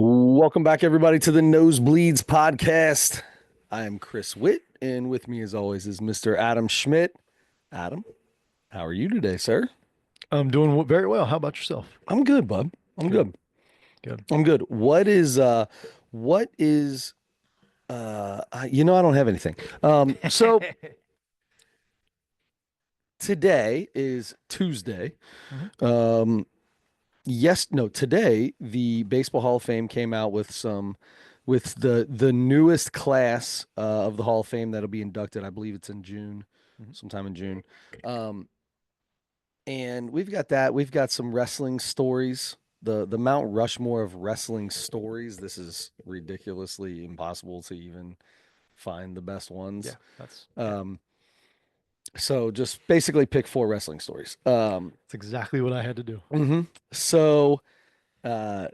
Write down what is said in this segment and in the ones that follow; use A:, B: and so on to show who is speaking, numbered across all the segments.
A: Welcome back, everybody, to the Nosebleeds podcast. I am Chris Witt, and with me, as always, is Mr. Adam Schmidt. Adam, how are you today, sir?
B: I'm doing very well. How about yourself?
A: I'm good, bud. I'm
B: Good,
A: good.
B: good.
A: I'm good. I don't have anything. So today is Tuesday.
B: Mhm.
A: Um, yes, no, today the Baseball Hall of Fame came out with the newest class of the Hall of Fame that'll be inducted. I believe it's in June,
B: Mhm.
A: sometime in June. Um, and we've got that. We've got some wrestling stories. The Mount Rushmore of wrestling stories. This is ridiculously impossible to even find the best ones.
B: Yeah, that's yeah.
A: Um, so just basically pick four wrestling stories.
B: That's exactly what I had to do.
A: Mhm. So uh,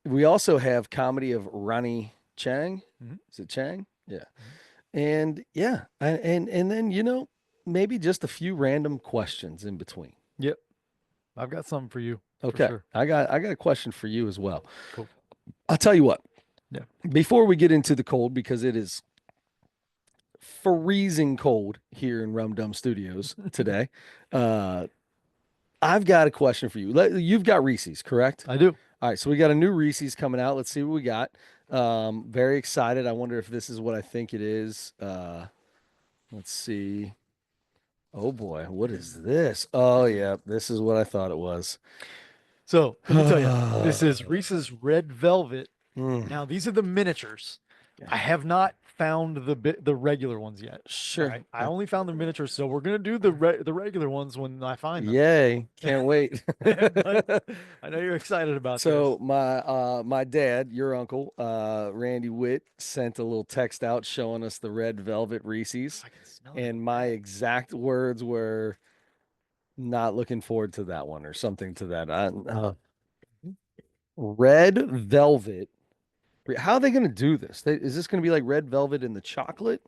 A: we also have comedy of Ronny Chieng.
B: Mhm.
A: Is it Chang? Yeah.
B: Mhm.
A: And yeah, and then maybe just a few random questions in between.
B: Yep, I've got something for you for
A: Okay.
B: sure.
A: I got a question for you as well.
B: Cool.
A: I'll tell you what.
B: Yeah.
A: Before we get into the cold, because it is freezing cold here in Rum Dum Studios today, uh, I've got a question for you. You've got Reese's, correct?
B: I do.
A: All right, so we got a new Reese's coming out. Let's see what we got. Very excited. I wonder if this is what I think it is. Let's see. Oh boy, what is this? Oh yeah, this is what I thought it was.
B: So let me tell you, this is Reese's Red Velvet.
A: Mm,
B: Now these are the miniatures. I have not found the regular ones yet. All
A: sure.
B: right, I only found the miniatures, so we're gonna do the regular ones when I find them.
A: Yay. Can't wait.
B: But I know you're excited about
A: So
B: this.
A: my dad, your uncle, Randy Witt, sent a little text out showing us the red velvet Reese's.
B: I can smell it in
A: And
B: the
A: my
B: bag.
A: exact words were not looking forward to that one or something to that. Red velvet. How are they going to do this? Is this going to be like red velvet in the chocolate?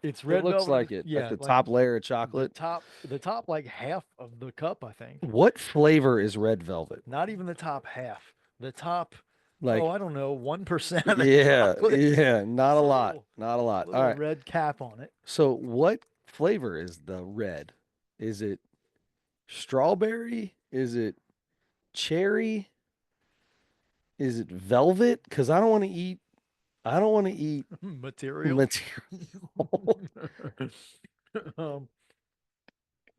B: It's
A: It
B: red
A: looks
B: velvet.
A: like it, like
B: Yeah,
A: the
B: like
A: top layer of
B: the
A: chocolate.
B: top, the top like half of the cup, I think.
A: What flavor is red velvet?
B: Not even the top half. The top, oh,
A: Like,
B: I don't know, 1% of the
A: yeah,
B: chocolate.
A: yeah, not a
B: Just
A: lot, not a lot. All
B: little
A: right.
B: red cap on it.
A: So, what flavor is the red? Is it strawberry? Is it cherry? Is it velvet? Because I don't want to eat. I don't want to eat
B: Material.
A: material.
B: um,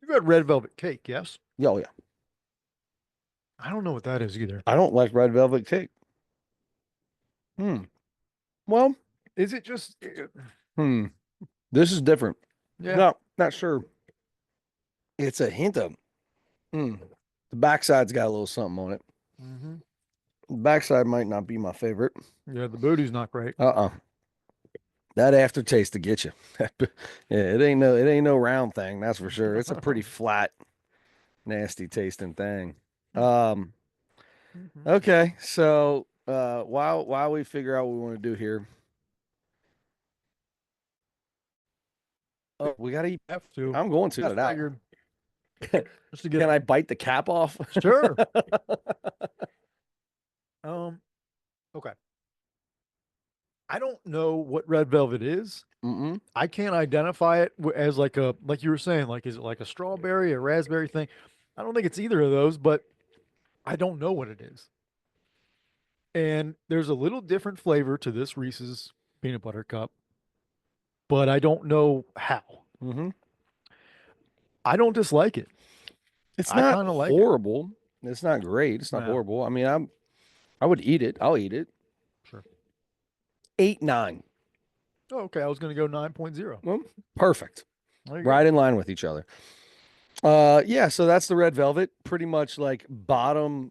B: you got red velvet cake, yes?
A: Oh yeah,
B: I don't know what that is either.
A: I don't like red velvet cake. Hmm. Well,
B: Is it just,
A: hmm. This is different.
B: yeah.
A: No, not sure. It's a hint of. Hmm. The backside's got a little something on it.
B: Hmm.
A: The backside might not be my favorite.
B: Yeah, the booty's not great.
A: Uh-uh. That aftertaste to get you. Yeah, it ain't no round thing, that's for sure. It's a pretty flat, nasty tasting thing. Um,
B: Mhm.
A: okay, so while we figure out what we want to do here, oh, we gotta eat.
B: Have to.
A: I'm going to cut
B: Just
A: it out.
B: figured just to get
A: Can
B: it.
A: I bite the cap off?
B: Sure. Um, okay. I don't know what red velvet is.
A: Mm-mm.
B: I can't identify it as like a like you were saying, like is it like a strawberry, a raspberry thing? I don't think it's either of those, but I don't know what it is. And there's a little different flavor to this Reese's peanut butter cup, but I don't know how.
A: Mm-hmm.
B: I don't dislike it.
A: It's
B: I
A: not
B: kind of like it.
A: horrible. It's not great. It's not
B: Yeah,
A: horrible. I mean, I would eat it. I'll eat it.
B: sure.
A: 8, 9.
B: Oh, okay, I was going to go 9.0.
A: Well, perfect.
B: There you go.
A: Right in line with each other. Yeah, so that's the red velvet, pretty much like bottom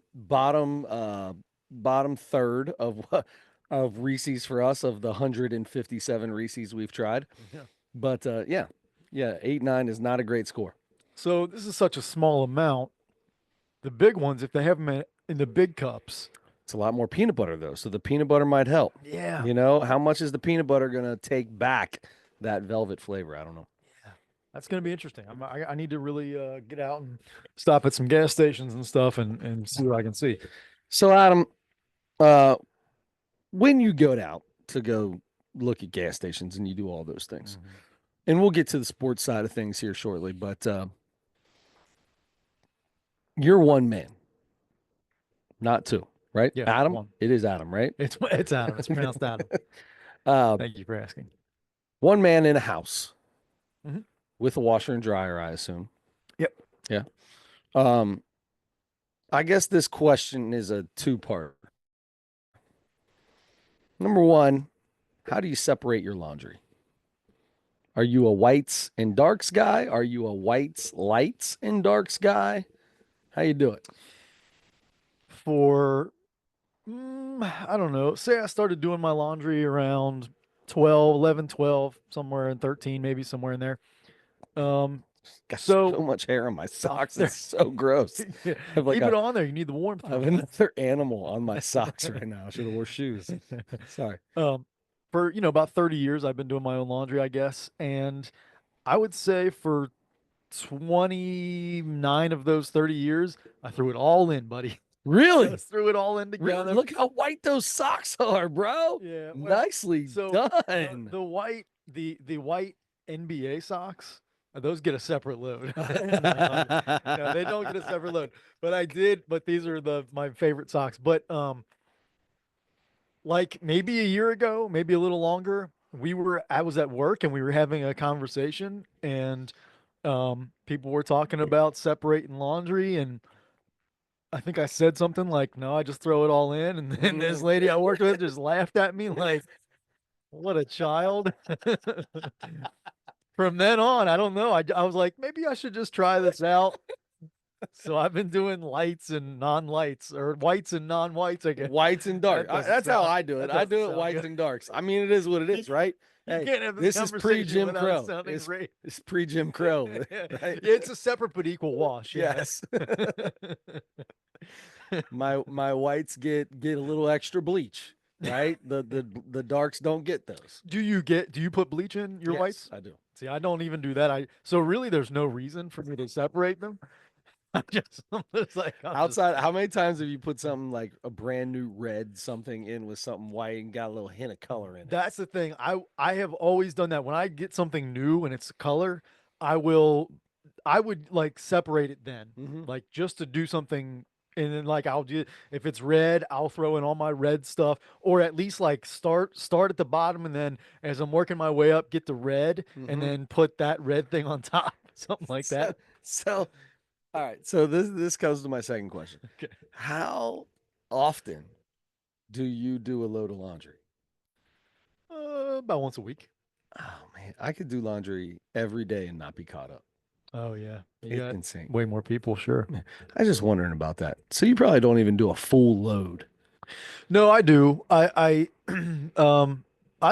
A: third of Reese's for us of the 157 Reese's we've tried.
B: Yeah.
A: But yeah, 8, 9 is not a great score.
B: So this is such a small amount. The big ones, if they have them in the big cups,
A: It's a lot more peanut butter though, so the peanut butter might help.
B: yeah,
A: How much is the peanut butter gonna take back that velvet flavor? I don't know.
B: yeah, that's going to be interesting. I need to really get out and stop at some gas stations and stuff and see what I can see.
A: So Adam, uh, when you go out to go look at gas stations and you do all those things,
B: Mhm.
A: and we'll get to the sports side of things here shortly, but you're one man, not two, right?
B: Yeah,
A: Adam,
B: one.
A: it is Adam, right?
B: It's Adam. It's pronounced Adam.
A: uh,
B: Thank you for asking.
A: one man in a house
B: Mhm.
A: with a washer and dryer, I assume.
B: Yep.
A: Yeah. Um, I guess this question is a two-part. Number one, how do you separate your laundry? Are you a whites and darks guy? Are you a whites, lights, and darks guy? How you do it?
B: For I don't know. Say I started doing my laundry around 12, 11, 12, somewhere in 13, maybe somewhere in there. Um,
A: Got
B: so
A: so much hair on my
B: oh,
A: socks. It's
B: there,
A: so gross.
B: yeah,
A: I have like
B: keep it
A: a
B: on there. You need the warmth
A: I have
B: from
A: another animal on my socks
B: it.
A: right now. I should have wore shoes. Sorry.
B: um, for about 30 years, I've been doing my own laundry, I guess, and I would say for 29 of those 30 years, I threw it all in, buddy.
A: Really?
B: Just threw it all in
A: Really?
B: together.
A: Look how white those socks are, bro.
B: Yeah, well,
A: Nicely
B: so
A: done.
B: the white NBA socks, those get a separate load in my laundry. No, they don't get a separate load. But these are my favorite socks. But like maybe a year ago, maybe a little longer, I was at work and we were having a conversation and people were talking about separating laundry and I think I said something like, "No, I just throw it all in." And then this lady I worked with just laughed at me like, "What a child." From then on, I don't know. I was like, maybe I should just try this out. So I've been doing lights and non-lights or whites and non-whites, I guess.
A: Whites and dark.
B: That doesn't
A: That's how
B: sound
A: I do it.
B: that
A: I
B: doesn't
A: do it
B: sound
A: whites
B: good.
A: and darks. I mean, it is what it
B: You,
A: is, right?
B: you
A: Hey,
B: can't have this
A: this is pre
B: conversation
A: Jim
B: without it
A: Crow.
B: sounding great.
A: It's pre Jim Crow, right?
B: It's a separate but equal wash, yeah.
A: Yes. My whites get a little extra bleach, right? The darks don't get those.
B: Do you put bleach in your
A: Yes,
B: whites?
A: I do.
B: See, I don't even do that. So really there's no reason for me to separate them. I'm just like I'm just
A: Outside, how many times have you put something like a brand new red something in with something white and got a little hint of color in it?
B: That's the thing. I have always done that. When I get something new and it's color, I will I would like separate it then.
A: Hmm.
B: Like just to do something and then like I'll do if it's red, I'll throw in all my red stuff or at least like start at the bottom and then as I'm working my way up get the red and
A: Hmm.
B: then put that red thing on top. Something like
A: So,
B: that.
A: so all right. So this comes to my second question.
B: Okay.
A: How often do you do a load of laundry?
B: About once a week.
A: Oh man, I could do laundry every day and not be caught up.
B: Oh yeah. You
A: It's
B: got
A: insane.
B: way more people, sure.
A: I was just wondering about that. So you probably don't even do a full load.
B: No, I do. I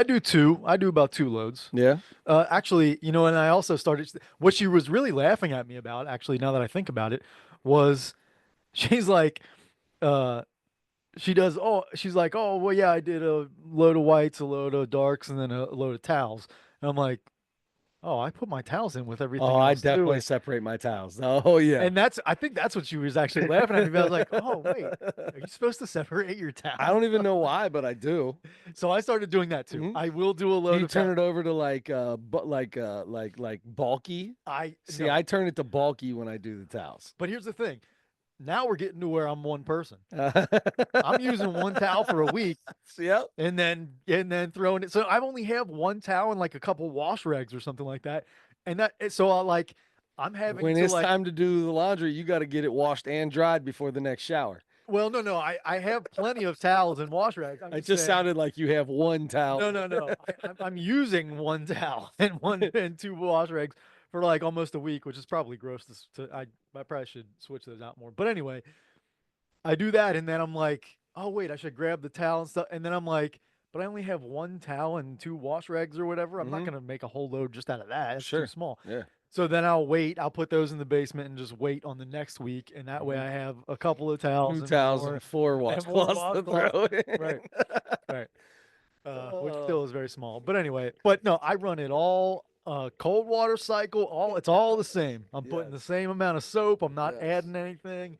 B: do two. I do about two loads.
A: Yeah.
B: Actually, and I also started what she was really laughing at me about, actually, now that I think about it, was she's like, uh, she's like, oh, well, yeah, I did a load of whites, a load of darks, and then a load of towels. And I'm like, oh, I put my towels in with
A: Oh,
B: everything
A: I
B: else too.
A: definitely separate my towels. Oh yeah.
B: And I think that's what she was actually laughing at me about. I was like, oh, wait, are you supposed to separate your
A: I
B: towels?
A: don't even know why, but I do.
B: So I started doing that too.
A: Hmm.
B: I will do a
A: Do
B: load
A: you
B: of towels.
A: turn it over to like but like bulky? See,
B: No,
A: I turn it to bulky when I do the towels.
B: but here's the thing. Now we're getting to where I'm one person. I'm using one towel for a week
A: Yep.
B: and then throwing it. So I only have one towel and like a couple wash rags or something like that. And so I'm having
A: When
B: to
A: it's
B: like,
A: time to do the laundry, you got to get it washed and dried before the next shower.
B: well, no. I have plenty of towels and wash rags. I'm
A: It
B: just
A: just
B: saying,
A: sounded like you have one towel.
B: no. I'm using one towel and one and two wash rags for like almost a week, which is probably gross. I probably should switch those out more. But anyway, I do that, and then I'm like, oh wait, I should grab the towel and stuff. And then I'm like, but I only have one towel and two wash rags or whatever. I'm not
A: Hmm.
B: gonna make a whole load just out of that. That's too
A: Sure.
B: small.
A: Yeah.
B: So then I'll wait. I'll put those in the basement and just wait on the next week, and that way
A: Hmm.
B: I have a couple of towels
A: Two towels and four
B: and more
A: washcloths to
B: washcloths.
A: throw in.
B: Right, right. Which
A: Oh,
B: still is very small. But anyway, but no, I run it all cold water cycle. It's all the same. I'm putting the
A: yes.
B: same amount of soap. I'm not
A: Yes.
B: adding anything.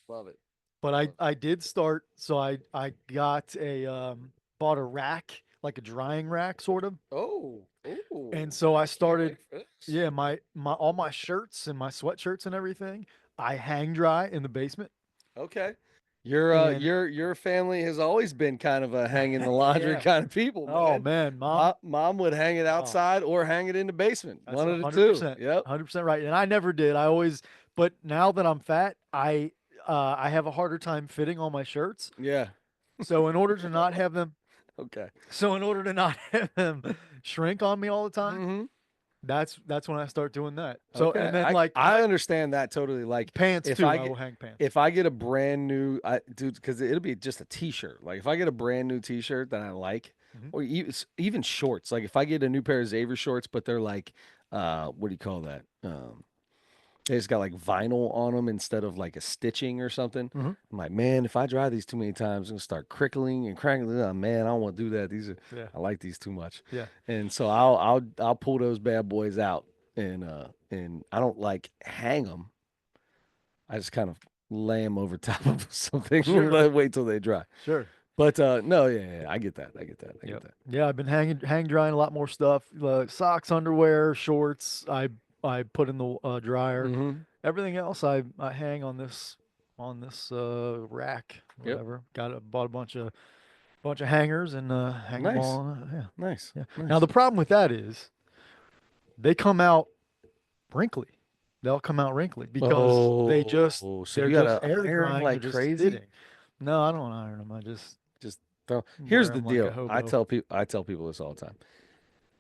A: Love it.
B: But
A: Love
B: I did start. So I got a bought a rack, like a drying rack, sort of.
A: Oh,
B: And
A: ooh,
B: so I
A: can't
B: started,
A: wait for this.
B: yeah, my all my shirts and my sweatshirts and everything, I hang dry in the basement.
A: Okay.
B: And
A: Your family has always been kind of a hang in the laundry
B: yeah.
A: kind of people,
B: Oh
A: man.
B: man, mom.
A: Mom would hang it
B: Oh,
A: outside or hang it in the basement.
B: that's
A: One
B: a
A: of the
B: hundred
A: two.
B: percent,
A: Yep.
B: 100% right. And I never did. I always, but now that I'm fat, I have a harder time fitting all my shirts.
A: Yeah.
B: So in order to not have them,
A: Okay.
B: so in order to not have them shrink on me all the time,
A: Hmm.
B: that's when I start doing that. So
A: Okay.
B: and then like
A: I understand that totally. Like
B: pants
A: if
B: too,
A: I
B: I will
A: get
B: hang pants.
A: if I get a brand new I dude because it'll be just a t-shirt. Like if I get a brand new t-shirt that I like,
B: Hmm.
A: or even shorts. Like if I get a new pair of Xavier shorts, but they're like what do you call that? They just got like vinyl on them instead of like a stitching or something.
B: Hmm.
A: I'm like, man, if I dry these too many times, I'm gonna start crickling and crackling. Oh, man, I don't want to do that.
B: Yeah,
A: I like these too much,
B: yeah,
A: and so I'll pull those bad boys out, and I don't like hang them. I just kind of lay them over top of something and
B: sure,
A: wait till they dry.
B: sure.
A: But no, yeah, I get that. I get that. I get
B: Yep.
A: that.
B: Yeah, I've been hang drying a lot more stuff. Socks, underwear, shorts. I put in the dryer.
A: Mm-hmm.
B: Everything else I hang on this rack,
A: Yep.
B: whatever. Bought a bunch of hangers and hang them
A: Nice.
B: all. Yeah,
A: Nice.
B: yeah. Now
A: Nice.
B: the problem with that is they come out wrinkly. They'll come out wrinkly because
A: Oh, so
B: they're
A: you
B: just
A: gotta
B: air
A: iron
B: drying. They're
A: like
B: just
A: crazy?
B: sitting. No, I don't iron them. I just
A: Just throw. Here's
B: wear
A: the
B: them like a
A: deal.
B: hobo.
A: I tell people this all the time.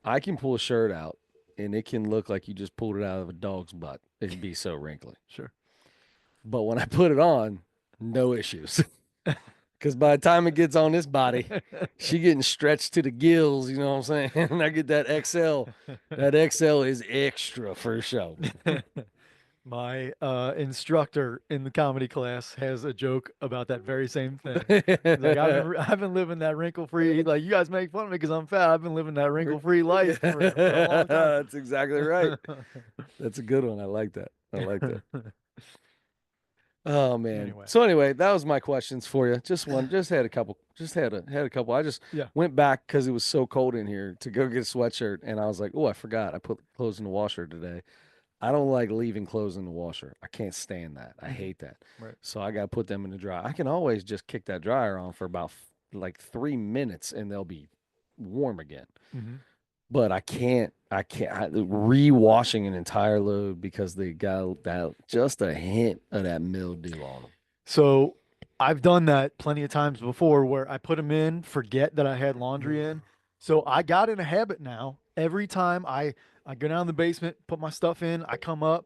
A: I can pull a shirt out and it can look like you just pulled it out of a dog's butt. It'd be so wrinkly.
B: Sure.
A: But when I put it on, no issues. Because by the time it gets on this body, she getting stretched to the gills. You know what I'm saying? And I get that XL. That XL is extra for show.
B: My instructor in the comedy class has a joke about that very same thing. He's like, I've been living that wrinkle free. He's like, you guys make fun of me because I'm fat. I've been living that wrinkle free life for a long time.
A: That's exactly right. That's a good one. I like that. I like that. Oh man.
B: Anyway,
A: So anyway, that was my questions for you. Just one. Just had a couple. Just had a couple. I just
B: yeah.
A: went back because it was so cold in here to go get a sweatshirt, and I was like, oh, I forgot. I put clothes in the washer today. I don't like leaving clothes in the washer. I can't stand that. I
B: Hmm.
A: hate that.
B: Right.
A: So I got to put them in the dryer. I can always just kick that dryer on for about like 3 minutes, and they'll be warm again.
B: Hmm.
A: But I can't re-washing an entire load because they got that just a hint of that mildew on them.
B: So I've done that plenty of times before where I put them in, forget that I had laundry in. So I got in a habit now. Every time I go down in the basement, put my stuff in, I come up,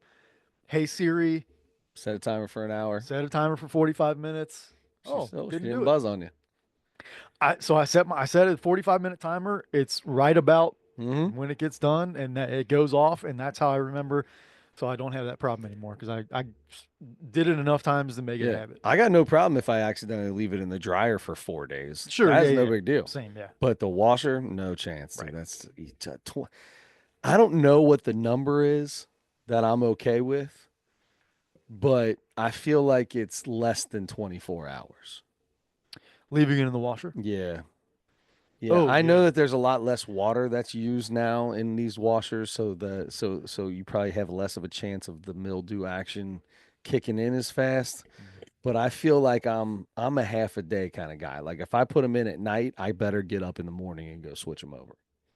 B: hey Siri,
A: Set a timer for an hour.
B: set a timer for 45 minutes. Oh,
A: She
B: didn't
A: didn't
B: do it.
A: buzz on you.
B: I set a 45-minute timer. It's right about
A: Hmm.
B: when it gets done and it goes off, and that's how I remember. So I don't have that problem anymore because I did it enough times to make it a
A: Yeah,
B: habit.
A: I got no problem if I accidentally leave it in the dryer for 4 days.
B: Sure,
A: That
B: yeah,
A: is
B: yeah,
A: no
B: yeah.
A: big deal.
B: Same, yeah.
A: But the washer, no chance. Dude.
B: Right.
A: That's I don't know what the number is that I'm okay with, but I feel like it's less than 24 hours.
B: Leaving it in the washer.
A: Yeah. Yeah,
B: Oh,
A: I know
B: yeah.
A: that there's a lot less water that's used now in these washers, so you probably have less of a chance of the mildew action kicking in as fast. But I feel like I'm a half a day kind of guy. Like if I put them in at night, I better get up in the morning and go switch them over.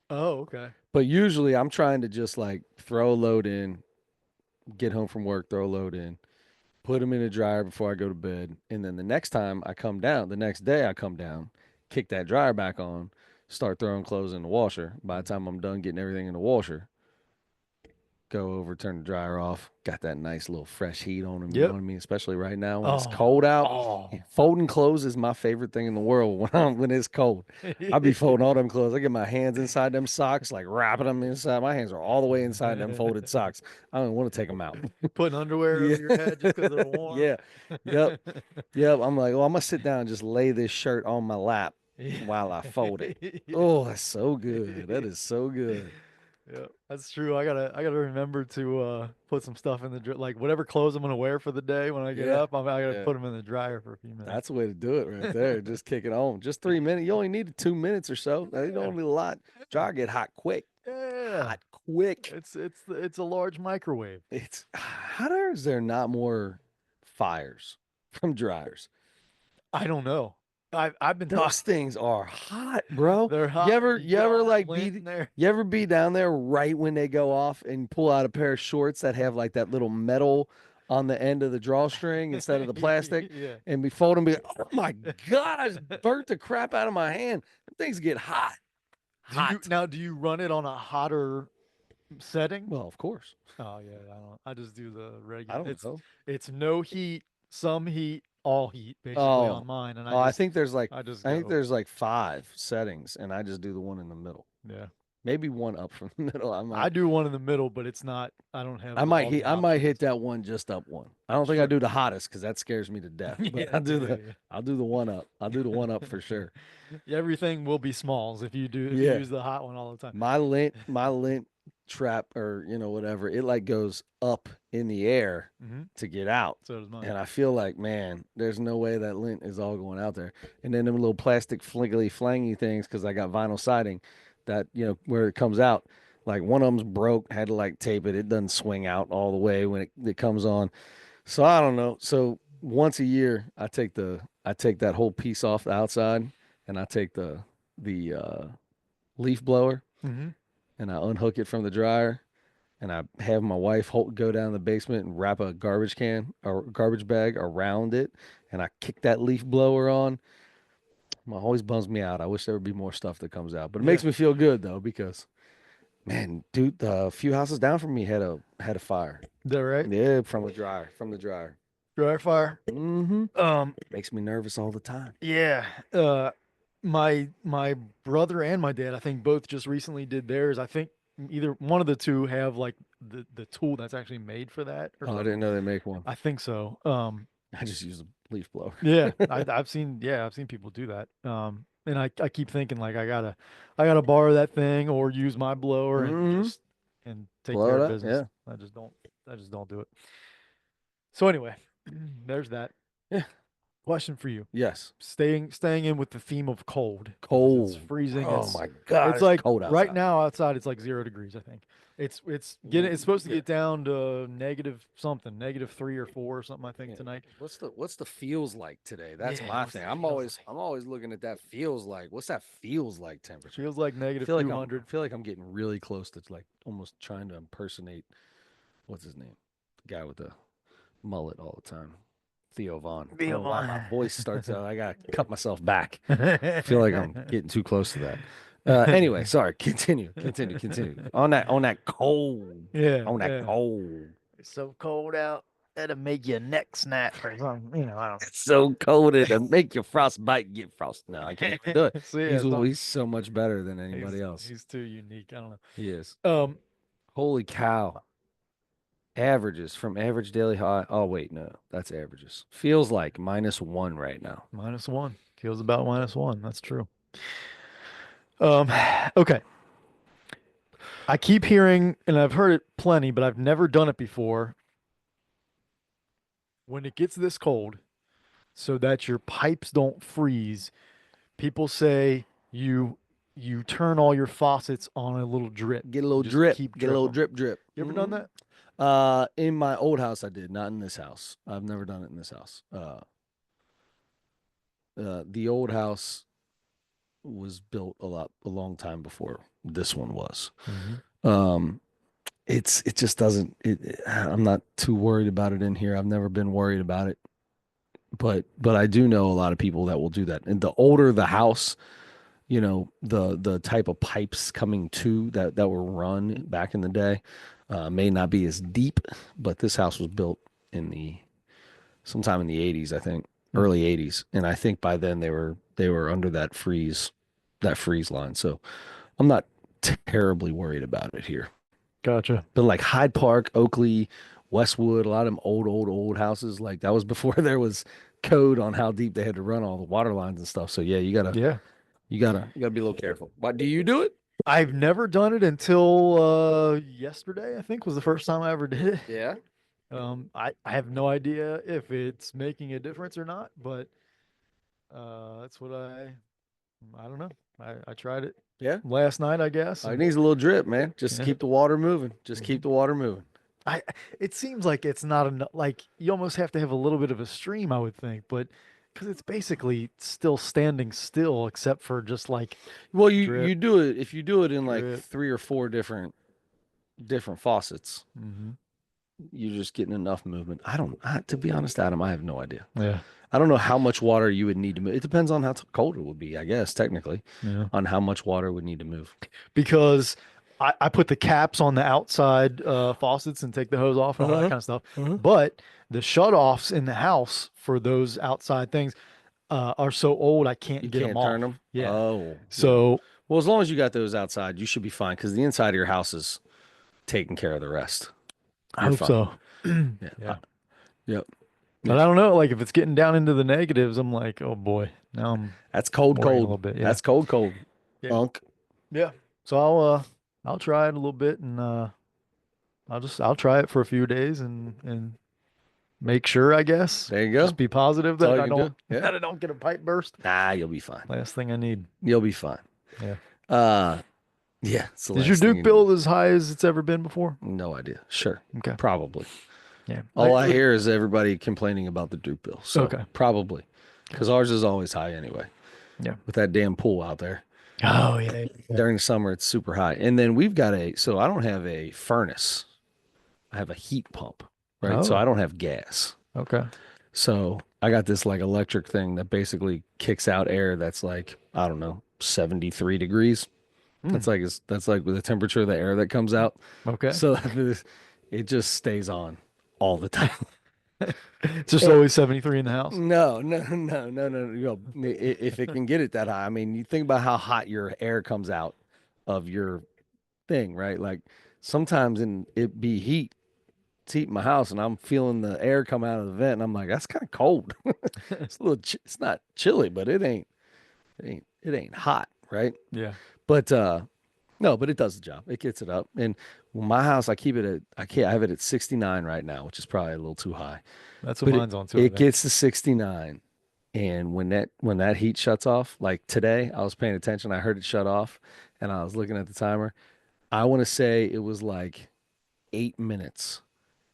B: Oh, okay.
A: But usually I'm trying to just like throw a load in, get home from work, throw a load in, put them in a dryer before I go to bed, and then the next time I come down, the next day I come down, kick that dryer back on, start throwing clothes in the washer. By the time I'm done getting everything in the washer, go over, turn the dryer off. Got that nice little fresh heat on them. You know
B: Yep.
A: what I mean? Especially right now when it's
B: Oh,
A: cold out.
B: oh.
A: Folding clothes is my favorite thing in the world when it's cold. I be folding all them clothes. I get my hands inside them socks, like wrapping them inside. My hands are all the way inside them folded socks. I don't want to take them out.
B: Putting underwear
A: Yeah.
B: over your head just because they're warm.
A: Yeah. Yep. Yep. I'm like, oh, I'm gonna sit down and just lay this shirt on my lap while I fold it. Oh, that's so good. That is so good.
B: Yeah, that's true. I gotta remember to put some stuff in the like whatever clothes I'm gonna wear for the day when I get
A: Yeah.
B: up. I gotta
A: Yeah.
B: put them in the dryer for a few minutes.
A: That's the way to do it right there. Just kick it on. Just 3 minutes. You only need 2 minutes or so. You
B: Yeah,
A: don't need a lot. Dryer get hot quick.
B: yeah.
A: Hot quick.
B: It's a large microwave.
A: It's how is there not more fires from dryers?
B: I don't know. I've been
A: Those
B: talking.
A: things are hot, bro.
B: They're
A: You
B: hot.
A: ever
B: You
A: you
B: get all
A: ever
B: that
A: like
B: lint in
A: be
B: there.
A: you ever be down there right when they go off and pull out a pair of shorts that have like that little metal on the end of the drawstring instead of the plastic
B: Yeah.
A: and be fold them be oh my god, I just burnt the crap out of my hand. Them things get hot. Hot.
B: Do you run it on a hotter setting?
A: Well, of course.
B: Oh yeah, I don't. I just do the
A: I
B: regular.
A: don't know.
B: It's no heat, some heat, all heat basically on
A: Oh.
B: mine, and
A: Oh,
B: I just
A: I think
B: go.
A: there's like 5 settings and I just do the one in the middle.
B: Yeah.
A: Maybe one up from the middle. I
B: I
A: might
B: do one in the middle, but it's not. I don't have
A: I might
B: all
A: hit
B: the
A: I might
B: options.
A: hit that one just up one. I don't think I
B: Sure.
A: do the hottest because that scares me to death. But
B: Yeah, yeah, yeah.
A: I'll do the one up. I'll do the one up for sure.
B: Yeah, everything will be smalls if you
A: Yeah.
B: use the hot one all the time.
A: My lint trap or whatever, it like goes up in the air
B: Hmm.
A: to get out.
B: So does mine.
A: And I feel like, man, there's no way that lint is all going out there. And then them little plastic fliggly flangy things, because I got vinyl siding that, where it comes out, like one of them's broke, had to like tape it. It doesn't swing out all the way when it comes on. So I don't know. So once a year, I take that whole piece off the outside and I take the leaf blower
B: Hmm.
A: and I unhook it from the dryer and I have my wife go down the basement and wrap a garbage can or garbage bag around it, and I kick that leaf blower on. It always bums me out. I wish there would be more stuff that comes out, but it
B: Yeah.
A: makes me feel good though because man, dude, the few houses down from me had a fire.
B: Is that right?
A: Yeah, from the dryer.
B: Dryer fire.
A: Mm-hmm.
B: Um.
A: Makes me nervous all the time.
B: Yeah. My brother and my dad, I think both just recently did theirs. I think either one of the two have like the tool that's actually made for that or
A: Oh, I
B: something.
A: didn't know they make one.
B: I think so.
A: I just use a leaf blower.
B: Yeah, I've seen people do that. And I keep thinking like I gotta borrow that thing or use my blower and
A: Mm-hmm.
B: just and take
A: Blow
B: care
A: it
B: of
A: up.
B: business.
A: Yeah.
B: I just don't do it. So anyway, there's that.
A: Yeah.
B: Question for you.
A: Yes.
B: Staying in with the theme of cold because it's
A: Cold.
B: freezing.
A: Oh my God,
B: It's
A: it's
B: like
A: cold
B: right
A: outside.
B: now outside it's like 0 degrees, I think. It's supposed to get down to negative something, -3 or 4 or something, I think
A: Yeah.
B: tonight.
A: What's the feels like today? That's
B: Yeah,
A: my
B: what's
A: thing.
B: that
A: I'm
B: feels
A: always
B: like?
A: I'm always looking at that feels like. What's that feels like temperature?
B: Feels like
A: I
B: negative
A: feel like I'm I
B: 200.
A: feel like I'm getting really close to like almost trying to impersonate what's his name? The guy with the mullet all the time. Theo Vaughn. I don't know why my voice starts out. I gotta cut myself back. I feel like I'm getting too close to that. Anyway, sorry. Continue. On that cold.
B: Yeah,
A: On that
B: yeah.
A: cold.
B: It's so cold out. That'll make your neck snap or something. I don't
A: It's so cold it'll make your frostbite get frost. No, I can't even do it.
B: so yeah,
A: He's so much better than
B: he's
A: anybody else.
B: he's too unique. I don't
A: He is.
B: know.
A: Holy cow. Averages from average daily high. Oh wait, no, that's averages. Feels like -1 right now.
B: -1. Feels about -1. That's true. Um, okay. I keep hearing, and I've heard it plenty, but I've never done it before. When it gets this cold, so that your pipes don't freeze, people say you turn all your faucets on a little drip.
A: Get a
B: You
A: little
B: just
A: drip.
B: keep
A: Get a little
B: drip 'em.
A: drip drip.
B: You ever done that?
A: In my old house I did, not in this house. I've never done it in this house. The old house was built a long time before this one was. Um, it just doesn't. I'm not too worried about it in here. I've never been worried about it, but I do know a lot of people that will do that. And the older the house, the type of pipes coming to that were run back in the day, may not be as deep. But this house was built in the sometime in the 80s, I think,
B: Mm.
A: early 80s, and I think by then they were under that freeze line. So I'm not terribly worried about it here.
B: Gotcha.
A: But like Hyde Park, Oakley, Westwood, a lot of them old houses, like that was before there was code on how deep they had to run all the water lines and stuff. So yeah, you gotta
B: Yeah.
A: you gotta you gotta be a little careful. But do you do it?
B: I've never done it until yesterday, I think was the first time I ever did it.
A: Yeah.
B: I have no idea if it's making a difference or not, but that's what I don't know. I tried it
A: Yeah.
B: last night, I guess,
A: It
B: and
A: needs a little drip, man. Just
B: yeah.
A: keep the water moving. Just
B: hmm
A: keep the water moving.
B: I it seems like it's not enough. Like you almost have to have a little bit of a stream, I would think, but because it's basically still standing still, except for just like
A: Well, you
B: drip,
A: do it if you do it in like
B: drip.
A: 3 or 4 different faucets.
B: hmm
A: You're just getting enough movement. To be honest, Adam, I have no idea.
B: Yeah,
A: I don't know how much water you would need to move. It depends on how cold it would be, I guess, technically,
B: yeah.
A: on how much water would need to move.
B: Because I put the caps on the outside faucets and take the hose off and all that
A: Uh-huh.
B: kind of stuff.
A: Uh-huh.
B: But the shut-offs in the house for those outside things are so old I
A: You
B: can't get them
A: can't turn
B: off.
A: them.
B: Yeah.
A: Oh, yeah.
B: So
A: Well, as long as you got those outside, you should be fine because the inside of your house is taking care of the rest.
B: I
A: You're
B: hope
A: fine.
B: so.
A: Yeah.
B: Yeah.
A: Yep.
B: But
A: Yep.
B: I don't know, like if it's getting down into the negatives, I'm like, oh boy, now I'm
A: That's cold,
B: worrying a
A: cold.
B: little bit. Yeah.
A: That's cold, cold.
B: Yeah.
A: Unk.
B: Yeah. So I'll try it a little bit and I'll try it for a few days and make sure, I guess.
A: There you go.
B: Just be positive
A: That's all
B: that
A: you
B: I
A: can do.
B: don't
A: Yeah.
B: that I don't get a pipe burst.
A: Nah, you'll be fine.
B: Last thing I need.
A: You'll be fine.
B: Yeah.
A: Uh, yeah, it's the
B: Is your
A: last thing
B: Duke
A: you need.
B: build as high as it's ever been before?
A: No idea. Sure.
B: Okay.
A: Probably.
B: Yeah.
A: All I hear is everybody complaining about the Duke bill. So
B: Okay.
A: probably.
B: Okay.
A: Because ours is always high anyway.
B: Yeah.
A: With that damn pool out there.
B: Oh yeah. Yeah.
A: During the summer, it's super high. And then so I don't have a furnace. I have a heat pump, right? So I
B: Oh.
A: don't have gas.
B: Okay.
A: So I got this like electric thing that basically kicks out air that's like, I don't know, 73 degrees.
B: Hmm.
A: That's like the temperature of the air that comes out.
B: Okay.
A: So it just stays on all the time.
B: It's just
A: And
B: always 73 in the house.
A: no, no, no, no, no, no. If it can get it that high, I mean, you think about how hot your air comes out of your thing, right? Like sometimes in it be heat, it's heat in my house, and I'm feeling the air come out of the vent, and I'm like, that's kind of cold. It's a little, it's not chilly, but it ain't hot, right?
B: Yeah.
A: But no, but it does the job. It gets it up. And my house, I have it at 69 right now, which is probably a little too high.
B: That's what
A: But
B: mine's on too, I
A: it
B: think.
A: gets to 69. And when that heat shuts off, like today, I was paying attention. I heard it shut off and I was looking at the timer. I want to say it was like 8 minutes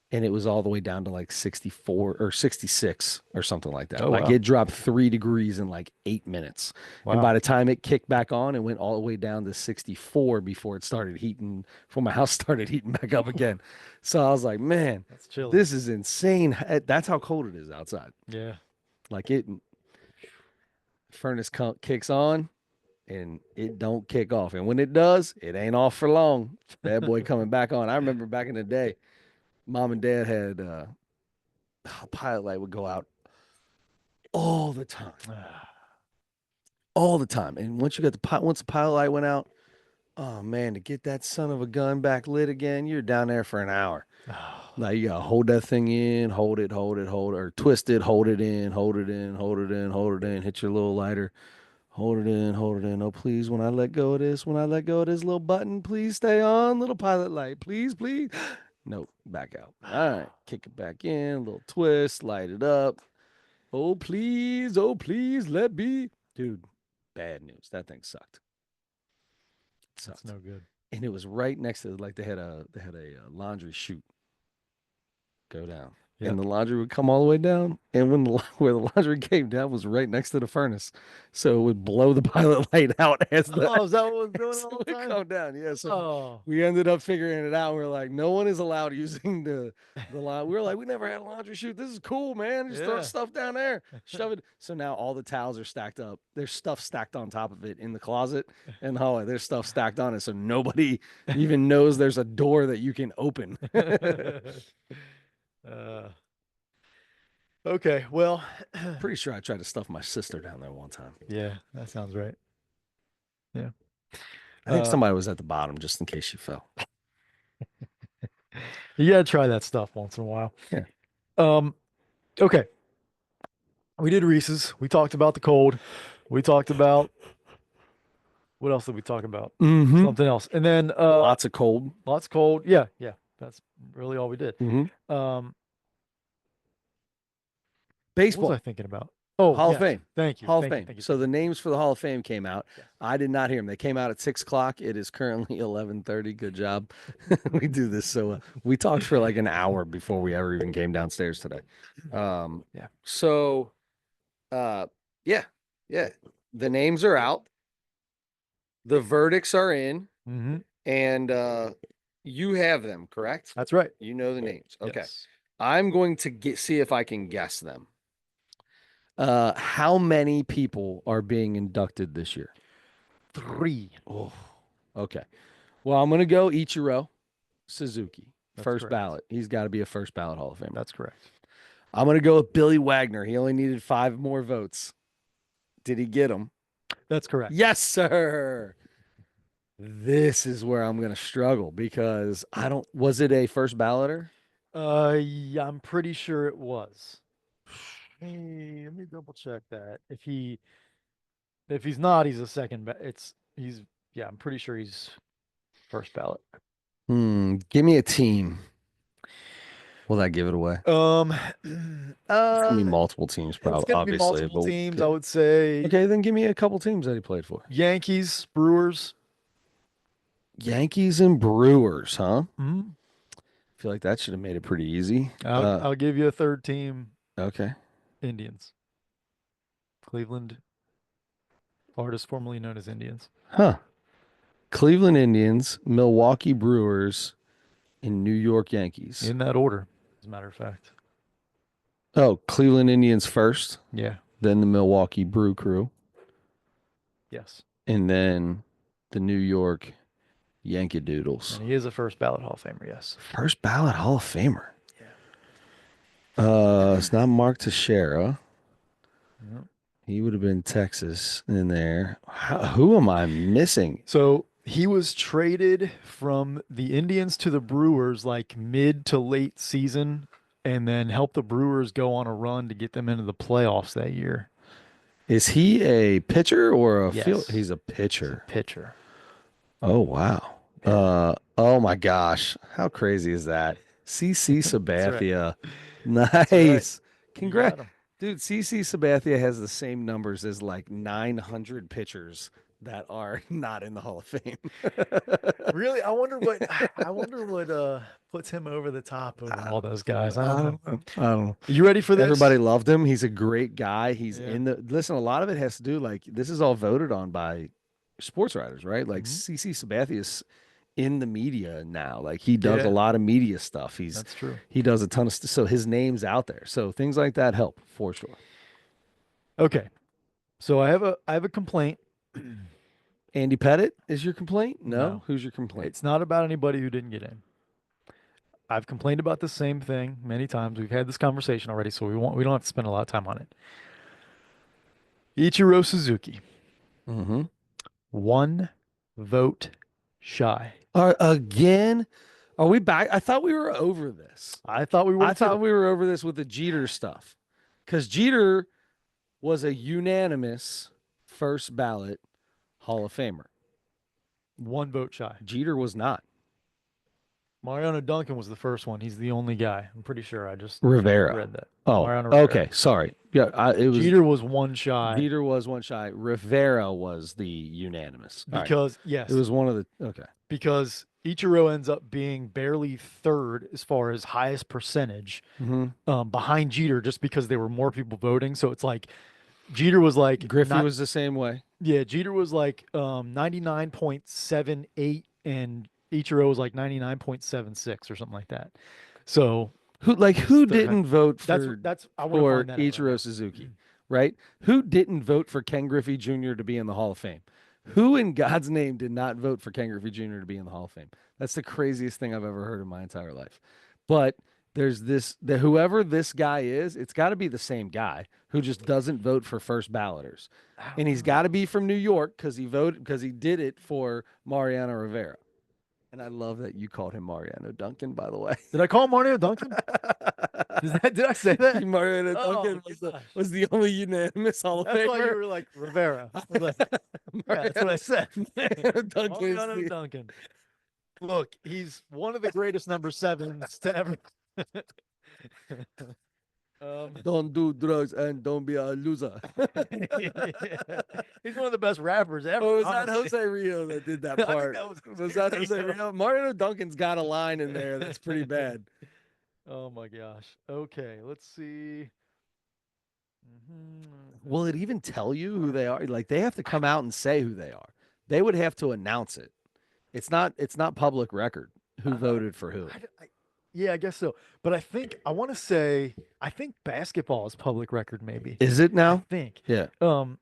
A: and it was all the way down to like 64 or 66 or something like that.
B: Oh
A: Like
B: wow.
A: it dropped 3 degrees in like 8 minutes. And by
B: Wow.
A: the time it kicked back on, it went all the way down to 64 before it started heating, before my house started heating back up again. So I was like, man,
B: That's chilly.
A: this is insane. That's how cold it is outside.
B: Yeah.
A: Like kicks on and it don't kick off. And when it does, it ain't off for long. Bad boy coming back on. I remember back in the day, mom and dad had a pilot light would go out all the time, all the time. And once the pilot light went out, oh man, to get that son of a gun back lit again, you're down there for an hour. Like you gotta hold that thing in, hold it, or twist it, hold it in, hold it in, hold it in, hold it in, hit your little lighter, hold it in, hold it in. Oh, please, when I let go of this little button, please stay on, little pilot light. Please, please. Nope, back out. All right, kick it back in, little twist, light it up. Oh, please, let be. Dude, bad news. That thing sucked. It
B: That's
A: sucked.
B: no good.
A: And it was right next to like they had a laundry chute go down.
B: Yep.
A: And the laundry would come all the way down. And where the laundry came down was right next to the furnace. So it would blow the pilot light out
B: Oh, is that what was doing
A: as
B: it
A: it
B: all the
A: would
B: time?
A: come down. Yeah. So
B: Oh.
A: we ended up figuring it out. We're like, no one is allowed using the line. We were like, we never had a laundry chute. This is cool, man. Just throw
B: Yeah.
A: stuff down there, shove it. So now all the towels are stacked up. There's stuff stacked on top of it in the closet and the hallway. There's stuff stacked on it. So nobody even knows there's a door that you can open.
B: uh, okay. Well,
A: Pretty sure I tried to stuff my sister down there one time.
B: yeah, that sounds right. Yeah.
A: I think
B: Uh,
A: somebody was at the bottom just in case she fell.
B: you gotta try that stuff once in a while.
A: Yeah.
B: Um, okay. We did Reese's. We talked about the cold. We talked about What else did we talk about?
A: Mm-hmm.
B: Something else. And then
A: Lots of cold.
B: lots cold. Yeah, yeah. That's really all we did.
A: Mm-hmm.
B: Um, what was I
A: Baseball.
B: thinking about? Oh,
A: Hall of
B: yes.
A: Fame.
B: Thank you.
A: Hall of
B: Thank you.
A: Fame.
B: Thank you.
A: So
B: Thank
A: the
B: you.
A: names for the Hall of Fame came out.
B: Yes.
A: I did not hear them. They came out at 6 o'clock. It is currently 11:30. Good job. We do this so we talked for like an hour before we ever even came downstairs today.
B: Yeah.
A: So yeah, yeah. The names are out. The verdicts are in,
B: Mm-hmm.
A: and you have them, correct?
B: That's right.
A: You know the names. Okay.
B: Yes.
A: I'm going to see if I can guess them. How many people are being inducted this year?
B: 3.
A: Oh, okay. Well, I'm going to go Ichiro Suzuki,
B: That's
A: first
B: correct.
A: ballot. He's got to be a first ballot Hall of Famer.
B: That's correct.
A: I'm going to go with Billy Wagner. He only needed 5 more votes. Did he get them?
B: That's correct.
A: Yes, sir. This is where I'm going to struggle because I don't. Was it a first balloter?
B: Yeah, I'm pretty sure it was. Hey, let me double check that. If he's not, he's a second. He's yeah. I'm pretty sure he's first ballot.
A: Give me a team. Will that give it away?
B: Um,
A: It's gonna be multiple teams,
B: it's
A: probably,
B: gonna be
A: obviously.
B: multiple
A: But
B: teams. I would say
A: okay, then give me a couple teams that he played for.
B: Yankees, Brewers.
A: Yankees and Brewers, huh?
B: Hmm.
A: I feel like that should have made it pretty easy.
B: I'll give you a third team.
A: Okay.
B: Indians, Cleveland, artists formerly known as Indians.
A: Huh. Cleveland Indians, Milwaukee Brewers, and New York Yankees.
B: In that order, as a matter of fact.
A: Oh, Cleveland Indians first,
B: Yeah.
A: then the Milwaukee Brew Crew,
B: Yes.
A: and then the New York Yankee Doodles.
B: And he is a first ballot Hall of Famer. Yes.
A: First ballot Hall of Famer.
B: Yeah.
A: It's not Mark Teixeira.
B: Yep.
A: He would have been Texas in there. Who am I missing?
B: So he was traded from the Indians to the Brewers like mid to late season, and then helped the Brewers go on a run to get them into the playoffs that year.
A: Is he a pitcher or a field?
B: Yes.
A: He's a
B: He's a
A: pitcher.
B: pitcher.
A: Oh wow.
B: Yeah.
A: Oh my gosh. How crazy is that? CC
B: That's right.
A: Sabathia.
B: That's right.
A: Nice.
B: You
A: Congrats.
B: got him.
A: Dude, CC Sabathia has the same numbers as like 900 pitchers that are not in the Hall of Fame.
B: Really, I wonder what puts him over the top over all those guys. I don't know.
A: I don't know.
B: You ready for this?
A: Everybody loved him. He's a great guy. He's
B: Yeah.
A: in the listen. A lot of it has to do like this is all voted on by sports writers, right? Like
B: Mhm.
A: CC Sabathia is in the media now. Like he does a
B: Yeah,
A: lot of media stuff.
B: that's true.
A: He does a ton of stuff. So his name's out there. So things like that help for sure.
B: Okay. So I have a complaint.
A: Andy Pettit is your complaint? No.
B: No.
A: Who's your complaint?
B: It's not about anybody who didn't get in. I've complained about the same thing many times. We've had this conversation already, so we don't have to spend a lot of time on it. Ichiro Suzuki,
A: Mm-hmm.
B: 1 vote shy.
A: Again, are we back? I thought we were over this.
B: I thought we were
A: I thought
B: too.
A: we were over this with the Jeter stuff. Because Jeter was a unanimous first ballot Hall of Famer.
B: 1 vote shy.
A: Jeter was not.
B: Mariano Duncan was the first one. He's the only guy. I'm pretty sure. I just
A: Rivera.
B: read that.
A: Oh,
B: Mariano Rivera.
A: okay. Sorry. Yeah, it was
B: Jeter was 1 shy
A: Jeter was one shy. Rivera was the unanimous. All right.
B: because yes,
A: It was one of the okay.
B: because Ichiro ends up being barely third as far as highest percentage behind Jeter just because there were more people voting. So it's like Jeter was like
A: Griffey was the same way.
B: yeah, Jeter was like 99.78 and Ichiro was like 99.76 or something like that. So
A: Who
B: third-
A: didn't vote for
B: that's I want to
A: for
B: find that out right
A: Ichiro
B: now.
A: Suzuki, right? Who didn't vote for Ken Griffey Jr. to be in the Hall of Fame? Who in God's name did not vote for Ken Griffey Jr. to be in the Hall of Fame? That's the craziest thing I've ever heard in my entire life. But there's whoever this guy is, it's got to be the same guy who just doesn't vote for first balloters. And he's got to be from New York because he did it for Mariano Rivera. And I love that you called him Mariano Duncan, by the way.
B: Did I call him Mario Duncan? Did I say that?
A: Mariano
B: Oh
A: Duncan
B: gosh.
A: was the only unanimous Hall of
B: That's why you
A: Famer.
B: were like Rivera. I was like, yeah, that's what I
A: Mariano,
B: said.
A: Mariano Duncan is
B: Mariano
A: the
B: Duncan. Look, he's one of the greatest number sevens to ever. um,
A: don't do drugs and don't be a loser.
B: yeah. He's one of the best rappers ever.
A: Or was that
B: Honestly,
A: Jose Rio that did that
B: I think
A: part?
B: that was
A: Was that Jose
B: Rio.
A: Rio? Mariano Duncan's got a line in there that's pretty bad.
B: Oh my gosh. Okay, let's see. Mhm.
A: Will it even tell you who they are? Like they have to come out and say who they are. They would have to announce it. It's not public record who voted for who.
B: Yeah, I guess so. But I want to say I think basketball is public record maybe.
A: Is it
B: I
A: now?
B: think.
A: Yeah.
B: Um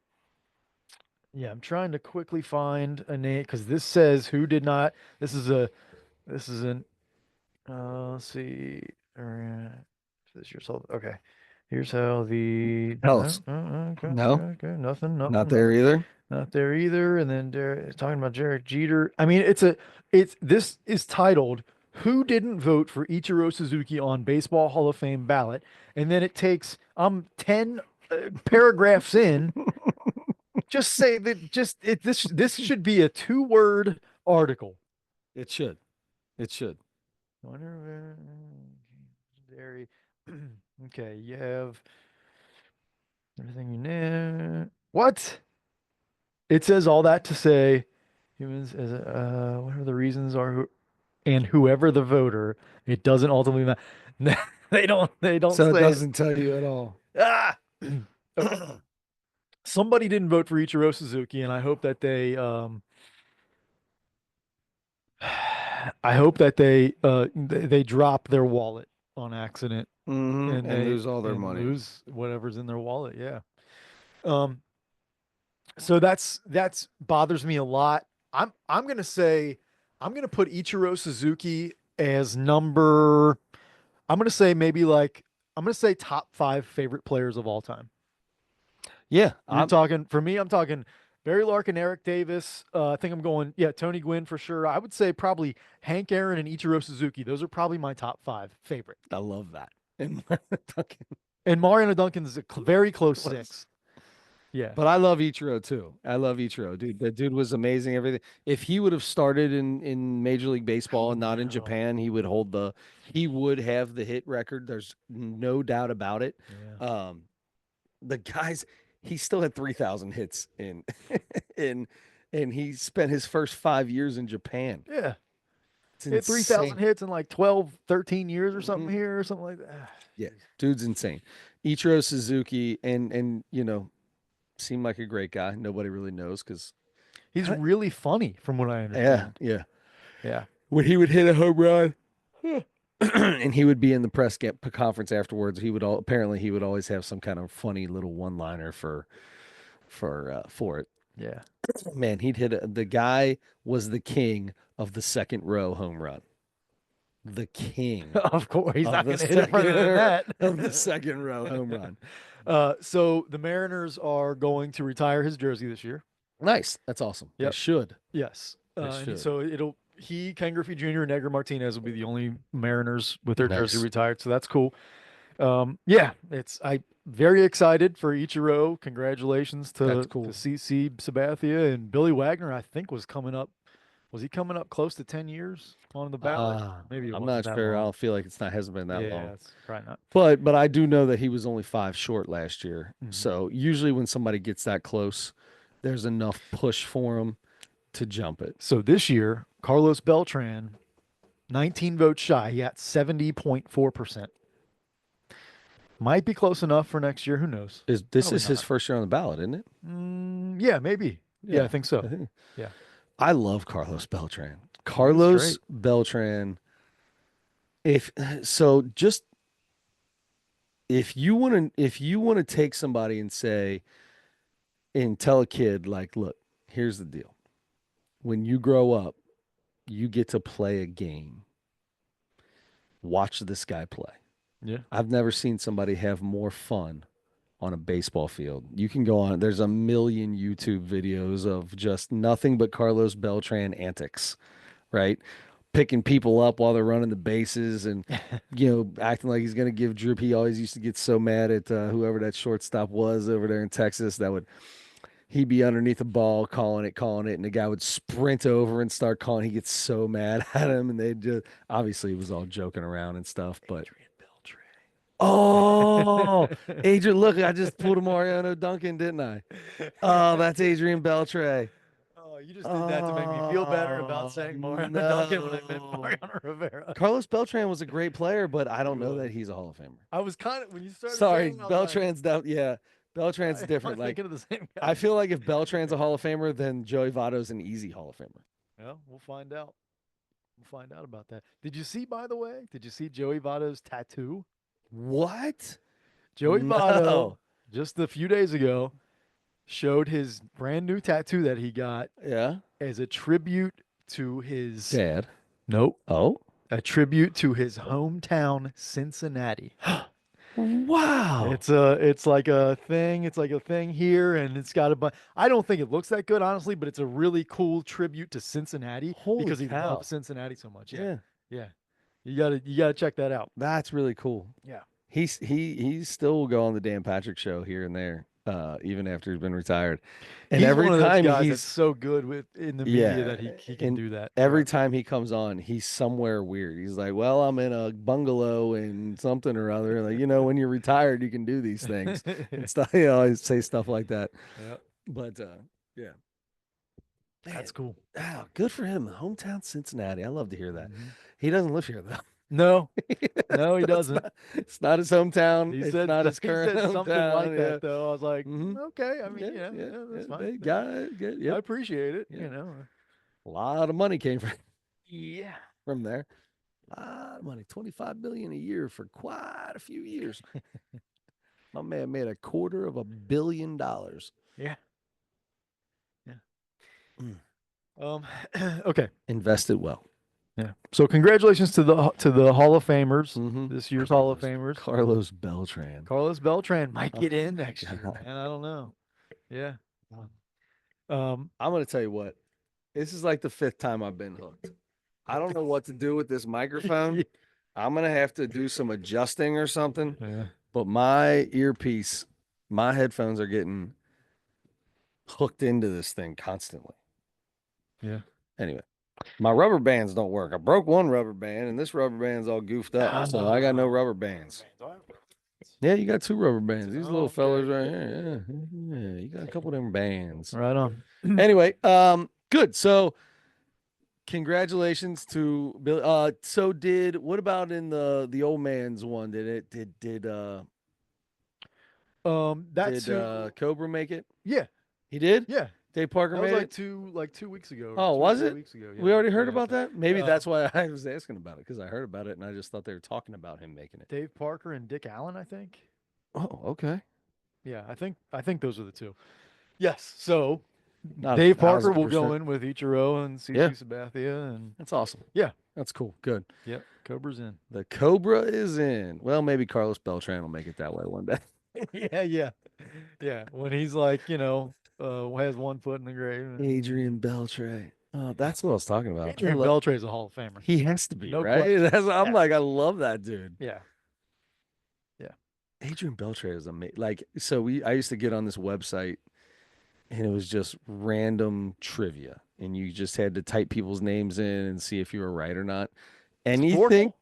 B: yeah, I'm trying to quickly find a name because this says who did not. This is an let's see. This year's okay. Here's how the
A: Tell
B: no,
A: us.
B: okay,
A: No,
B: okay, nothing,
A: not
B: nothing,
A: there
B: nothing.
A: either.
B: Not there either. And then talking about Derek Jeter. I mean, it's this is titled "Who Didn't Vote for Ichiro Suzuki on Baseball Hall of Fame Ballot?" And then it takes 10 paragraphs in. Just say that. This should be a 2-word article.
A: It should. It should.
B: Wonder Dairy. Okay, you have everything you know. What? It says all that to say humans as whatever the reasons are and whoever the voter, it doesn't ultimately matter. They don't
A: So it
B: say it.
A: doesn't tell you at all.
B: Ah! Okay. Somebody didn't vote for Ichiro Suzuki, and I hope that they I hope that they drop their wallet on accident
A: And lose all their money.
B: lose whatever's in their wallet. Yeah. Um, so that's bothers me a lot. I'm gonna say I'm gonna put Ichiro Suzuki as number. I'm gonna say maybe like I'm gonna say top 5 favorite players of all time.
A: Yeah,
B: You're talking for me. I'm talking Barry Larkin, Eric Davis. I think I'm going Tony Gwynn for sure. I would say probably Hank Aaron and Ichiro Suzuki. Those are probably my top 5 favorite.
A: I love that. And Duncan
B: And Mariano Duncan's a very close
A: was.
B: 6. Yeah.
A: But I love Ichiro too. I love Ichiro, dude. That dude was amazing. Everything. If he would have started in Major League Baseball and not in
B: No.
A: Japan, he would have the hit record. There's no doubt about it.
B: Yeah.
A: The guys, he still had 3,000 hits in in and he spent his first 5 years in Japan.
B: Yeah.
A: It's
B: Hit 3,000
A: insane.
B: hits in like 12, 13 years or something
A: Mhm.
B: here or something like that.
A: Yeah, dude's insane. Ichiro Suzuki and seemed like a great guy. Nobody really knows because
B: He's really funny from what I
A: yeah,
B: understand.
A: yeah.
B: Yeah.
A: When he would hit a home run, and he would be in the conference afterwards. Apparently he would always have some kind of funny little one liner for it.
B: Yeah.
A: Man, the guy was the king of the second row home run. The king
B: Of course, he's
A: of
B: not
A: the
B: going to hit it further than that.
A: of the second row home run.
B: So the Mariners are going to retire his jersey this year.
A: Nice. That's awesome. They
B: Yep.
A: should.
B: Yes.
A: They
B: And
A: should.
B: so Ken Griffey Jr. and Edgar Martinez will be the only Mariners with their jersey
A: Nice.
B: retired. So that's cool. Yeah, I very excited for Ichiro. Congratulations
A: That's
B: to
A: cool.
B: CC Sabathia and Billy Wagner. I think was coming up. Was he coming up close to 10 years on the ballot? Maybe it
A: I'm
B: wasn't
A: not
B: that
A: sure. I
B: long.
A: don't feel like hasn't been that
B: Yeah,
A: long.
B: it's probably not.
A: But I do know that he was only 5 short last year.
B: Mhm.
A: So usually when somebody gets that close, there's enough push for him to jump it.
B: So this year, Carlos Beltran, 19 votes shy. He got 70.4%. Might be close enough for next year. Who knows?
A: This
B: Probably
A: is his
B: not.
A: first year on the ballot, isn't it?
B: Yeah, maybe. Yeah, I think so. Yeah.
A: I love Carlos Beltran.
B: He's
A: Carlos
B: great.
A: Beltran. Just if you want to take somebody and say and tell a kid like, look, here's the deal. When you grow up, you get to play a game. Watch this guy play.
B: Yeah.
A: I've never seen somebody have more fun on a baseball field. You can go on, there's a million YouTube videos of just nothing but Carlos Beltran antics, right? picking people up while they're running the bases and acting like he's gonna give Droop. He always used to get so mad at whoever that shortstop was over there in Texas that would he'd be underneath the ball calling it, and the guy would sprint over and start calling. He gets so mad at him, and they just obviously he was all joking around and stuff. But
B: Adrian
A: oh,
B: Beltre.
A: Adrian, look, I just pulled a Mariano Duncan, didn't I? Oh, that's Adrian Beltre.
B: Oh, you just did that to make me feel better about
A: Oh
B: saying Mariano Duncan when I meant
A: no.
B: Mariano Rivera.
A: Carlos Beltran was a great player, but I
B: He
A: don't know that
B: was.
A: he's a Hall of Famer.
B: I was kind of when you started
A: Sorry,
B: saying, I was like,
A: Beltran's down. Yeah, Beltran's
B: am I
A: different. Like
B: thinking of the same
A: I
B: guy?
A: feel like if Beltran's a Hall of Famer, then Joey Votto's an easy Hall of Famer.
B: Well, we'll find out. We'll find out about that. Did you see, by the way? Did you see Joey Votto's tattoo?
A: What?
B: Joey Votto,
A: No.
B: just a few days ago, showed his brand new tattoo that he got
A: Yeah.
B: as a tribute to his
A: Dad.
B: nope,
A: Oh.
B: a tribute to his hometown, Cincinnati.
A: Wow.
B: It's like a thing. It's like a thing here, and it's got a bunch. I don't think it looks that good, honestly, but it's a really cool tribute to Cincinnati
A: Holy
B: because he
A: cow.
B: loves Cincinnati so much. Yeah,
A: Yeah.
B: yeah. You gotta check that out.
A: That's really cool.
B: Yeah.
A: He still will go on the Dan Patrick show here and there, even after he's been retired. And
B: He's
A: every
B: one of those
A: time
B: guys that's
A: he's
B: so good with in the media
A: yeah,
B: that he can
A: and
B: do that.
A: every
B: Yeah.
A: time he comes on, he's somewhere weird. He's like, "Well, I'm in a bungalow and something or other." Like, when you're retired, you can do these things and stuff. He always say stuff like that.
B: Yeah,
A: But yeah, man,
B: that's cool.
A: wow, good for him. Hometown Cincinnati. I love to hear that.
B: Mhm.
A: He doesn't live here though.
B: No, no, he
A: That's
B: doesn't.
A: not, it's not his hometown.
B: He
A: It's
B: said
A: not his
B: he
A: current
B: said something like
A: hometown. Yeah.
B: that though. I was like,
A: Hmm.
B: okay. I mean,
A: Yeah,
B: yeah,
A: yeah,
B: yeah,
A: yeah.
B: that's fine.
A: They got it. Good.
B: I
A: Yep.
B: appreciate it.
A: Yeah.
B: You know.
A: A lot of money came from
B: Yeah.
A: from there. A lot of money. 25 billion a year for quite a few years. My man made $250 million.
B: Yeah. Yeah.
A: Mm.
B: Okay.
A: Invested well.
B: Yeah. So congratulations to the Hall of Famers,
A: Mm-hmm.
B: this year's Hall of Famers.
A: Carlos Beltran.
B: Carlos Beltran might
A: Oh,
B: get in next year,
A: God.
B: man. I don't know. Yeah.
A: I'm gonna tell you what. This is like the fifth time I've been hooked. I don't know what to do with this microphone. I'm gonna have to do some adjusting or something.
B: Yeah.
A: But my earpiece, my headphones are getting hooked into this thing constantly.
B: Yeah.
A: Anyway, my rubber bands don't work. I broke one rubber band, and this rubber band's all goofed up. So I got no rubber bands. Yeah, you got two rubber bands. These little
B: Okay,
A: fellas right here. Yeah, you got a couple of them bands.
B: Right on.
A: Anyway, good. So congratulations to Bill. So what about in the old man's one?
B: That's
A: Did
B: who.
A: Cobra make it?
B: Yeah.
A: He did?
B: Yeah.
A: Dave Parker
B: That was
A: made
B: like
A: it?
B: 2 weeks ago. Or
A: Oh,
B: 2 or
A: was
B: 3
A: it?
B: weeks ago.
A: We
B: Yeah.
A: already heard
B: Yeah.
A: about that? Maybe
B: Uh,
A: that's why I was asking about it, because I heard about it and I just thought they were talking about him making it.
B: Dave Parker and Dick Allen, I think.
A: Oh, okay.
B: Yeah, I think those are the two. Yes. So
A: Not
B: Dave Parker will
A: 1,000%.
B: go in with Ichiro and CC
A: Yeah.
B: Sabathia, and
A: That's awesome.
B: yeah,
A: That's cool. Good.
B: yep, Cobra's in.
A: The Cobra is in. Well, maybe Carlos Beltran will make it that way one day.
B: Yeah. When he's like, has one foot in the grave.
A: Adrian Beltre. Oh, that's what I was talking about.
B: Adrian Beltre is a Hall of Famer.
A: He has to be,
B: No
A: right?
B: question.
A: I'm
B: Yeah.
A: like, I love that dude.
B: Yeah.
A: Adrian Beltre is amazing. Like, so I used to get on this website and it was just random trivia. And you just had to type people's names in and see if you were right or not. Anything.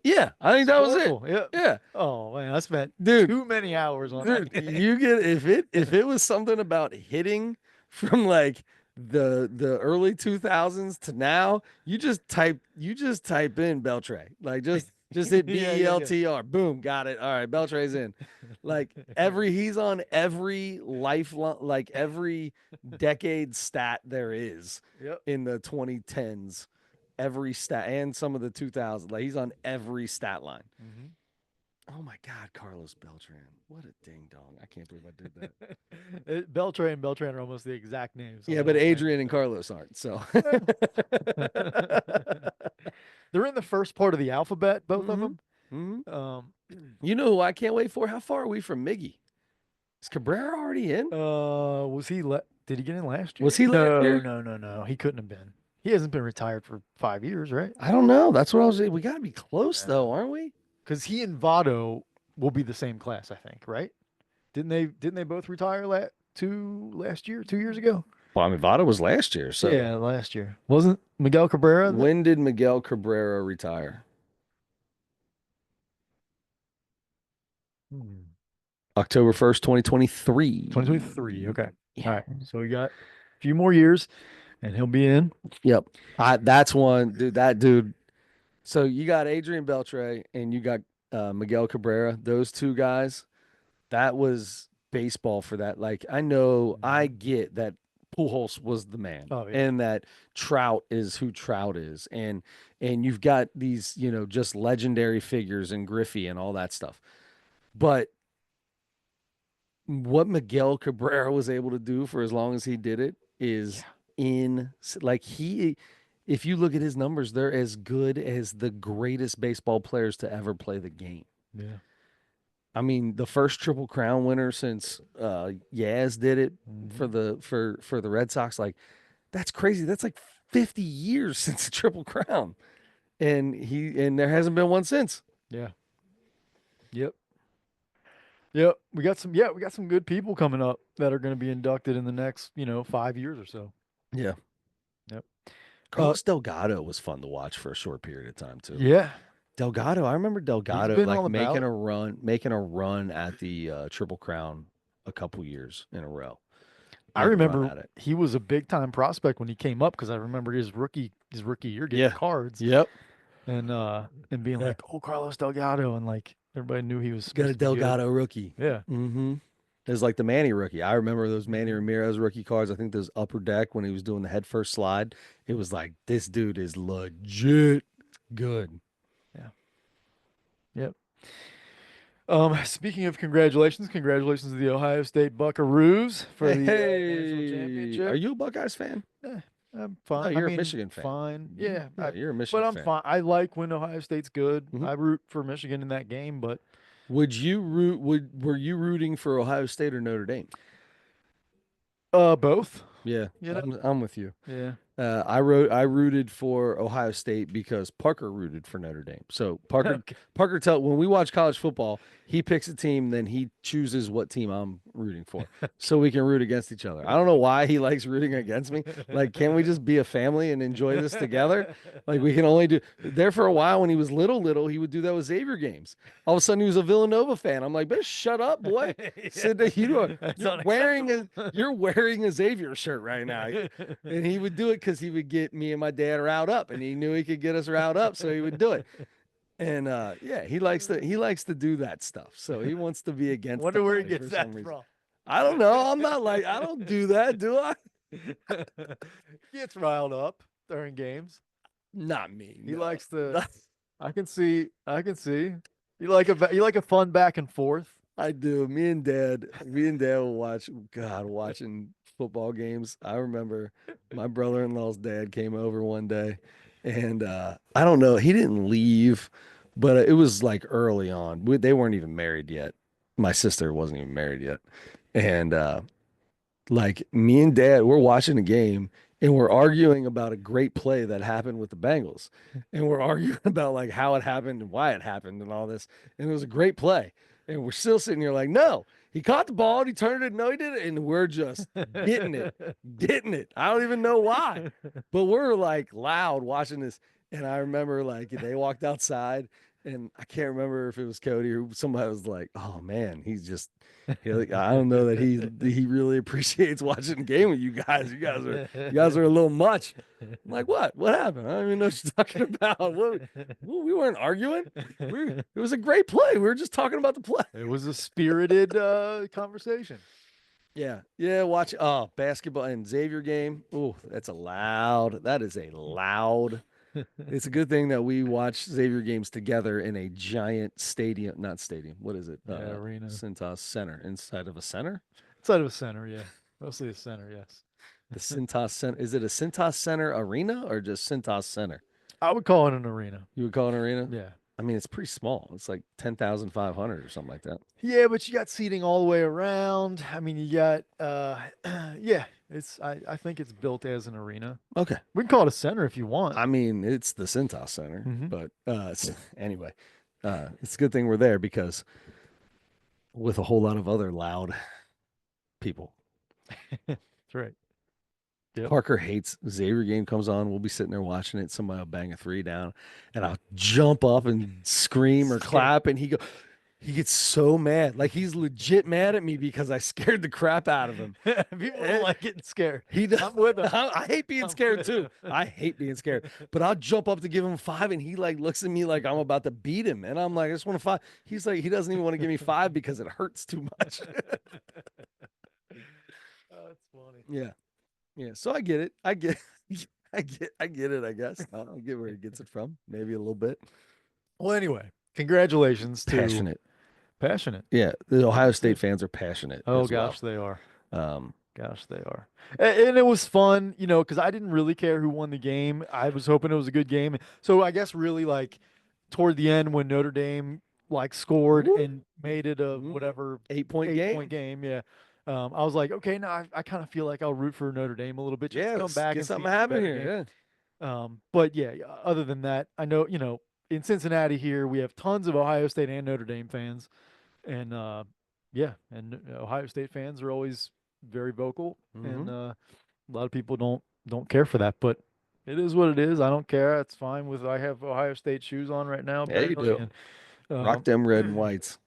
A: Yeah, I think that was it.
B: Sporkle, yeah.
A: Yeah.
B: Oh man, I spent
A: Dude.
B: too many hours on
A: Dude,
B: that.
A: you get if it was something about hitting from like the early 2000s to now, you just type in Beltray. Like just hit
B: Yeah,
A: BELTR. Boom, got it. All right, Beltray's in. Like he's on every lifeline, like every decade stat there is
B: Yep.
A: in the 2010s. Every stat and some of the 2000s. Like he's on every stat line.
B: Mhm.
A: Oh my God, Carlos Beltran. What a ding dong. I can't believe I did that.
B: Beltre and Beltran are almost the exact names.
A: Yeah, but Adrian and Carlos aren't. So
B: they're in the first part of the alphabet, both of them.
A: Mhm. You know who I can't wait for? How far are we from Miggy? Is Cabrera already in?
B: Was he did he get in last year?
A: Was he last year?
B: No. He couldn't have been. He hasn't been retired for 5 years, right?
A: I don't know. That's what I was. We got to be close
B: Yeah.
A: though, aren't we?
B: Because he and Votto will be the same class, I think, right? Didn't they both retire last year, 2 years ago?
A: Well, I mean, Votto was last year. So
B: Yeah, last year. Wasn't Miguel Cabrera?
A: when did Miguel Cabrera retire?
B: Hmm.
A: October 1st, 2023.
B: 2023. Okay. All
A: Yeah.
B: right. So we got a few more years and he'll be in.
A: Yep. That's one, dude. That dude. So you got Adrian Beltre and you got Miguel Cabrera. Those two guys. That was baseball for that. Like I know, I
B: Mhm.
A: get that Pujols was the man,
B: Oh yeah.
A: and that Trout is who Trout is, and you've got these, just legendary figures and Griffey and all that stuff. But what Miguel Cabrera was able to do for as long as he did it is
B: Yeah.
A: in like he if you look at his numbers, they're as good as the greatest baseball players to ever play the game.
B: Yeah.
A: I mean, the first Triple Crown winner since Yaz did it
B: Hmm.
A: for the Red Sox, like that's crazy. That's like 50 years since the Triple Crown. And there hasn't been one since.
B: Yeah. Yep. Yep. We got some good people coming up that are going to be inducted in the next, 5 years or so.
A: Yeah.
B: Yep. Uh
A: Carlos Delgado was fun to watch for a short period of time too.
B: yeah.
A: Delgado, I remember
B: He's
A: Delgado
B: been on
A: like
B: the ballot.
A: making a run at the Triple Crown a couple years in a row.
B: I
A: Make a run
B: remember
A: at it.
B: he was a big time prospect when he came up because I remember his rookie year getting
A: Yeah.
B: cards
A: Yep.
B: and being
A: Yeah.
B: like, "Oh, Carlos Delgado," and like everybody knew he was
A: Got
B: supposed
A: a
B: to be good.
A: Delgado rookie.
B: Yeah.
A: Mm-hmm. It was like the Manny rookie. I remember those Manny
B: Hmm.
A: Ramirez rookie cards. I think those upper deck when he was doing the head first slide. It was like this dude is legit good.
B: Yeah. Yep. Speaking of congratulations to the Ohio State Buckaroos for the national
A: Hey, are
B: championship.
A: you a Buckeyes fan?
B: Eh, I'm
A: No,
B: fine. I
A: you're a
B: mean,
A: Michigan fan.
B: fine. Yeah,
A: Yeah, you're a
B: but
A: Michigan
B: I'm
A: fan.
B: fine. I like when Ohio State's good.
A: Hmm.
B: I root for Michigan in that game, but
A: Were you rooting for Ohio State or Notre Dame?
B: both.
A: Yeah,
B: You know.
A: I'm with you.
B: Yeah.
A: I rooted for Ohio State because Parker rooted for Notre Dame. So
B: Okay.
A: Parker tell when we watch college football, he picks a team, then he chooses what team I'm rooting for, so we can root against each other. I don't know why he likes rooting against me. Like, can't we just be a family and enjoy this together? Like, we can only do there for a while when he was little, he would do that with Xavier games. All of a sudden, he was a Villanova fan. I'm like, better shut up, boy.
B: Yeah.
A: Sit there.
B: That's
A: You're wearing
B: unacceptable.
A: you're wearing a Xavier shirt right now. And he would do it because he would get me and my dad riled up, and he knew he could get us riled up, so he would do it. And yeah, he likes to do that stuff. So he wants to be against
B: Wonder where he
A: somebody
B: gets
A: for
B: that
A: some reason.
B: from.
A: I don't know. I'm not like I don't do that, do I?
B: He gets riled up during games.
A: Not me.
B: He
A: No.
B: likes to. I can see. I can see. You like a fun back and forth.
A: I do. Me and dad will watch. God, watching football games. I remember my brother-in-law's dad came over one day, and I don't know. He didn't leave, but it was like early on. They weren't even married yet. My sister wasn't even married yet, and like me and dad, we're watching a game and we're arguing about a great play that happened with the Bengals. And we're arguing about like how it happened and why it happened and all this. And it was a great play. And we're still sitting here like, no, he caught the ball and he turned it. No, he did it. And we're just getting it, getting it. I don't even know why, but we're like loud watching this. And I remember like they walked outside and I can't remember if it was Cody or somebody was like, oh man, I don't know that he really appreciates watching the game with you guys. You guys are a little much. I'm like, what? What happened? I don't even know what you're talking about. We weren't arguing. It was a great play. We were just talking about the play.
B: It was a spirited conversation.
A: Yeah. Yeah. Watch basketball and Xavier game. Oh, that is a loud. It's a good thing that we watch Xavier games together in a giant stadium, not stadium. What is it?
B: Yeah, arena.
A: Cintas Center, inside of a center.
B: Inside of a center, yeah. Mostly a center, yes.
A: The Cintas Center. Is it a Cintas Center arena or just Cintas Center?
B: I would call it an arena.
A: You would call it an arena?
B: Yeah.
A: I mean, it's pretty small. It's like 10,500 or something like that.
B: Yeah, but you got seating all the way around. I mean, you got yeah. I think it's built as an arena.
A: Okay.
B: We can call it a center if you want.
A: I mean, it's the Cintas Center,
B: Hmm.
A: but anyway, it's a good thing we're there because with a whole lot of other loud people.
B: That's right. Yep.
A: Parker hates Xavier game comes on. We'll be sitting there watching it. Somebody will bang a three down, and I'll jump up and scream or
B: Scared.
A: clap, and he gets so mad, like he's legit mad at me because I scared the crap out of him.
B: People don't
A: Eh,
B: like getting scared.
A: He does.
B: I'm with him.
A: I hate being
B: I'm
A: scared
B: with
A: too.
B: him.
A: I hate being scared. But I'll jump up to give him five, and he like looks at me like I'm about to beat him, and I'm like, I just want to five. He's like, he doesn't even want to give me five because it hurts too much.
B: Oh, that's funny.
A: Yeah, yeah. So I get it. I get, I get it. I guess I don't get where he gets it from. Maybe a little bit
B: Well, anyway, congratulations to
A: passionate.
B: Passionate.
A: Yeah, the Ohio State
B: Good.
A: fans are passionate
B: Oh
A: as well.
B: gosh, they are.
A: Um,
B: Gosh, they are. And it was fun, because I didn't really care who won the game. I was hoping it was a good game. So I guess really like toward the end when Notre Dame like scored
A: woo,
B: and made it a
A: mhm.
B: whatever
A: 8 point
B: 8 point
A: game.
B: game, yeah. I was like, okay, now I kind of feel like I'll root for Notre Dame a little bit just to
A: Yeah,
B: come
A: let's
B: back
A: get
B: and see
A: something
B: a
A: happen
B: better game.
A: here.
B: But yeah, other than that, I know, in Cincinnati here, we have tons of Ohio State and Notre Dame fans. And yeah, and Ohio State fans are always very vocal,
A: Yeah.
B: and a lot of people don't care for that, but it is what it is. I don't care. It's fine with I have Ohio State shoes on right now,
A: Yeah, you
B: apparently,
A: do.
B: and
A: Rock them red and whites.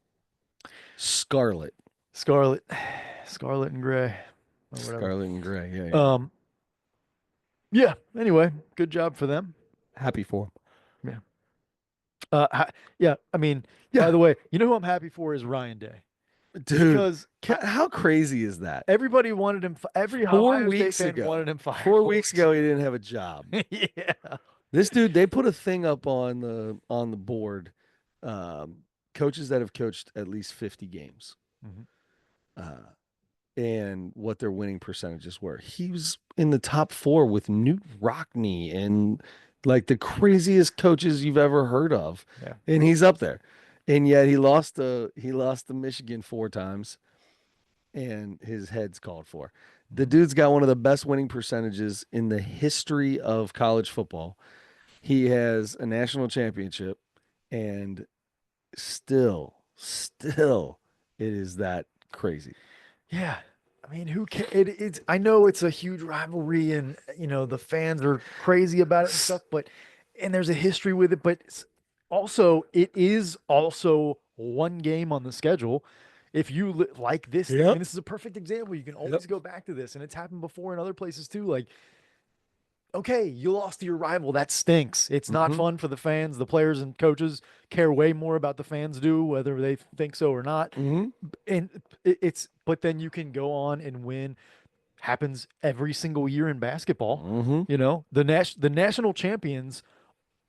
A: Scarlet.
B: scarlet, scarlet and gray, or whatever.
A: Scarlet and gray. Yeah, yeah.
B: Um, yeah. Anyway, good job for them.
A: Happy for 'em.
B: Yeah. Yeah. I mean, by
A: Yeah,
B: the way, you know who I'm happy for is Ryan Day
A: dude.
B: because
A: How crazy is that?
B: everybody wanted him. Every
A: Four
B: Ohio State
A: weeks
B: fan
A: ago,
B: wanted him fired.
A: 4 weeks ago, he didn't have a job.
B: Yeah.
A: This dude, they put a thing up on the board. Um, Coaches that have coached at least 50 games.
B: Mhm.
A: Uh, and what their winning percentages were. He was in the top four with Newt Rockney and like the craziest coaches you've ever heard of.
B: Yeah.
A: And he's up there. And yet he lost to Michigan 4 times and his head's called for. The
B: Mhm.
A: dude's got one of the best winning percentages in the history of college football. He has a national championship and still it is that crazy.
B: Yeah. I mean, who can it's I know it's a huge rivalry and the fans are crazy about it and stuff, but and there's a history with it, but also it is also one game on the schedule. If you like this, I mean,
A: Yep.
B: this is a perfect example. You can
A: Yep.
B: always go back to this, and it's happened before in other places too. Like, okay, you lost to your rival. That stinks. It's not
A: Mm-hmm.
B: fun for the fans. The players and coaches care way more about the fans do, whether they think so or not.
A: Mm-hmm.
B: And but then you can go on and win. Happens every single year in basketball.
A: Mm-hmm.
B: The national champions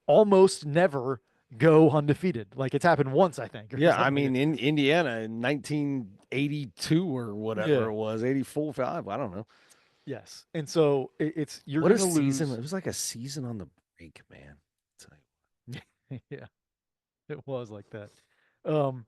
B: almost never go undefeated. Like it's happened once, I think, or
A: Yeah, I
B: something like
A: mean,
B: that.
A: in Indiana in 1982 or whatever
B: Yeah.
A: it was, 84, 5, I don't know.
B: Yes. And so it's you're
A: What a
B: gonna
A: season.
B: lose.
A: It was like a season on the break, man. Tell
B: Yeah, it was like that. Um,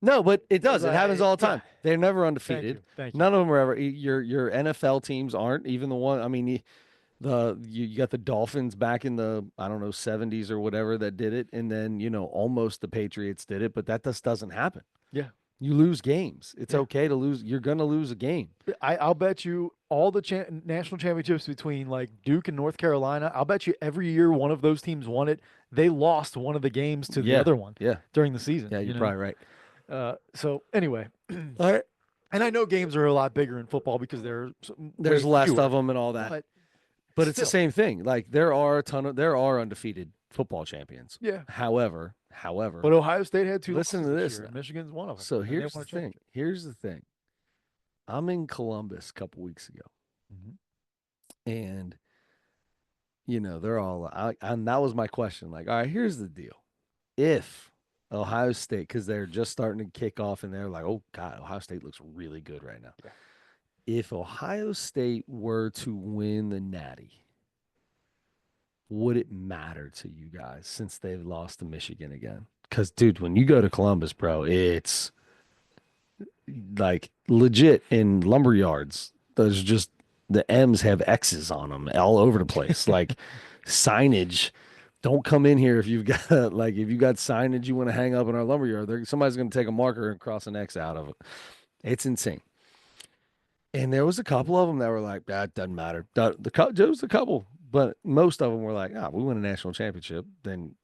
A: No, but it
B: was
A: does. It happens all the
B: yeah.
A: time. They're never
B: Thank
A: undefeated.
B: you. Thank you.
A: None of them are ever. Your NFL teams aren't. Even the one. I mean, you got the Dolphins back in the I don't know 70s or whatever that did it, and then almost the Patriots did it, but that just doesn't happen.
B: Yeah.
A: You lose games. It's
B: Yeah.
A: okay to lose. You're gonna lose a game.
B: I'll bet you all the national championships between like Duke and North Carolina. I'll bet you every year one of those teams won it. They lost one of the games to the
A: Yeah,
B: other one
A: yeah,
B: during the season.
A: yeah. You're probably right.
B: So anyway,
A: All right.
B: and I know games are a lot bigger in football because
A: There's
B: way
A: less
B: fewer,
A: of them and all that.
B: but
A: But it's the
B: still,
A: same thing. Like there are undefeated football champions.
B: yeah.
A: However,
B: But Ohio State had two
A: listen
B: losses
A: to
B: this
A: this
B: year,
A: now.
B: and Michigan's one of them.
A: So
B: And they
A: here's
B: won
A: the
B: a
A: thing.
B: championship.
A: Here's the thing. I'm in Columbus a couple weeks ago,
B: Mhm.
A: and they're all. And that was my question. Like, all right, here's the deal. If Ohio State, because they're just starting to kick off, and they're like, oh God, Ohio State looks really good right now.
B: Yeah.
A: If Ohio State were to win the Natty, would it matter to you guys since they've lost to Michigan again? Because, dude, when you go to Columbus, bro, like legit in lumber yards. There's just the M's have X's on them all over the place. Like signage. Don't come in here if you've got like if you got signage you want to hang up in our lumber yard. Somebody's going to take a marker and cross an X out of it. It's insane. And there was a couple of them that were like, that doesn't matter. There was a couple, but most of them were like, we win a national championship, then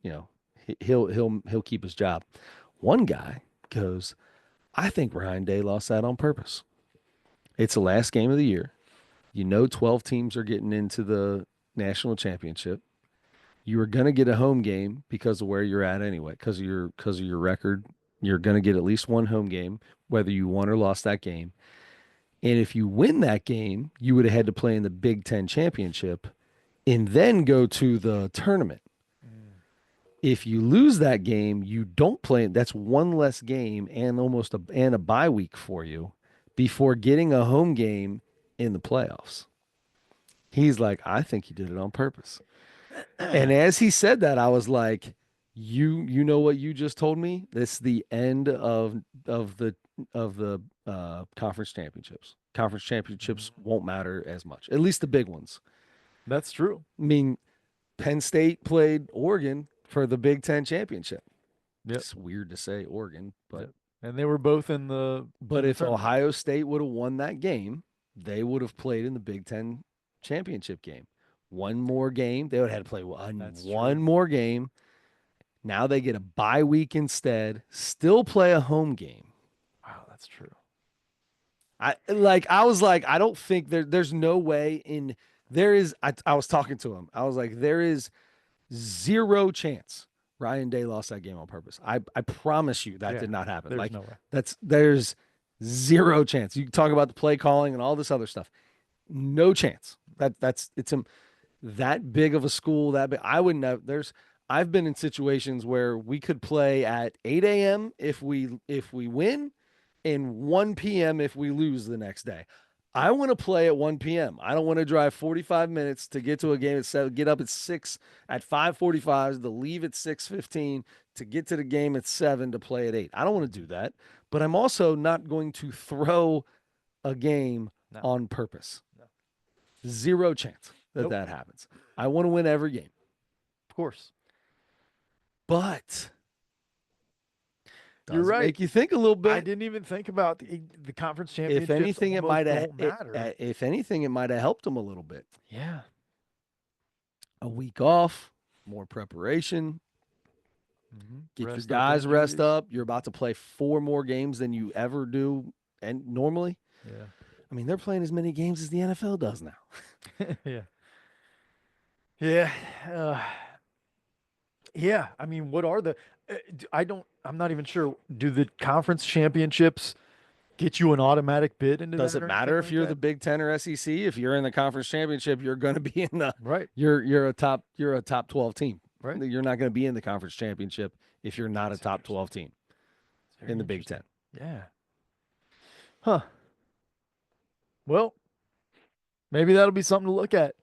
A: he'll keep his job. One guy goes, I think Ryan Day lost that on purpose. It's the last game of the year. 12 teams are getting into the national championship. You are going to get a home game because of where you're at anyway, because of your record. You're going to get at least one home game, whether you won or lost that game. And if you win that game, you would have had to play in the Big Ten championship and then go to the tournament. If you lose that game, you don't play. That's one less game and a bye week for you before getting a home game in the playoffs. He's like, I think he did it on purpose. And as he said that, I was like, you know what you just told me? That's the end of the conference championships. Conference championships won't matter as much, at least the big ones.
B: That's true.
A: I mean, Penn State played Oregon for the Big Ten championship.
B: Yep.
A: It's weird to say Oregon, but
B: Yep. And they were both in the.
A: but
B: in the
A: if
B: tournament.
A: Ohio State would have won that game, they would have played in the Big Ten championship game. One more game, they would have had to play one more game. Now they get a bye week instead, still play a home game.
B: Wow, that's true.
A: I was like, I don't think there's no way I was talking to him. I was like, there is zero chance Ryan Day lost that game on purpose. I promise you that did not happen.
B: There's
A: Like
B: no way.
A: there's zero chance. You can talk about the play calling and all this other stuff. No chance. It's that big of a school, that big. I wouldn't have I've been in situations where we could play at 8 a.m. if we win and 1 p.m. if we lose the next day. I want to play at 1 p.m. I don't want to drive 45 minutes to get to a game at 7, get up at 6 at 5:45 to leave at 6:15 to get to the game at 7 to play at 8. I don't want to do that, but I'm also not going to throw a game on purpose.
B: No.
A: Zero chance that happens. I want to win every game.
B: Of course.
A: But
B: you're right.
A: Make you think a little bit.
B: I didn't even think about the conference championships.
A: If anything, it might have.
B: matter.
A: If anything, it might have helped them a little bit.
B: Yeah.
A: A week off, more preparation. Get your guys rest up. You're about to play 4 more games than you ever do, and normally.
B: Yeah.
A: I mean, they're playing as many games as the NFL does now.
B: Yeah. Yeah. Yeah. I mean, what are the? I'm not even sure. Do the conference championships get you an automatic bid into?
A: Does
B: that
A: it matter if you're the Big Ten or SEC? If you're in the conference championship, you're going to be in the
B: right.
A: You're a top 12 team.
B: Right.
A: You're not going to be in the conference championship if you're not a top 12 team in the Big Ten.
B: Yeah. Huh. Well, maybe that'll be something to look at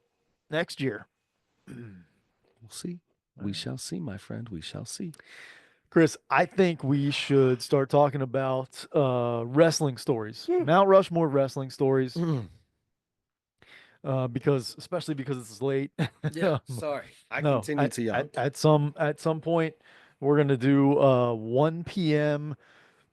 B: next year.
A: We'll see. We shall see, my friend. We shall see.
B: Chris, I think we should start talking about wrestling stories, Mount Rushmore wrestling stories, especially because it's late.
A: Yeah, sorry. I continue to yawn.
B: At some point, we're gonna do 1 p.m.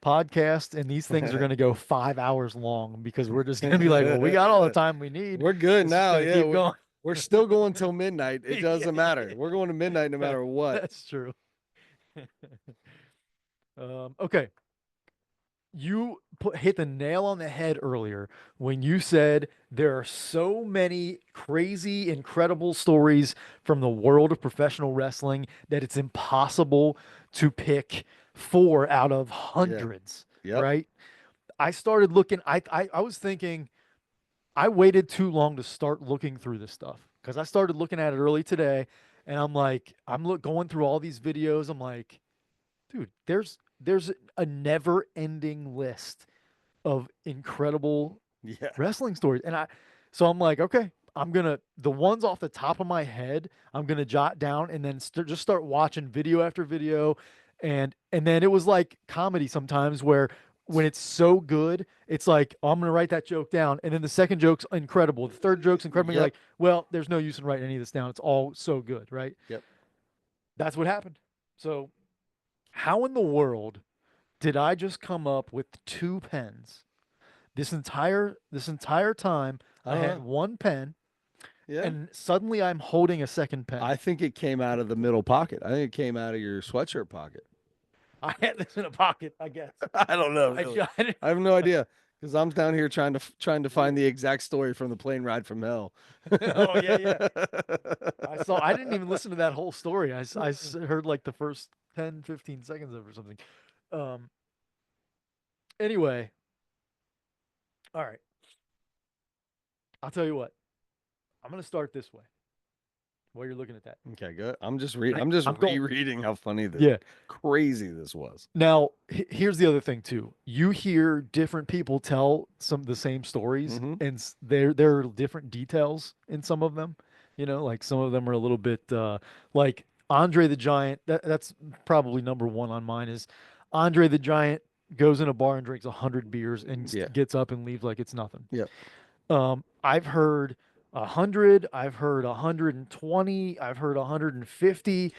B: podcast, and these things are gonna go 5 hours long because we're just gonna be like, well, we got all the time we need.
A: We're good now. Yeah,
B: keep going.
A: We're still going till midnight. It doesn't matter. We're going to midnight no matter what.
B: That's true. Okay. You hit the nail on the head earlier when you said there are so many crazy, incredible stories from the world of professional wrestling that it's impossible to pick 4 out of hundreds.
A: Yeah. Yep.
B: Right? I started looking. I was thinking, I waited too long to start looking through this stuff because I started looking at it early today, and I'm like, going through all these videos. I'm like, dude, there's a never-ending list of incredible wrestling stories, and so I'm like, okay, the ones off the top of my head, I'm gonna jot down and then just start watching video after video, and then it was like comedy sometimes where when it's so good, it's like, oh, I'm gonna write that joke down, and then the second joke's incredible, the third joke's incredible. You're
A: Yep.
B: like, well, there's no use in writing any of this down. It's all so good, right?
A: Yep.
B: That's what happened. So, how in the world did I just come up with two pens? This entire time,
A: I
B: I
A: don't
B: had
A: know.
B: one pen,
A: Yeah.
B: and suddenly I'm holding a second pen.
A: I think it came out of the middle pocket. I think it came out of your sweatshirt pocket.
B: I had this in a pocket, I guess.
A: I don't know,
B: I
A: really.
B: got it.
A: I have no idea because I'm down here trying to find the exact story from the plane ride from hell.
B: Oh yeah, yeah. I saw. I didn't even listen to that whole story. Heard like the first 10, 15 seconds of it or something. Um. Anyway, all right. I'll tell you what. I'm gonna start this way. While you're looking at that,
A: Okay, good. I'm just
B: I'm going.
A: rereading how funny this
B: Yeah.
A: crazy this was.
B: Now, here's the other thing too. You hear different people tell some of the same stories,
A: Hmm.
B: and there are different details in some of them. Like some of them are a little bit like Andre the Giant. That's probably number one on mine. Is Andre the Giant goes in a bar and drinks 100 beers and
A: Yeah.
B: gets up and leaves like it's nothing.
A: Yep.
B: I've heard 100. I've heard 120. I've heard 150.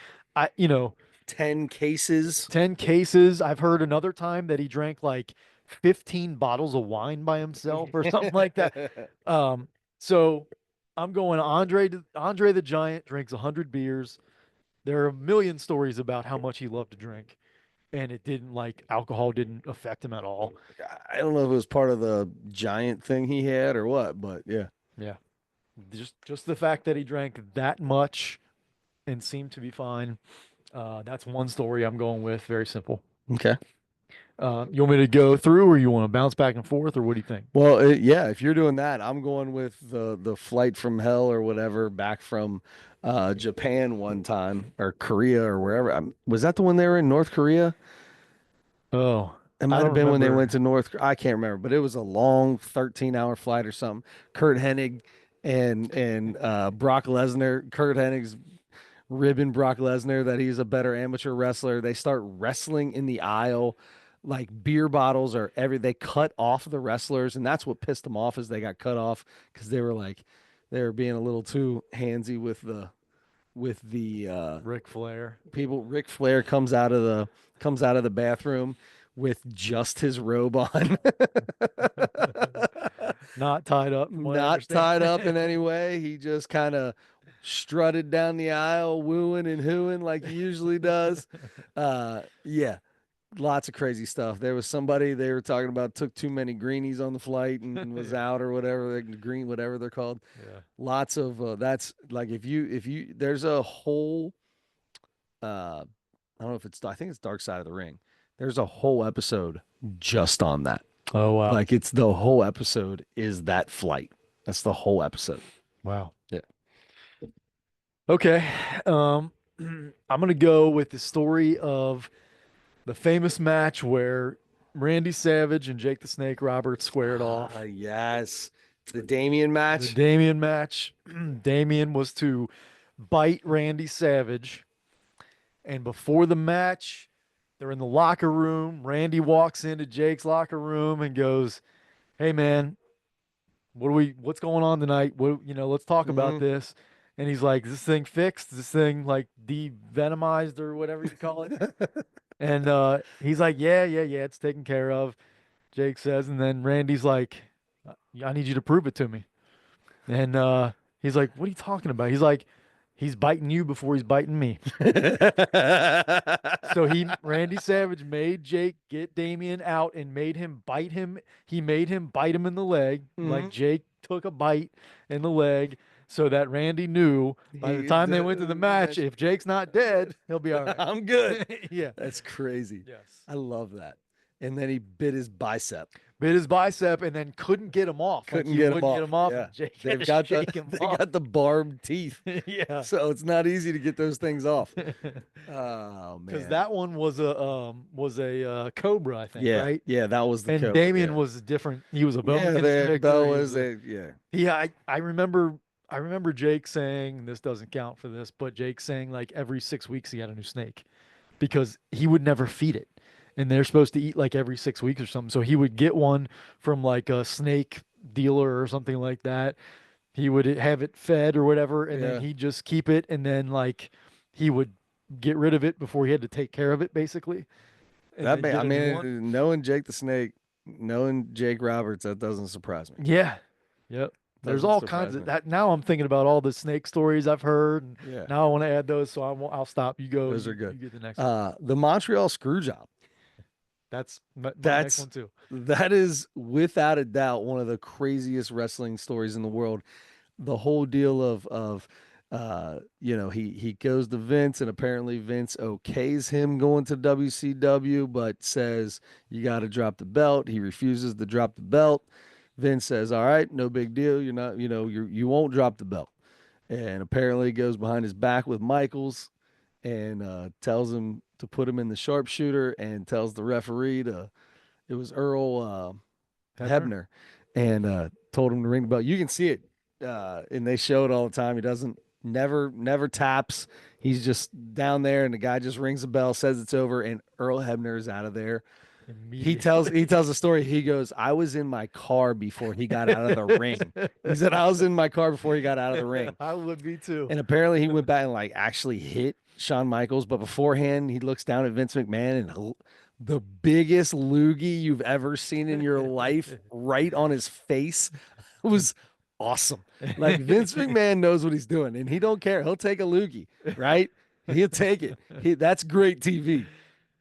A: 10 cases.
B: 10 cases. I've heard another time that he drank like 15 bottles of wine by himself or something like that. Um, so I'm going Andre the Giant drinks 100 beers. There are a million stories about how much he loved to drink, and it didn't like alcohol didn't affect him at all.
A: I don't know if it was part of the giant thing he had or what, but yeah.
B: Yeah. Just the fact that he drank that much and seemed to be fine. That's one story I'm going with. Very simple.
A: Okay.
B: You want me to go through, or you want to bounce back and forth, or what do you think?
A: Well, yeah, if you're doing that, I'm going with the flight from hell or whatever back from Japan one time or Korea or wherever. Was that the one they were in North Korea?
B: Oh,
A: It
B: I
A: might have
B: don't
A: been when they went
B: remember.
A: to I can't remember, but it was a long 13-hour flight or something. Kurt Hennig and Brock Lesnar. Kurt Hennig's ribbing Brock Lesnar that he's a better amateur wrestler. They start wrestling in the aisle, like beer bottles are they cut off the wrestlers, and that's what pissed them off is they got cut off because they were being a little too handsy with the
B: Ric Flair.
A: people. Ric Flair comes out of the bathroom with just his robe on.
B: Not tied up, from what I
A: Not
B: understand.
A: tied up in any way. He just kind of strutted down the aisle, wooing and hooing like he usually does. Yeah, lots of crazy stuff. There was somebody they were talking about took too many greenies on the flight and was
B: Yeah.
A: out or whatever, green, whatever they're called.
B: Yeah.
A: Lots of that's like if you there's a whole I don't know if it's I think it's Dark Side of the Ring. There's a whole episode just on that.
B: Oh wow.
A: Like it's the whole episode is that flight. That's the whole episode.
B: Wow.
A: Yeah.
B: Okay. I'm gonna go with the story of the famous match where Randy Savage and Jake the Snake Roberts squared
A: Ah,
B: off.
A: yes. The Damien
B: The
A: match.
B: Damien match. Damien was to bite Randy Savage, and before the match, they're in the locker room. Randy walks into Jake's locker room and goes, "Hey man, what's going on tonight? Let's talk about
A: Hmm.
B: this." And he's like, "Is this thing fixed? Is this thing like de-venomized or whatever you call it?" And he's like, "Yeah, yeah, yeah, it's taken care of." Jake says, and then Randy's like, "I need you to prove it to me." And he's like, "What are you talking about?" He's like, "He's biting you before he's biting me." So Randy Savage made Jake get Damien out and made him bite him. He made him bite him in the leg, like
A: Hmm.
B: Jake took a bite in the leg, so that Randy knew by the
A: He
B: time they went to the match,
A: match.
B: if Jake's not dead, he'll be all right.
A: I'm good.
B: Yeah.
A: That's crazy.
B: Yes.
A: I love that. And then he bit his bicep.
B: Bit his bicep and then couldn't get him off. Like
A: Couldn't
B: he
A: get him
B: wouldn't get
A: off.
B: him off,
A: Yeah.
B: and Jake had
A: They've
B: to
A: got the
B: shake him
A: they
B: off.
A: got the barbed teeth.
B: Yeah.
A: So it's not easy to get those things off. Oh
B: Because
A: man.
B: that one was a cobra, I think,
A: Yeah.
B: right?
A: Yeah, that was the
B: And
A: Cobra.
B: Damien
A: Yeah.
B: was different. He was a boa
A: Yeah, the
B: constrictor. He
A: boas,
B: was a
A: yeah.
B: yeah. I remember Jake saying this doesn't count for this, but Jake saying like every 6 weeks he had a new snake because he would never feed it. and they're supposed to eat like every 6 weeks or something. So he would get one from like a snake dealer or something like that. He would have it fed or whatever, and then
A: Yeah.
B: he'd just keep it, and then like he would get rid of it before he had to take care of it, basically, and
A: That
B: then
A: I
B: get a new one.
A: mean, knowing Jake the Snake, knowing Jake Roberts, that doesn't surprise me.
B: Yeah. Yep. There's
A: Doesn't
B: all kinds
A: surprise
B: of
A: me.
B: that. Now I'm thinking about all the snake stories I've heard, and
A: Yeah,
B: now I want to add those. So I won't, I'll stop. You go.
A: those
B: You
A: are good.
B: you get the next one.
A: The Montreal screw job.
B: That's my next
A: That's
B: one too.
A: that is without a doubt one of the craziest wrestling stories in the world. The whole deal of he goes to Vince, and apparently Vince okays him going to WCW, but says you got to drop the belt. He refuses to drop the belt. Vince says, "All right, no big deal. You're not, you won't drop the belt." And apparently goes behind his back with Michaels and tells him to put him in the sharpshooter, and tells the referee to, it was Earl
B: Hebner.
A: Hebner, and told him to ring the bell. You can see it, and they show it all the time. He doesn't, never taps. He's just down there, and the guy just rings the bell, says it's over, and Earl Hebner is out of there. He
B: Immediately.
A: tells a story. He goes, "I was in my car before he got out of the ring." He said, "I was in my car before he got out of the ring."
B: I would be too.
A: And apparently he went back and like actually hit Shawn Michaels, but beforehand he looks down at Vince McMahon, and the biggest loogie you've ever seen in your life right on his face was awesome. Like Vince McMahon knows what he's doing, and he don't care. He'll take a loogie, right? He'll take it. That's great TV.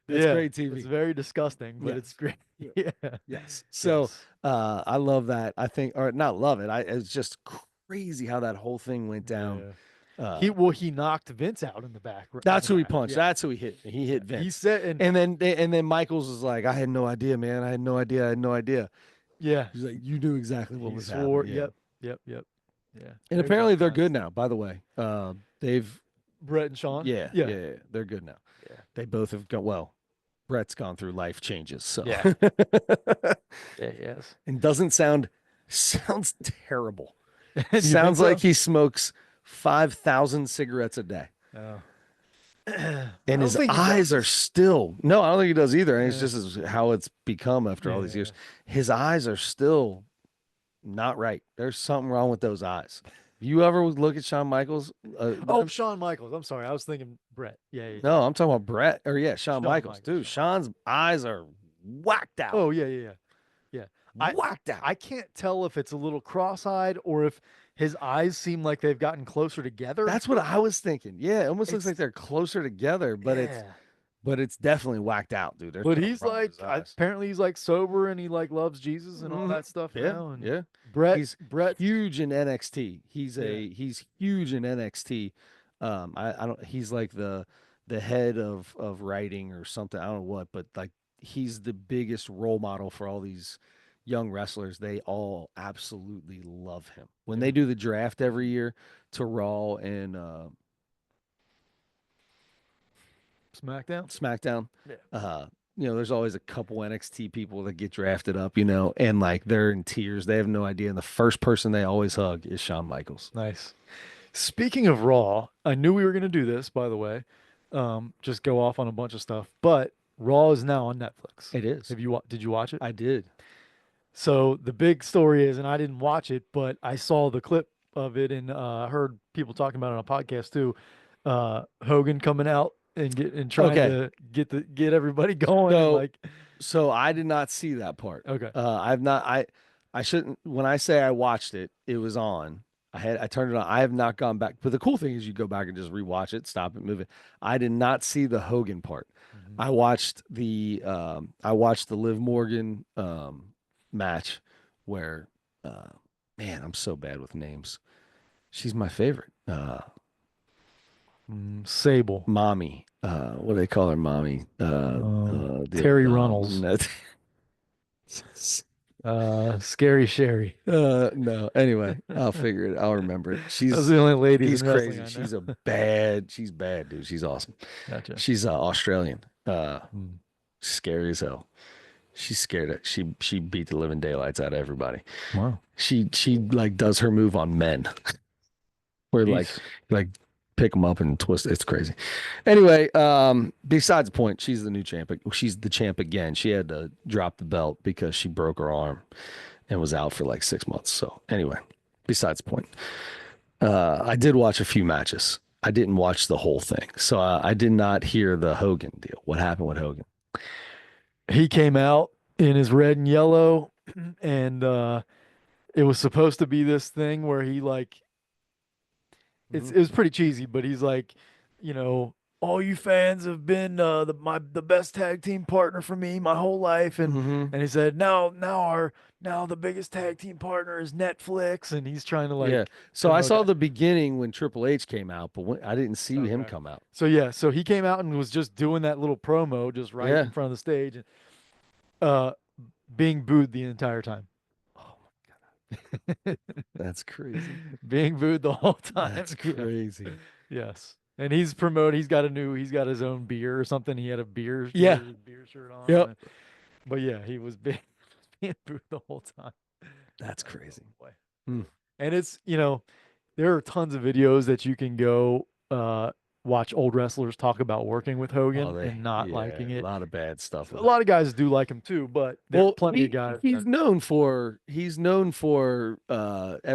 A: That's
B: Yeah,
A: great
B: it's
A: TV.
B: very disgusting, but it's
A: Yes.
B: great.
A: Yeah.
B: Yeah.
A: Yes. So
B: Yes.
A: I love that. I think, or not love it. It's just crazy how that whole thing went down.
B: Yeah.
A: Uh,
B: He knocked Vince out in the back. In
A: that's
B: the
A: who he
B: back.
A: punched.
B: Yeah.
A: That's who he hit. He
B: Yeah.
A: hit
B: He
A: Vince.
B: said,
A: And then Michaels was like, "I had no idea, man. I had no idea. I had no idea."
B: yeah,
A: He's like, "You knew exactly what
B: he
A: was
B: swore.
A: happening." Yeah.
B: Yep. Yep. Yep. Yeah.
A: And
B: There's all
A: apparently they're
B: kinds.
A: good now, by the way. They've
B: Brett and Sean.
A: yeah,
B: Yeah.
A: yeah, yeah, they're good now.
B: Yeah.
A: They both have got, well, Brett's gone through life changes, so
B: Yeah. Yeah. Yes.
A: and sounds terrible.
B: You think
A: Sounds like
B: so?
A: he smokes 5,000 cigarettes a day.
B: Oh. I
A: And
B: don't
A: his
B: think he
A: eyes are
B: does.
A: still, no, I don't think he does either. And it's
B: Yeah.
A: just how it's become after all these
B: Yeah.
A: years. His eyes are still not right. There's something wrong with those eyes. You ever look at Shawn Michaels?
B: Oh, Shawn Michaels. I'm sorry. I was thinking Brett. Yeah. Yeah. Yeah.
A: No, I'm talking about Brett, or yeah, Shawn
B: Shawn
A: Michaels.
B: Michaels.
A: Dude,
B: Shawn Michaels.
A: Sean's eyes are whacked out.
B: Oh, yeah. Yeah. Yeah. Yeah. I
A: Whacked out.
B: I can't tell if it's a little cross-eyed or if his eyes seem like they've gotten closer together.
A: That's what I was thinking. Yeah, it almost looks
B: It's
A: like they're closer together, but it's
B: yeah.
A: but it's definitely whacked out, dude. There's
B: But
A: something
B: he's
A: wrong with
B: like
A: his eyes.
B: apparently he's like sober and he like loves Jesus and all
A: Mhm.
B: that stuff
A: Yeah,
B: now. And
A: yeah.
B: Brett
A: He's
B: Brett
A: huge in NXT.
B: yeah.
A: He's huge in NXT. I don't, he's like the head of writing or something. I don't know what, but like he's the biggest role model for all these young wrestlers. They all absolutely love him. When
B: Yeah.
A: they do the draft every year to Raw and
B: SmackDown.
A: SmackDown,
B: Yeah.
A: there's always a couple NXT people that get drafted up, and like they're in tears. They have no idea. And the first person they always hug is Shawn Michaels.
B: Nice. Speaking of Raw, I knew we were going to do this, by the way. Just go off on a bunch of stuff, but Raw is now on Netflix.
A: It is.
B: Did you watch it?
A: I did.
B: So the big story is, and I didn't watch it, but I saw the clip of it and heard people talking about it on a podcast too. Hogan coming out and trying
A: Okay.
B: to get everybody going and
A: So
B: like
A: so I did not see that part.
B: okay.
A: I've not I shouldn't, when I say I watched it, it was on. I turned it on. I have not gone back. But the cool thing is you go back and just rewatch it, stop it, move it. I did not see the Hogan part.
B: Mhm.
A: I watched the Liv Morgan match where man, I'm so bad with names. She's my favorite.
B: Sable.
A: Mommy. What do they call her? Mommy.
B: Terry Runnels.
A: No,
B: Scary Sherry.
A: no. Anyway, I'll figure it. I'll remember it.
B: Those are the only ladies
A: She's
B: in wrestling
A: crazy.
B: I know.
A: She's bad, dude. She's awesome.
B: Gotcha.
A: She's Australian.
B: Mm.
A: Scary as hell. She's scared. She beat the living daylights out of everybody.
B: Wow.
A: She like does her move on men. Where
B: Jeez.
A: like pick them up and twist. It's crazy. Anyway, besides the point, she's the new champ. She's the champ again. She had to drop the belt because she broke her arm and was out for like 6 months. So anyway, besides the point, I did watch a few matches. I didn't watch the whole thing, so I did not hear the Hogan deal. What happened with Hogan?
B: He came out in his red and yellow, and it was supposed to be this thing where he like
A: Hmm.
B: it was pretty cheesy, but he's like, you know, all you fans have been the best tag team partner for me my whole life,
A: Hmm.
B: and he said now the biggest tag team partner is Netflix, and he's trying to
A: Yeah.
B: like
A: So I
B: promote
A: saw
B: that.
A: the beginning when Triple H came out, but I didn't see him
B: Okay.
A: come out.
B: So yeah, so he came out and was just doing that little promo just right in
A: Yeah.
B: front of the stage, and uh, being booed the entire time.
A: Oh, that's crazy.
B: Being booed the whole time.
A: That's
B: Yeah.
A: crazy.
B: Yes. And he's promoting. He's got his own beer or something. He had a
A: Yeah.
B: beer shirt on.
A: Yep.
B: But yeah, he was being, being booed the whole time.
A: That's
B: Oh
A: crazy.
B: boy.
A: Hmm.
B: And it's, there are tons of videos that you can go watch old wrestlers talk about working with
A: Oh,
B: Hogan and not
A: yeah,
B: liking
A: a
B: it.
A: lot of bad stuff
B: A
A: with it.
B: lot of guys do like him too, but there are
A: Well,
B: plenty of guys that,
A: he's known for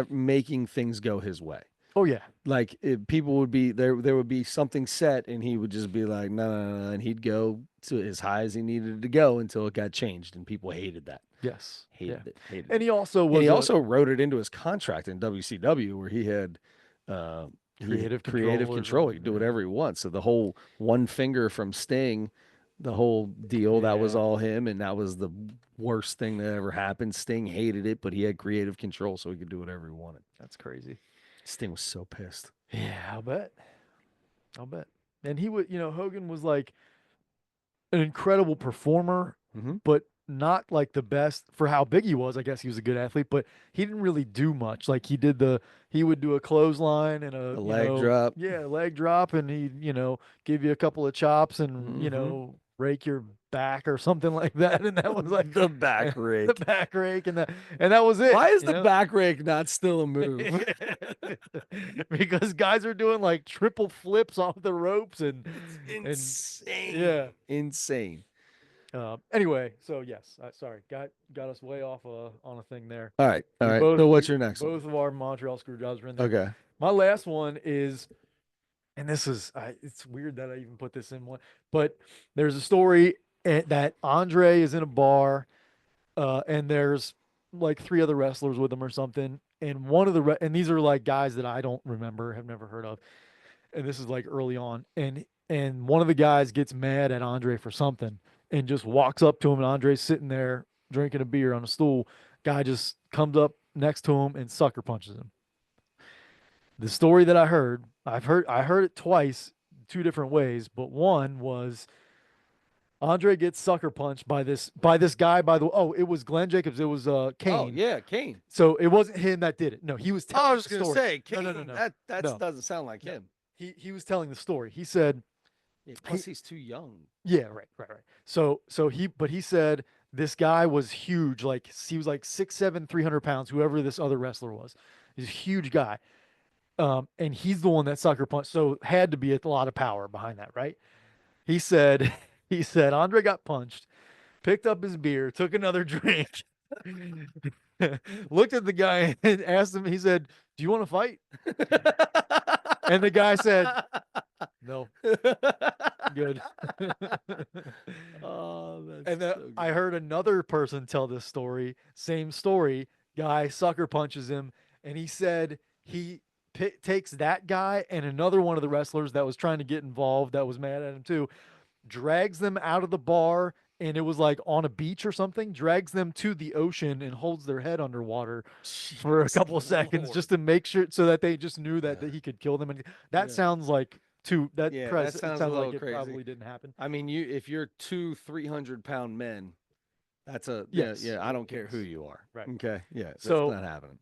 A: making things go his way.
B: oh yeah,
A: Like people would be there would be something set and he would just be like no, no, no, no, and he'd go to as high as he needed to go until it got changed and people hated that.
B: yes, yeah.
A: Hated
B: And
A: it.
B: he also
A: And he
B: was a
A: also wrote it into his contract in WCW where uh he had
B: creative
A: creative
B: control or
A: control. He could
B: something.
A: do
B: Yeah.
A: whatever he wants. So the whole one finger from Sting, the whole deal, that was
B: Yeah,
A: all him, and that was the worst thing that ever happened. Sting hated it, but he had creative control so he could do whatever he wanted.
B: that's crazy.
A: Sting was so pissed.
B: Yeah, I'll bet. I'll bet. And he would, Hogan was like an incredible performer,
A: Hmm.
B: but not like the best for how big he was. I guess he was a good athlete, but he didn't really do much. Like he would do a clothesline and
A: A leg drop.
B: yeah, leg drop, and he, give you a couple of chops and,
A: Hmm.
B: rake your back or something like that. And that was like
A: The back
B: the
A: rake.
B: back rake, and that was it,
A: Why is the back rake not still a move?
B: because guys are doing like triple flips off the ropes
A: It's
B: and
A: insane.
B: yeah.
A: Insane.
B: Anyway, so yes, sorry, got us way off on a thing there.
A: All right. All
B: We
A: right.
B: both
A: So
B: we
A: what's your next one?
B: both of our Montreal Screwjobs are in there.
A: Okay.
B: My last one is, and this is it's weird that I even put this in one, but there's a story that Andre is in a bar, and there's like three other wrestlers with him or something, and one of and these are like guys that I don't remember, have never heard of, and this is like early on, and one of the guys gets mad at Andre for something and just walks up to him, and Andre's sitting there drinking a beer on a stool. Guy just comes up next to him and sucker punches him. The story that I heard it twice, two different ways, but one was Andre gets sucker punched by this guy. By the oh, it was Glenn Jacobs. It was
A: Oh
B: Kane.
A: yeah, Kane.
B: So it wasn't him that did it. No, he was
A: Oh, I
B: telling
A: was
B: the
A: just gonna
B: story.
A: say,
B: No, no,
A: Kane.
B: no, no,
A: That
B: no,
A: doesn't sound like
B: no.
A: him.
B: He was telling the story. He said,
A: Yeah,
B: he,
A: plus he's too young.
B: yeah, right. So he said this guy was huge. Like he was like 6'7", 300 pounds. Whoever this other wrestler was, he's a huge guy. And he's the one that sucker punched. So had to be a lot of power behind that, right? He said, he said Andre got punched, picked up his beer, took another drink, looked at the guy and asked him. He said, "Do you want to fight?" And the guy said, "No, good."
A: Oh, that's
B: And
A: so
B: I
A: good.
B: heard another person tell this story, same story. Guy sucker punches him, and he said he takes that guy and another one of the wrestlers that was trying to get involved, that was mad at him too, drags them out of the bar, and it was like on a beach or something, drags them to the ocean and holds their head underwater for a
A: Jeez,
B: couple of seconds
A: Lord.
B: just to make sure so that they just knew that he could kill them. And that
A: Yeah.
B: sounds like
A: Yeah, that
B: it
A: sounds a
B: sounds
A: little
B: like it
A: crazy.
B: probably didn't happen.
A: I mean, if you're two 300-pound men, yeah,
B: Yes.
A: yeah. I don't care who
B: Yes.
A: you are.
B: Right.
A: Okay, yeah, that's
B: So
A: not happening.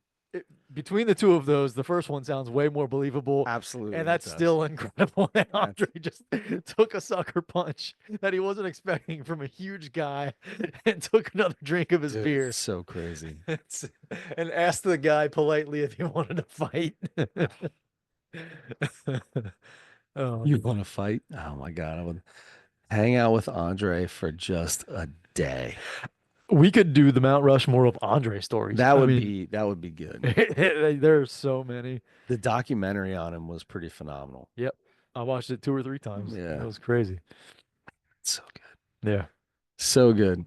B: between the two of those, the first one sounds way more believable. And
A: Absolutely, it
B: that's
A: does.
B: still incredible that
A: That's
B: Andre just took a sucker punch that he wasn't expecting from a huge guy and took another drink of his
A: dude,
B: beer
A: it's so crazy.
B: and asked the guy politely if he wanted to fight. Oh,
A: You want to fight? Oh my God. I would hang out with Andre for just a day.
B: we could do the Mount Rushmore of Andre stories. I mean,
A: That would be good.
B: there are so many.
A: The documentary on him was pretty phenomenal.
B: Yep. I watched it 2 or 3 times. It
A: Yeah.
B: was crazy.
A: It's so good.
B: Yeah.
A: So good.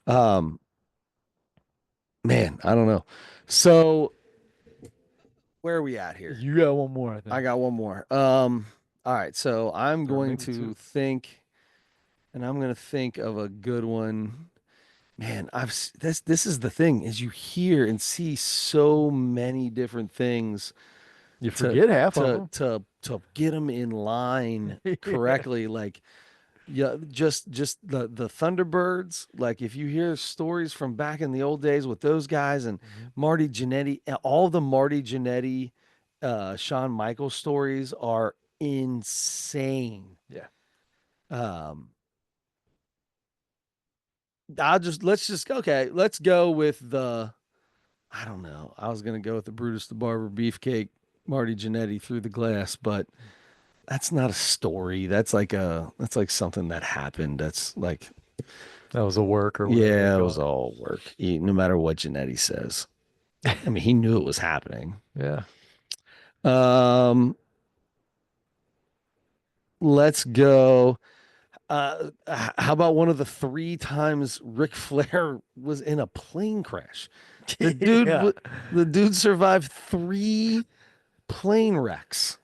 A: Um, man, I don't know. So where are we at here?
B: You got one more, I
A: I
B: think.
A: got one more. All right, so I'm
B: Or
A: going
B: maybe
A: to
B: two.
A: think, and I'm going to think of a good one. Man, this is the thing is you hear and see so many different things
B: You
A: to
B: forget half of them.
A: to get them in line
B: Yeah.
A: correctly. Like yeah, just the Thunderbirds. Like if you hear stories from back in the old days with those guys and
B: Mhm.
A: Marty Jannetty, all the Marty Jannetty, Shawn Michaels stories are insane.
B: Yeah.
A: Um, let's just okay. Let's go with the I don't know. I was gonna go with the Brutus the Barber Beefcake, Marty Jannetty through the glass, but that's not a story. That's like something that happened. That's like
B: That was a work or whatever they
A: yeah, it
B: call
A: was all work. No matter what Jannetty says. I mean, he knew it was happening.
B: it. Yeah.
A: Um, let's go. How about one of the three times Ric Flair was in a plane crash? The dude,
B: Yeah.
A: the dude survived three plane wrecks.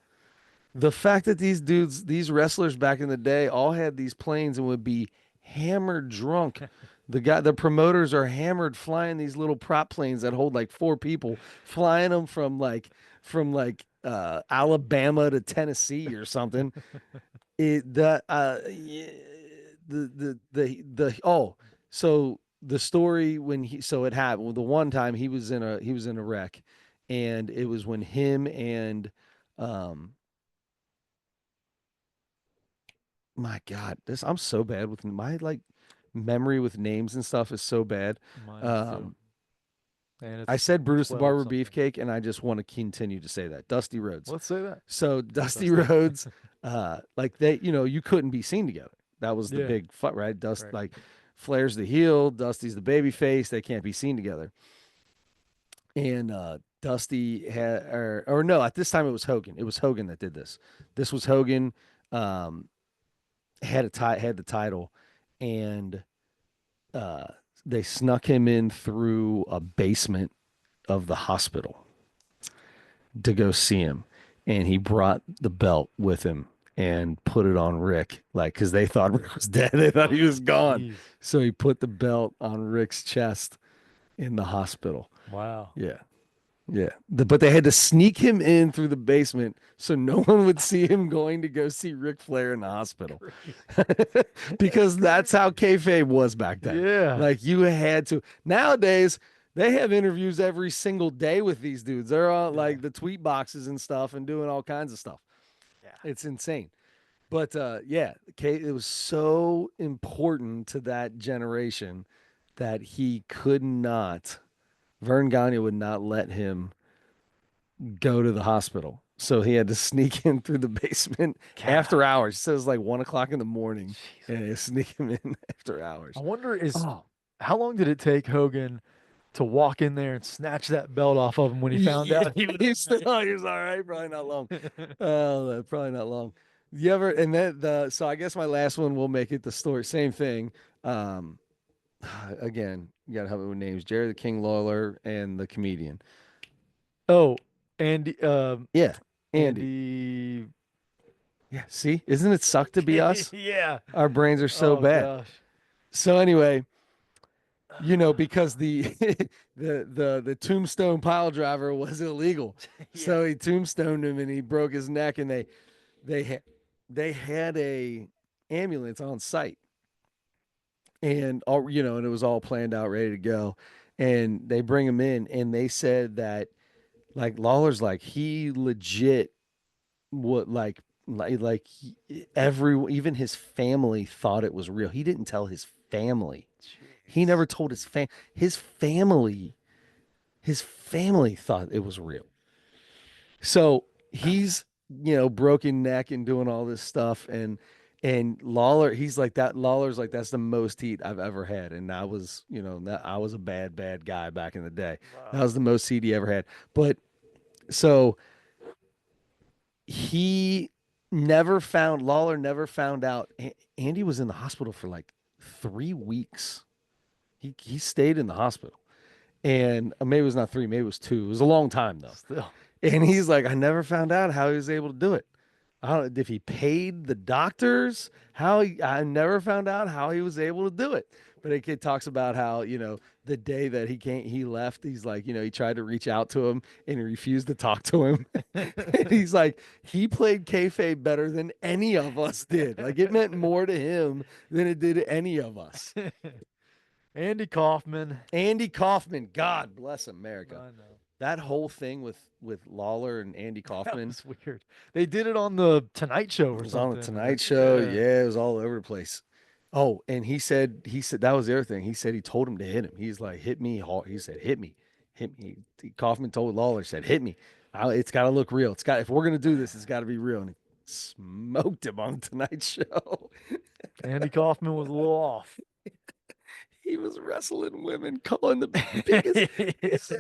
A: The fact that these wrestlers back in the day, all had these planes and would be hammered drunk. The promoters are hammered flying these little prop planes that hold like four people, flying them from Alabama to Tennessee or something. It the yeah, the oh so the story when he so it happened well, the one time he was in a wreck, and it was when him and um my God, this I'm so bad with my like memory with names and stuff is so bad.
B: Mine is too.
A: Um,
B: And
A: I
B: it's
A: said Brutus the
B: 12
A: Barber
B: something.
A: Beefcake, and I just want to continue to say that Dusty Rhodes.
B: Let's say that.
A: So Dusty
B: Dusty.
A: Rhodes, like they, you couldn't be seen together. That was the
B: Yeah.
A: big fight, right?
B: Right.
A: Like Flair's the heel, Dusty's the baby face. They can't be seen together. And Dusty had, or no, at this time it was Hogan. It was Hogan that did this. This was Hogan. Um, had the title, and uh, they snuck him in through a basement of the hospital to go see him, and he brought the belt with him and put it on Rick, like because they thought Rick was dead, they thought he was gone,
B: Jeez.
A: so he put the belt on Rick's chest in the hospital.
B: Wow.
A: Yeah, yeah. But they had to sneak him in through the basement so no one would see him going to go see Ric Flair in the hospital.
B: Crazy.
A: Because that's how kayfabe was back then.
B: Yeah.
A: Like you had to. Nowadays, they have interviews every single day with these dudes. They're on
B: Yeah.
A: like the tweet boxes and stuff and doing all kinds of stuff.
B: Yeah.
A: It's insane. But yeah, it was so important to that generation that he could not. Vern Gagne would not let him go to the hospital. So he had to sneak in through the basement
B: God.
A: after hours. It says like 1 o'clock in the morning,
B: Jeez.
A: and they sneak him in after
B: I
A: hours.
B: wonder is
A: Oh,
B: how long did it take Hogan to walk in there and snatch that belt off of him when he found
A: yeah,
B: out he was
A: he was all right. Probably not long. Oh, probably not long. You ever and then the so I guess my last one will make it the story. Same thing. Um, again, you gotta have it with names. Jerry the King Lawler and the comedian.
B: Oh, Andy
A: Yeah, Andy.
B: Andy
A: Yeah, see, isn't it suck to be us?
B: yeah.
A: Our brains are so
B: Oh
A: bad.
B: gosh.
A: So anyway, because the the tombstone pile driver was illegal,
B: Yeah.
A: so he tombstoned him and he broke his neck, and they ha- they had a ambulance on site, and all and it was all planned out, ready to go, and they bring him in, and they said that like Lawler's like he legit what every even his family thought it was real. He didn't tell his family. He
B: Jeez.
A: never told his family. His family thought it was real. So he's broken neck and doing all this stuff, and Lawler, he's like that. Lawler's like, that's the most heat I've ever had, and I was, I was a bad guy back in the day. That
B: Wow.
A: was the most heat he ever had. But so he Lawler never found out. Andy was in the hospital for like 3 weeks. He stayed in the hospital, and maybe it was not three, maybe it was two. It was a long time though.
B: Still.
A: And he's like, I never found out how he was able to do it. I don't if he paid the doctors, I never found out how he was able to do it. But a kid talks about how, the day that he left, he's like, he tried to reach out to him and he refused to talk to him. And he's like, he played kayfabe better than any of us did. Like it meant more to him than it did to any of us.
B: Andy Kaufman.
A: Andy Kaufman, God bless America.
B: I know.
A: That whole thing with Lawler and Andy
B: That
A: Kaufman.
B: was weird. They did it on the Tonight Show or
A: It was
B: something.
A: on the Tonight Show. Yeah, it was all over the place. Oh, and he said that was the other thing. He said he told him to hit him. He's like, hit me hard. He said, hit me, hit me. Kaufman told Lawler, said, hit me. It's got to look real. If we're gonna do this, it's got to be real. And he smoked him on Tonight Show.
B: Andy Kaufman was a little off.
A: He was wrestling women, calling the biggest.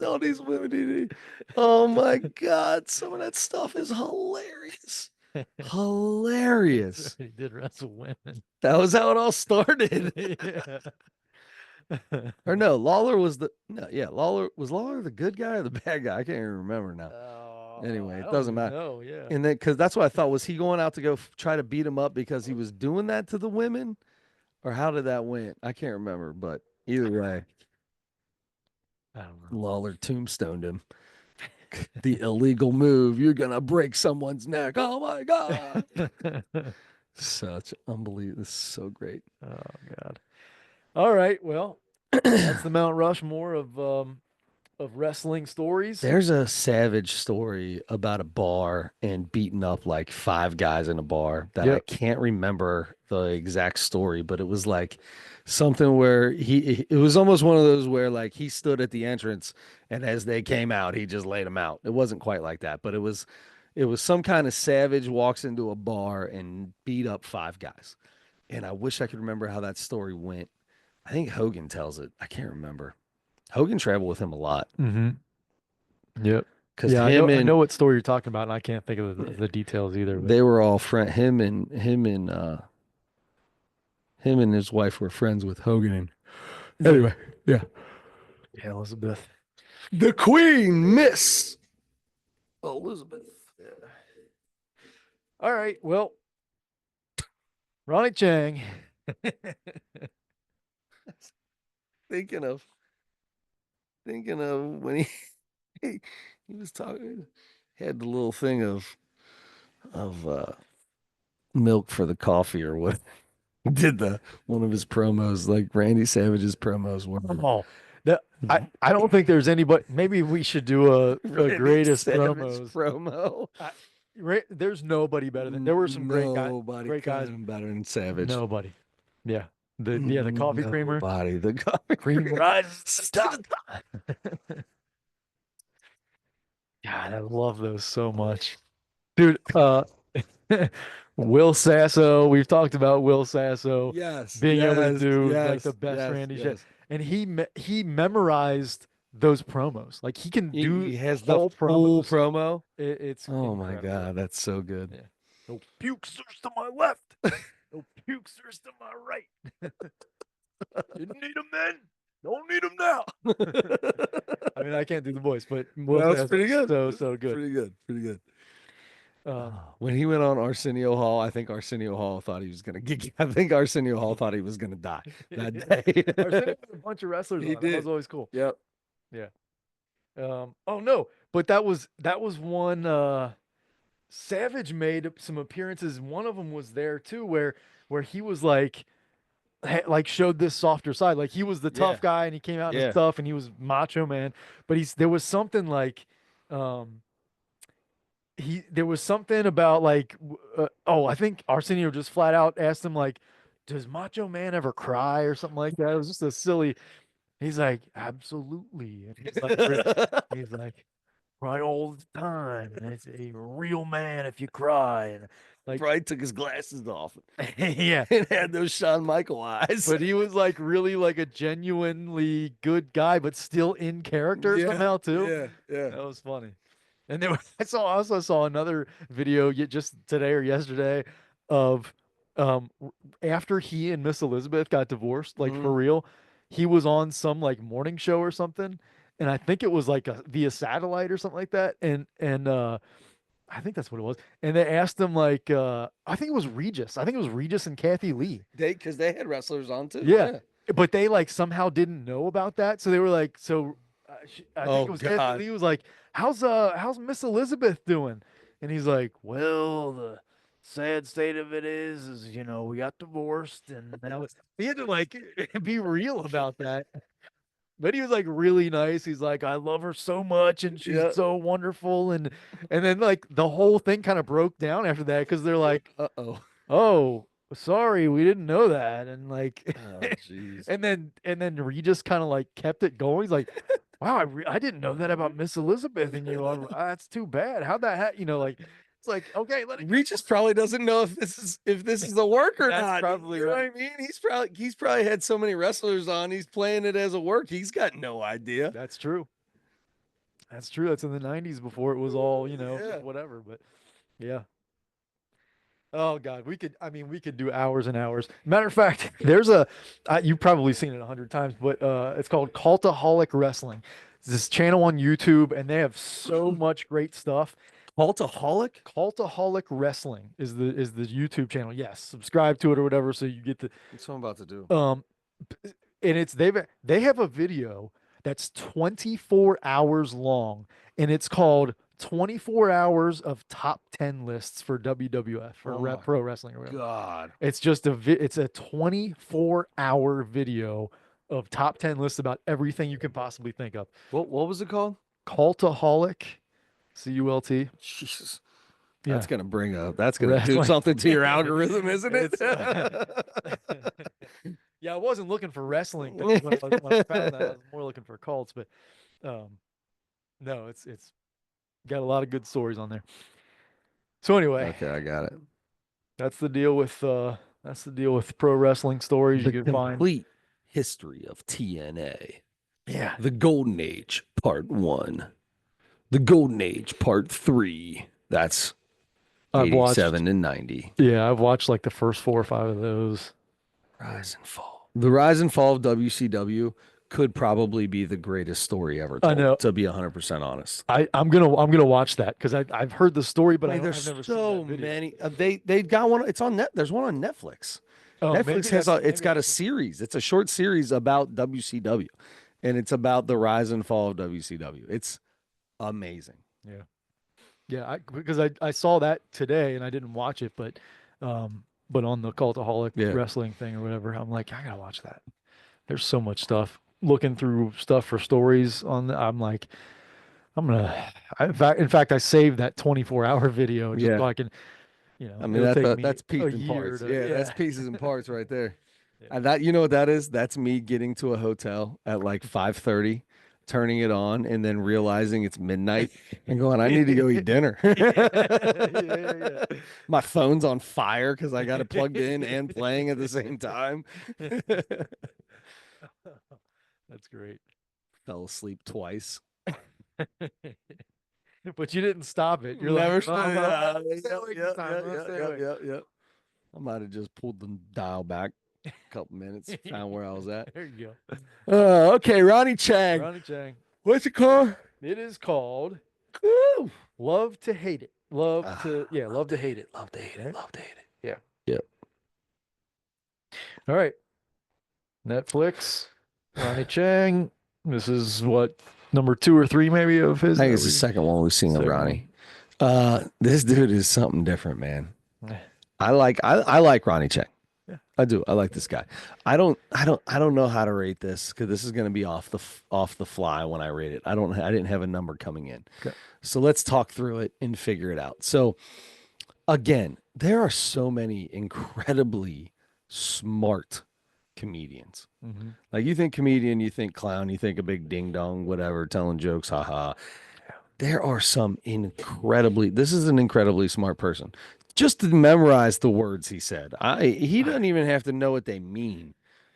A: All these women. Oh my God, some of that stuff is hilarious. Hilarious.
B: He did wrestle women.
A: That was how it all started.
B: Yeah.
A: Or no, Lawler was Lawler the good guy or the bad guy? I can't even remember now. Anyway, it doesn't matter.
B: Oh, yeah.
A: And then because that's what I thought, was he going out to go try to beat him up because he was doing that to the women, or how did that went? I can't remember, but either way,
B: I don't know.
A: Lawler tombstoned him. The illegal move. You're gonna break someone's neck. Oh my God. Such unbelievable. This is so great.
B: Oh God. All right. Well, that's the Mount Rushmore of wrestling stories.
A: There's a savage story about a bar and beating up like five guys in a bar that I
B: Yep.
A: can't remember the exact story, but it was like something where it was almost one of those where like he stood at the entrance and as they came out, he just laid them out. It wasn't quite like that, but it was some kind of savage walks into a bar and beat up five guys. And I wish I could remember how that story went. I think Hogan tells it. I can't remember. Hogan traveled with him a lot.
B: Mm-hmm. Yep.
A: Because
B: Yeah,
A: him
B: I
A: and
B: know what story you're talking about, and I can't think of the details either. But
A: they were all friend. Him and his wife were friends with Hogan. And anyway, yeah,
B: yeah, Elizabeth.
A: the Queen, Miss Elizabeth.
B: Yeah. All right. Well, Ronny Chieng.
A: Thinking of when he was talking, had the little thing of milk for the coffee or what. Did the one of his promos, like Randy Savage's promos were.
B: Oh, I don't think there's anybody. Maybe we should do a
A: Randy
B: greatest
A: Savage
B: promos.
A: promo.
B: There's nobody better than. There were some great guys.
A: Nobody
B: Great
A: could have
B: guys.
A: been better than Savage.
B: Nobody. Yeah. The coffee creamer.
A: Nobody. The coffee
B: Cream
A: creamer.
B: rises to the top. God, I love those so much. Dude, Will Sasso, we've talked about Will Sasso
A: Yes.
B: being able to
A: yes,
B: do like
A: yes,
B: the best
A: yes,
B: Randy shit.
A: yes.
B: And he memorized those promos. Like he can do
A: He has the
B: whole
A: full
B: promos.
A: promo.
B: It's
A: Oh my
B: incredible.
A: God, that's so good.
B: Yeah. No pukesters to my left. No pukesters to my right. Didn't need them then. Don't need them now. I mean, I can't do the voice, but Will
A: That's
B: Sasso's
A: pretty good.
B: So good.
A: Pretty good. Pretty good.
B: Um,
A: When he went on Arsenio Hall, I think Arsenio Hall thought he was gonna get. I think Arsenio Hall thought he was gonna die that day.
B: Arsenio had a bunch of wrestlers
A: He
B: on. That
A: did.
B: was always cool.
A: Yep.
B: Yeah. Oh no, but that was one Savage made some appearances. One of them was there too, where he was like showed this softer side. Like he was the tough
A: Yeah.
B: guy and he came out
A: Yeah.
B: and stuff and he was macho man. But there was something like there was something about like I think Arsenio just flat out asked him like, does Macho Man ever cry or something like that? It was just a silly. He's like, absolutely. And he's like, cry all the time, and it's a real man if you cry, and like,
A: Probably took his glasses off
B: yeah.
A: and had those Shawn Michael eyes.
B: But he was like really like a genuinely good guy, but still in character
A: Yeah,
B: somehow too.
A: yeah, yeah.
B: That was funny. And then I also saw another video just today or yesterday of after he and Miss Elizabeth got divorced, like for
A: Mhm.
B: real, he was on some like morning show or something, and I think it was like via satellite or something like that, and I think that's what it was. And they asked him like I think it was Regis. I think it was Regis and Kathy Lee.
A: Because they had wrestlers on too.
B: Yeah.
A: Yeah.
B: But they like somehow didn't know about that. So they were like, I think
A: Oh
B: it was Kathy
A: God.
B: Lee was like, how's Miss Elizabeth doing? And he's like, well, the sad state of it is, we got divorced and that was he had to like be real about that. But he was like really nice. He's like, I love her so much and she's
A: Yeah.
B: so wonderful. And then like the whole thing kind of broke down after that because they're like,
A: Uh-oh.
B: oh, sorry, we didn't know that. And like
A: Oh jeez.
B: and then Regis kind of like kept it going. He's like, wow, I didn't know that about Miss Elizabeth and you. That's too bad. How'd that like it's like, okay, let it go.
A: Regis probably doesn't know if this is a work or
B: That's
A: not.
B: probably
A: You know
B: right.
A: what I mean? He's probably had so many wrestlers on. He's playing it as a work. He's got no idea.
B: That's true. That's true. That's in the 90s before it was all,
A: Yeah.
B: just whatever. But yeah. Oh God, we could do hours and hours. Matter of fact, you've probably seen it 100 times, but it's called Cultaholic Wrestling. It's this channel on YouTube, and they have so much great stuff.
A: Cultaholic?
B: Cultaholic Wrestling is the YouTube channel. Yes, subscribe to it or whatever, so you get the
A: That's what I'm about to do.
B: and they have a video that's 24 hours long, and it's called 24 hours of top 10 lists for WWF or
A: Oh my
B: Pro Wrestling or whatever.
A: God.
B: It's just it's a 24-hour video of top 10 lists about everything you can possibly think of.
A: What was it called?
B: Cultaholic, CULT.
A: Jesus.
B: Yeah.
A: That's gonna do
B: Wrestling.
A: something to your algorithm, isn't it?
B: It's yeah, I wasn't looking for wrestling when I found that. I was more looking for cults, but um, no, it's got a lot of good stories on there. So anyway,
A: Okay, I got it.
B: that's the deal with pro wrestling stories
A: The
B: you can find.
A: complete history of TNA.
B: Yeah,
A: The Golden Age, Part 1. The Golden Age, Part 3. That's
B: I've watched.
A: 87 and 90.
B: Yeah, I've watched like the first 4 or 5 of those.
A: Rise and Fall. The rise and fall of WCW could probably be the greatest story ever
B: I know.
A: told, to be 100% honest.
B: I'm gonna watch that because I've heard the story, but
A: I mean,
B: I've
A: there's
B: never seen
A: so
B: that video.
A: many. They've got one. It's on net. There's one on Netflix.
B: Oh, maybe
A: Netflix has
B: that's
A: it's got
B: maybe
A: a series. It's a short series about WCW, and it's about the rise and fall of WCW. It's amazing.
B: yeah. Yeah, because I saw that today and I didn't watch it, but on the Cultaholic
A: Yeah.
B: wrestling thing or whatever, I'm like, I gotta watch that. There's so much stuff. Looking through stuff for stories I'm like, in fact, I saved that 24-hour video just
A: Yeah.
B: so I can,
A: I mean,
B: it'll take me
A: that's
B: a
A: pieces and
B: year
A: parts.
B: to,
A: Yeah, that's pieces and parts right there.
B: Yeah.
A: And that, you know what that is? That's me getting to a hotel at like 5:30, turning it on, and then realizing it's midnight and going, I need to go eat dinner.
B: Yeah.
A: My phone's on fire because I got it plugged in and playing at the same time.
B: That's great.
A: Fell asleep twice.
B: But you didn't stop it. You're
A: Never
B: like, "Oh, I'm gonna
A: yeah,
B: stay awake this time. I'm gonna stay awake."
A: yeah. I might have just pulled the dial back a couple minutes, found where I was at.
B: There you
A: Okay, Ronnie Chieng.
B: go. Ronny Chieng.
A: What's it called?
B: It is called
A: Woo!
B: Love to Hate It. Love
A: Ah,
B: to Love to Hate It.
A: Love to hate it.
B: Right?
A: Love to hate it.
B: Yeah.
A: Yep.
B: All right. Netflix, Ronny Chieng. This is what, number 2 or 3 maybe of his?
A: I think it's the second one we've seen of
B: Second
A: Ronnie. This dude is something different, man.
B: one.
A: I like Ronnie Chieng.
B: Yeah.
A: I do. I like this guy. I don't know how to rate this because this is going to be off the fly when I rate it. I didn't have a number coming in.
B: Okay.
A: So let's talk through it and figure it out. So again, there are so many incredibly smart comedians.
B: Mhm.
A: Like you think comedian, you think clown, you think a big ding dong, whatever, telling jokes, haha. there are some incredibly, this is an incredibly smart person. Just to memorize the words he said. He doesn't even have to know what they mean.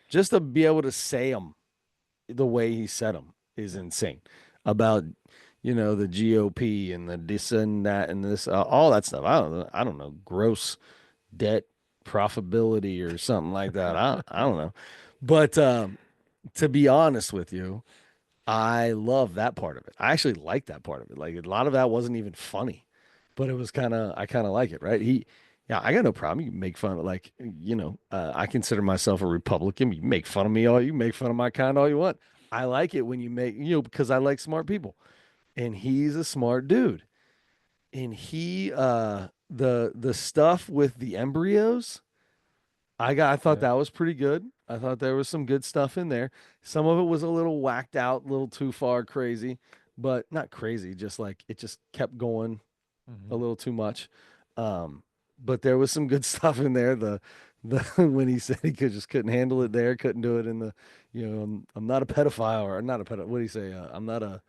A: Just to be able to say them the way he said them is insane. About, the GOP and the this and that and this, all that stuff. I don't know, gross debt profitability or something like that. I don't know. But to be honest with you, I love that part of it. I actually like that part of it. Like a lot of that wasn't even funny, but it was I kind of like it, right? Yeah, I got no problem. You can make fun of like, I consider myself a Republican. You make fun of me all, you make fun of my kind all you want. I like it when you make, because I like smart people, and he's a smart dude. And the stuff with the embryos. I thought
B: Yeah.
A: that was pretty good. I thought there was some good stuff in there. Some of it was a little whacked out, a little too far crazy, but not crazy, just like it just kept going a
B: Hmm.
A: little too much. But there was some good stuff in there. The when he said he couldn't handle it there, couldn't do it in the, I'm not a pedophile or not a pedo. What do you say? I'm not a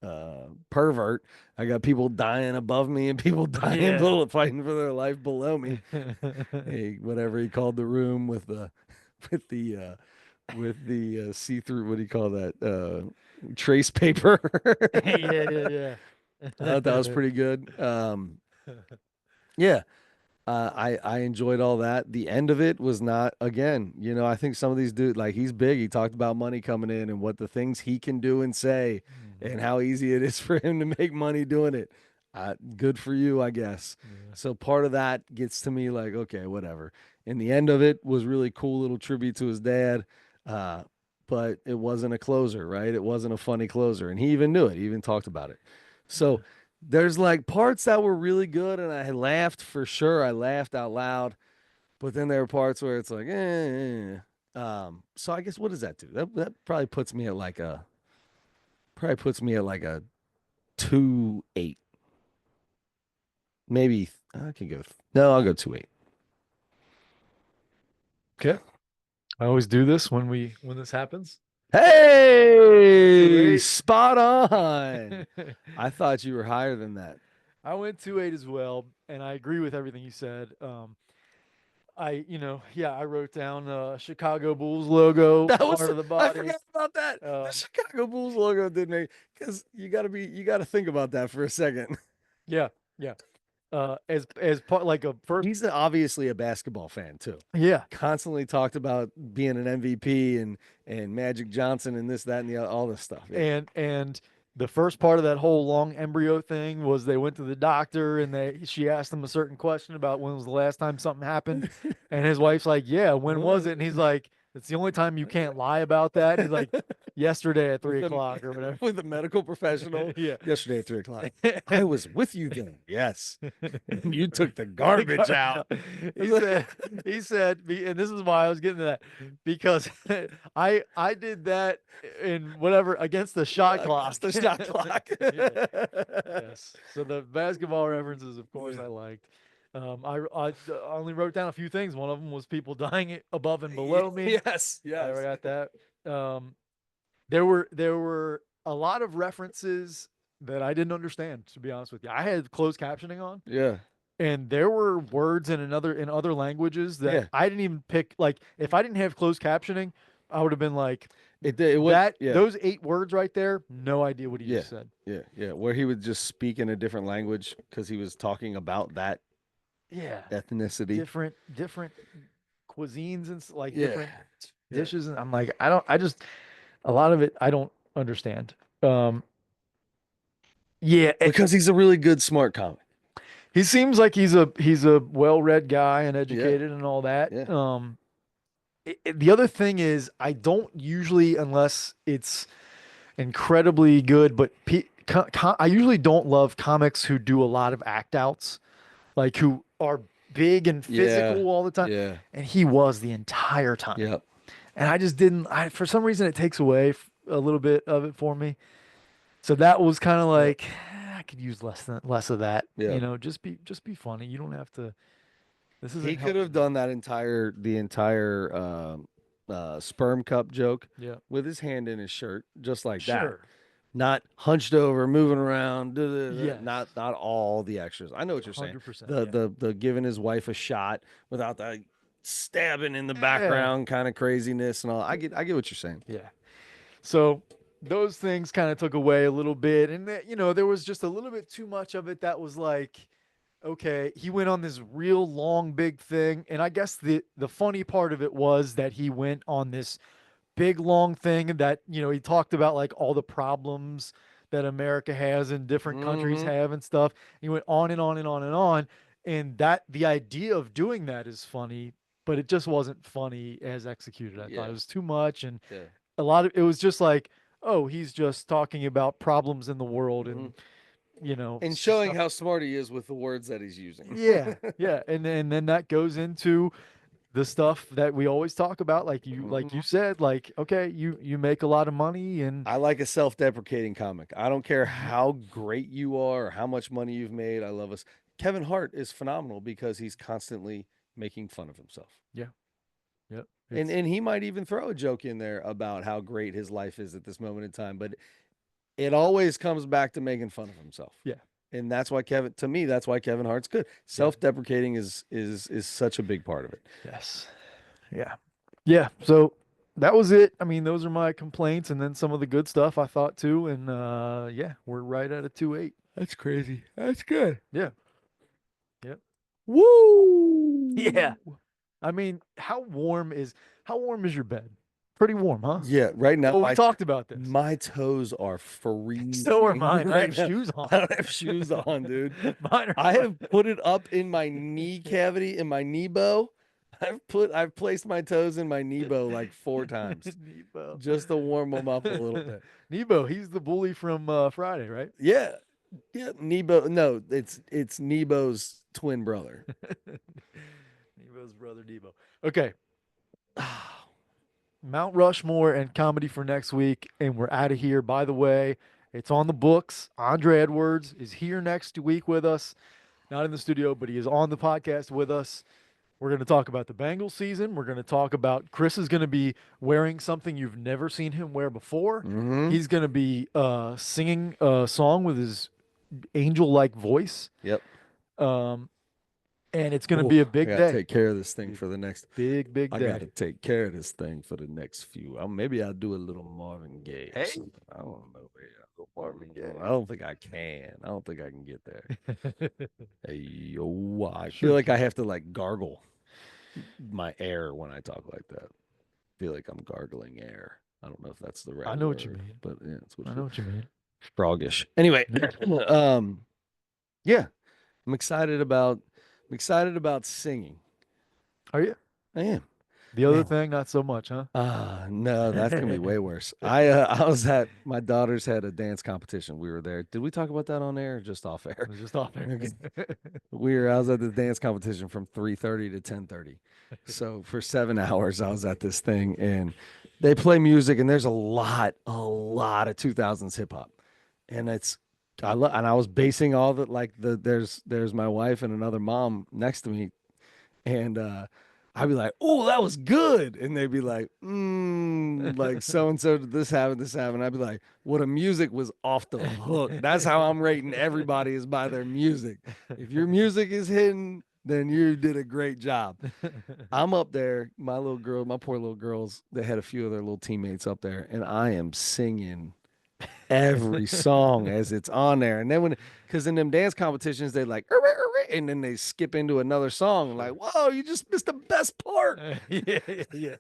A: uh, pervert. I got people dying above me and people dying
B: Yeah.
A: fighting for their life below me. Whatever he called the room with the with the uh see-through, what do you call that, trace paper.
B: Yeah, yeah,
A: I thought that was
B: yeah.
A: pretty good. Yeah, I enjoyed all that. The end of it was not, again, I think some of these dudes, like, he's big. He talked about money coming in and what the things he can do and say and
B: Mhm.
A: how easy it is for him to make money doing it. Good for you, I guess.
B: Yeah.
A: So part of that gets to me like, okay, whatever. And the end of it was really cool little tribute to his dad. Uh, but it wasn't a closer, right? It wasn't a funny closer. And he even knew it. He even talked about it. So there's like parts that were really good, and I laughed for sure. I laughed out loud, but then there were parts where it's like, so I guess what does that do? That probably puts me at like a 2.8, maybe. I can go. No, I'll go 2.8.
B: Okay. I always do this when this happens. Two
A: Hey,
B: eight.
A: spot on. I thought you were higher than that.
B: I went 2.8 as well, and I agree with everything you said. Yeah, I wrote down Chicago Bulls logo,
A: That was
B: part of the
A: I
B: body.
A: forgot about that. The
B: Um,
A: Chicago Bulls logo didn't make, because you gotta think about that for a second.
B: yeah, yeah. As part like a first,
A: He's obviously a basketball fan too.
B: yeah,
A: Constantly talked about being an MVP and Magic Johnson and this, that, and all this stuff. Yeah.
B: and the first part of that whole long embryo thing was they went to the doctor and she asked him a certain question about when was the last time something happened, and his wife's like, yeah, when was it? And he's like, it's the only time you can't lie about that. And he's like, yesterday at
A: with
B: three
A: the
B: o'clock or whatever.
A: with the medical professional
B: Yeah.
A: yesterday at 3 o'clock. I was with you then. Yes. And you took the garbage out.
B: He said, and this is why I was getting to that because I did that in whatever against the shot clock.
A: Against the shot clock.
B: Yeah. Yes. So the basketball references, of course, I liked. I only wrote down a few things. One of them was people dying above and below me.
A: Yes,
B: I
A: yes.
B: got that. Um, there were a lot of references that I didn't understand. To be honest with you, I had closed captioning on,
A: Yeah.
B: and there were words in other languages that
A: Yeah.
B: I didn't even pick. Like if I didn't have closed captioning, I would have been like,
A: It would,
B: that
A: yeah.
B: those 8 words right there, no idea what he
A: Yeah.
B: just said.
A: Yeah. Yeah. Where he would just speak in a different language because he was talking about that
B: Yeah,
A: ethnicity.
B: different cuisines and like
A: Yeah.
B: different
A: Yeah.
B: dishes, and I'm like, I just a lot of it I don't understand. Yeah,
A: Because he's a really good, smart comic.
B: he seems like he's a well-read guy and
A: Yeah.
B: educated and all that.
A: Yeah.
B: The other thing is I don't usually, unless it's incredibly good, but I usually don't love comics who do a lot of act outs, like who are big and
A: Yeah.
B: physical all the time.
A: Yeah.
B: And he was the entire time.
A: Yep.
B: And I just didn't, for some reason, it takes away a little bit of it for me. So that was kind of
A: Yep.
B: like, I could use less of that.
A: Yep.
B: Just be funny. You don't have to. This
A: He
B: isn't
A: could have
B: helping
A: done
B: me.
A: that the entire sperm cup joke
B: Yeah.
A: with his hand in his shirt, just like that.
B: Sure.
A: not hunched over, moving around,
B: Yes.
A: not all the extras. I know what you're saying.
B: 100%.
A: The
B: Yeah.
A: the giving his wife a shot without the stabbing in the
B: Yeah.
A: background kind of craziness and all. I get what you're saying.
B: Yeah. So those things kind of took away a little bit. And, there was just a little bit too much of it that was like, okay, he went on this real long, big thing. And I guess the funny part of it was that he went on this big long thing that he talked about like all the problems that America has and different countries
A: Mm-hmm.
B: have and stuff. He went on and on and on and on, and that the idea of doing that is funny, but it just wasn't funny as executed. I thought
A: Yeah.
B: it was too much, and
A: Yeah.
B: a lot of it was just like, oh, he's just talking about problems in the world
A: Mm-hmm.
B: and
A: And showing
B: stuff.
A: how smart he is with the words that he's using.
B: Yeah, yeah, and then that goes into the stuff that we always talk about, like you
A: Mhm.
B: said, like, okay, you make a lot of money and
A: I like a self-deprecating comic. I don't care
B: yeah,
A: how great you are or how much money you've made. I love us. Kevin Hart is phenomenal because he's constantly making fun of himself.
B: yeah, yep,
A: And
B: it's
A: and he might even throw a joke in there about how great his life is at this moment in time, but it always comes back to making fun of himself.
B: yeah,
A: And that's why Kevin to me that's why Kevin Hart's good.
B: yeah,
A: Self-deprecating is such a big part of it.
B: yes, yeah, yeah. So that was it. I mean, those are my complaints, and then some of the good stuff I thought too. And yeah, we're right at a 2.8.
A: That's crazy. That's good.
B: Yeah, yep, yeah.
A: Woo!
B: I mean, how warm is your bed? Pretty warm, huh?
A: Yeah, right now
B: Well, we talked about this.
A: my toes are
B: So are
A: freezing
B: mine. I
A: right
B: have
A: now.
B: shoes on.
A: I don't have shoes on, dude.
B: Mine are
A: I
B: fine.
A: have put it up in my knee cavity in my knee bow. I've placed my toes in my knee bow like 4 times
B: Nebo.
A: just to warm them up a little bit.
B: Nebo, he's the bully from Friday, right?
A: Yeah. Yeah, Nebo. No, it's Nebo's twin brother.
B: Nebo's brother Nebo. Okay, Mount Rushmore and comedy for next week, and we're out of here. By the way, it's on the books. Andre Edwards is here next week with us, not in the studio, but he is on the podcast with us. We're going to talk about the Bengals season. We're going to talk about Chris is going to be wearing something you've never seen him wear before.
A: Mm-hmm.
B: He's going to be singing a song with his angel-like voice,
A: Yep.
B: um, and it's going to
A: Oh,
B: be a
A: I
B: big
A: gotta
B: day.
A: take care of this thing
B: Big,
A: for the next.
B: big, big
A: I
B: day.
A: gotta take care of this thing for the next few. Maybe I'll do a little Marvin Gaye.
B: Hey.
A: I don't know. Marvin Gaye. I don't think I can. I don't think I can get there. Hey yo, I
B: Sure
A: feel like
B: can.
A: I have to like gargle my air when I talk like that. I feel like I'm gargling air. I don't know if that's the right
B: I know what you
A: word,
B: mean.
A: but yeah, it's what
B: I
A: it
B: know
A: feels.
B: what you mean.
A: Frogish. Anyway, yeah, I'm excited about singing.
B: Are you?
A: I am.
B: The other
A: Man,
B: thing, not so much, huh?
A: no, that's gonna be way worse. I was at my daughter's had a dance competition. We were there. Did we talk about that on air or just off air?
B: It was just off there.
A: Okay. I was at the dance competition from 3:30 to 10:30. So for 7 hours I was at this thing and they play music and there's a lot of 2000s hip hop. And and I was basing all the like there's my wife and another mom next to me and I'd be like, "Oh, that was good," and they'd be like, like so and so did this happen, this happened." I'd be like, "Well, the music was off the hook." That's how I'm rating everybody is by their music. If your music is hitting, then you did a great job. I'm up there, my little girl, my poor little girls. They had a few of their little teammates up there, and I am singing every song as it's on there. And then because in them dance competitions, they like, "Er, er, er," and then they skip into another song. Like,
B: Sure.
A: whoa, you just missed the best part.
B: Yeah, yeah.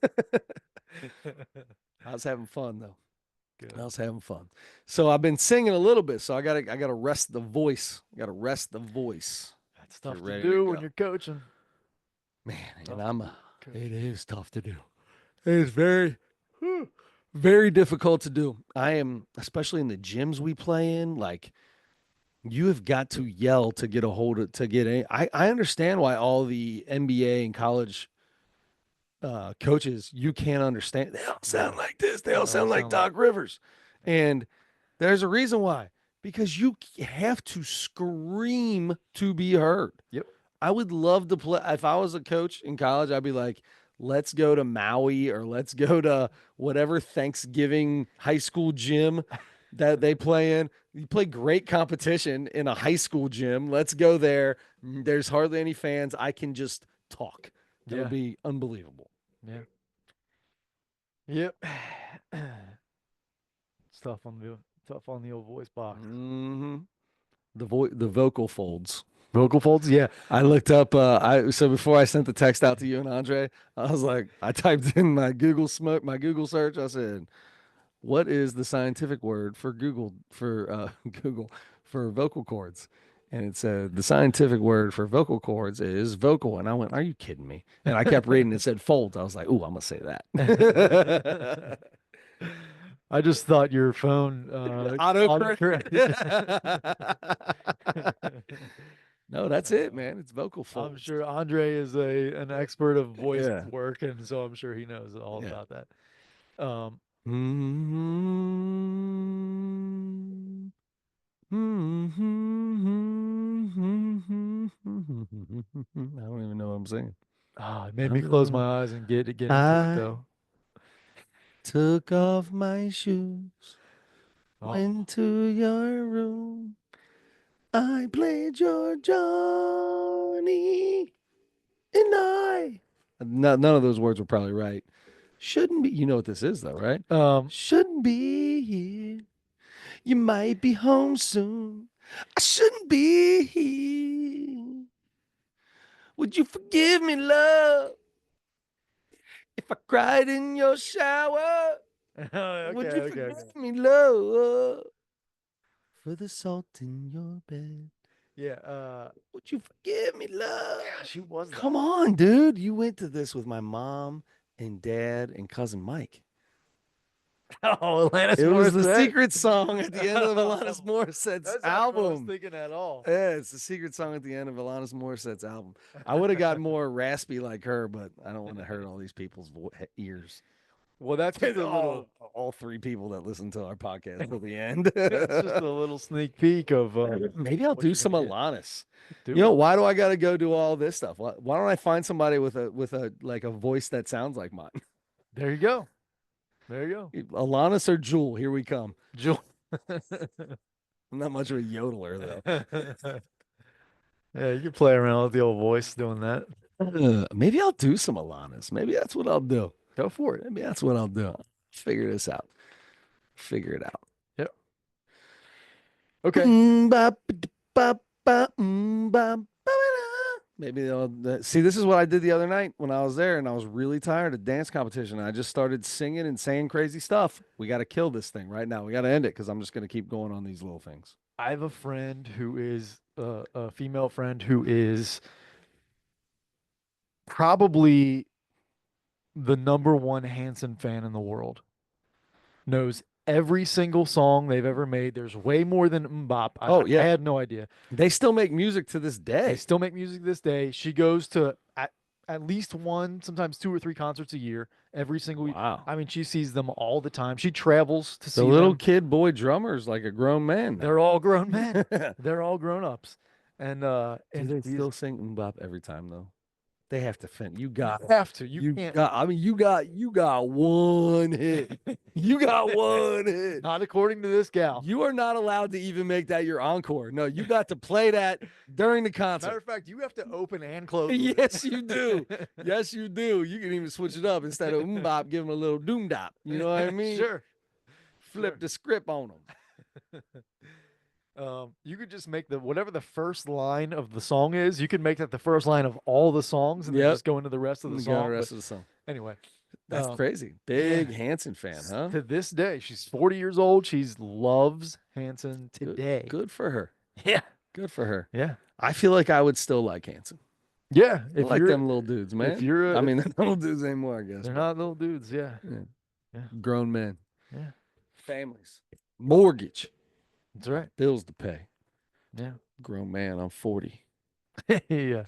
A: I was having fun though. I
B: Good.
A: was having fun. So I've been singing a little bit. So I gotta rest the voice. I gotta rest the voice.
B: That's
A: Get
B: tough to
A: ready to
B: do when
A: go.
B: you're coaching.
A: Man,
B: Tough
A: and
B: to
A: I'm
B: do when you're
A: it
B: coaching.
A: is tough to do. It is whew, very difficult to do. I am, especially in the gyms we play in, like you have got to yell to get a hold of to get a. I understand why all the NBA and college coaches you can't understand. They all sound like this. They all
B: They all
A: sound like
B: sound like
A: Doc Rivers, and there's a reason why. Because you have to scream to be heard.
B: yep.
A: I would love to play. If I was a coach in college, I'd be like, let's go to Maui or let's go to whatever Thanksgiving high school gym that they play in. You play great competition in a high school gym. Let's go there. There's hardly any fans. I can just talk. It'll
B: Yeah.
A: be unbelievable.
B: Yeah. Yep. It's tough on the old voice box.
A: hmm the vocal folds.
B: Vocal folds, yeah.
A: I looked up. I so before I sent the text out to you and Andre, I was like, I typed in my Google search. I said, "What is the scientific word for Google for Google for vocal cords?" And it said the scientific word for vocal cords is vocal. And I went, "Are you kidding me?" And I kept reading. It said folds. I was like, "Ooh, I'm gonna say that."
B: I just thought your phone
A: Autocorrect.
B: autocorrected.
A: No, that's it, man. It's vocal
B: I'm
A: folds.
B: sure Andre is an expert of voice
A: Yeah.
B: work, and so I'm sure he knows all
A: Yeah.
B: about that. Um,
A: Mhm. Mhm. I don't even know what I'm saying.
B: it made me close my eyes and get into it
A: I
B: though.
A: took off my shoes,
B: Oh,
A: went to your room. I played your Johnny and I. None of those words were probably right. Shouldn't be. You know what this is, though, right?
B: um,
A: Shouldn't be here. You might be home soon. I shouldn't be here. Would you forgive me, love, if I cried in your shower?
B: okay,
A: Would you
B: okay, okay.
A: forgive me, love, for the salt in your bed?
B: Yeah,
A: Would you forgive me, love?
B: yeah, she was
A: Come
B: that.
A: on, dude. You went to this with my mom and dad and cousin Mike.
B: Oh, Alanis
A: It was the
B: Morissette.
A: secret song at the end of Alanis Morissette's
B: That's not what I was
A: album.
B: thinking at all.
A: Yeah, it's the secret song at the end of Alanis Morissette's album. I would have got more raspy like her, but I don't want to hurt all these people's ears.
B: Well, that's just a little.
A: All three people that listen to our podcast till the end.
B: That's just a little sneak peek of
A: Maybe I'll
B: what
A: do
B: you're
A: some
B: gonna get.
A: Alanis. You
B: Do
A: know,
B: it.
A: why do I got to go do all this stuff? Why don't I find somebody with a like a voice that sounds like mine?
B: There you go. There you
A: Alanis or Jewel, here we come.
B: go.
A: I'm not much of a yodeler though.
B: Yeah, you can play around with the old voice doing that.
A: Maybe I'll do some Alanis. Maybe that's what I'll do.
B: Go for it.
A: Maybe that's what I'll do. Figure this out. Figure it out.
B: Yep. Okay.
A: Maybe they'll see. This is what I did the other night when I was there, and I was really tired of dance competition. I just started singing and saying crazy stuff. We got to kill this thing right now. We got to end it because I'm just going to keep going on these little things.
B: I have a friend who is a female friend who is probably the number one Hanson fan in the world. Knows every single song they've ever made. There's way more than Mbop.
A: Oh
B: I
A: yeah,
B: had no idea.
A: they still make music to this
B: They
A: day.
B: still make music this day. She goes to at least one, sometimes two or three concerts a year, every single week.
A: Wow,
B: I mean, she sees them all the time. She travels to
A: the
B: see
A: little
B: them.
A: kid boy drummer's like a grown man
B: They're all grown men.
A: now.
B: They're all grown ups. And
A: Do
B: and
A: they
B: these
A: still sing Mbop every time though? They have to fin. You
B: you
A: got
B: have to. You
A: You
B: can't.
A: got, I mean, you got one hit. You got one hit.
B: Not according to this gal.
A: You are not allowed to even make that your encore. No, you got to play that during the
B: Matter
A: concert.
B: of fact, you have to open and close. with
A: Yes,
B: it.
A: you do. Yes, you do. You can even switch it up instead of bop, give them a little doom dop. You know what I mean?
B: Sure.
A: Flip
B: Sure.
A: the script on them.
B: You could just make the whatever the first line of the song is, you could make that the first line of all the songs and then
A: Yep.
B: just go into the rest of the
A: We got the
B: song.
A: rest
B: But
A: of the song.
B: anyway,
A: That's
B: um,
A: crazy.
B: yeah,
A: Big Hanson fan, huh?
B: to this day, she's 40 years old. She loves Hanson
A: Good,
B: today.
A: good for her.
B: Yeah.
A: Good for her.
B: Yeah.
A: I feel like I would still like Hanson.
B: Yeah.
A: I
B: If
A: like
B: you're
A: them little dudes, man.
B: if you're
A: I
B: if
A: mean, they're not little dudes anymore, I guess.
B: they're
A: But
B: not little dudes, yeah.
A: yeah.
B: Yeah.
A: Grown men,
B: Yeah.
A: families, mortgage,
B: That's right.
A: bills to pay.
B: Yeah.
A: Grown man, I'm 40.
B: Yeah.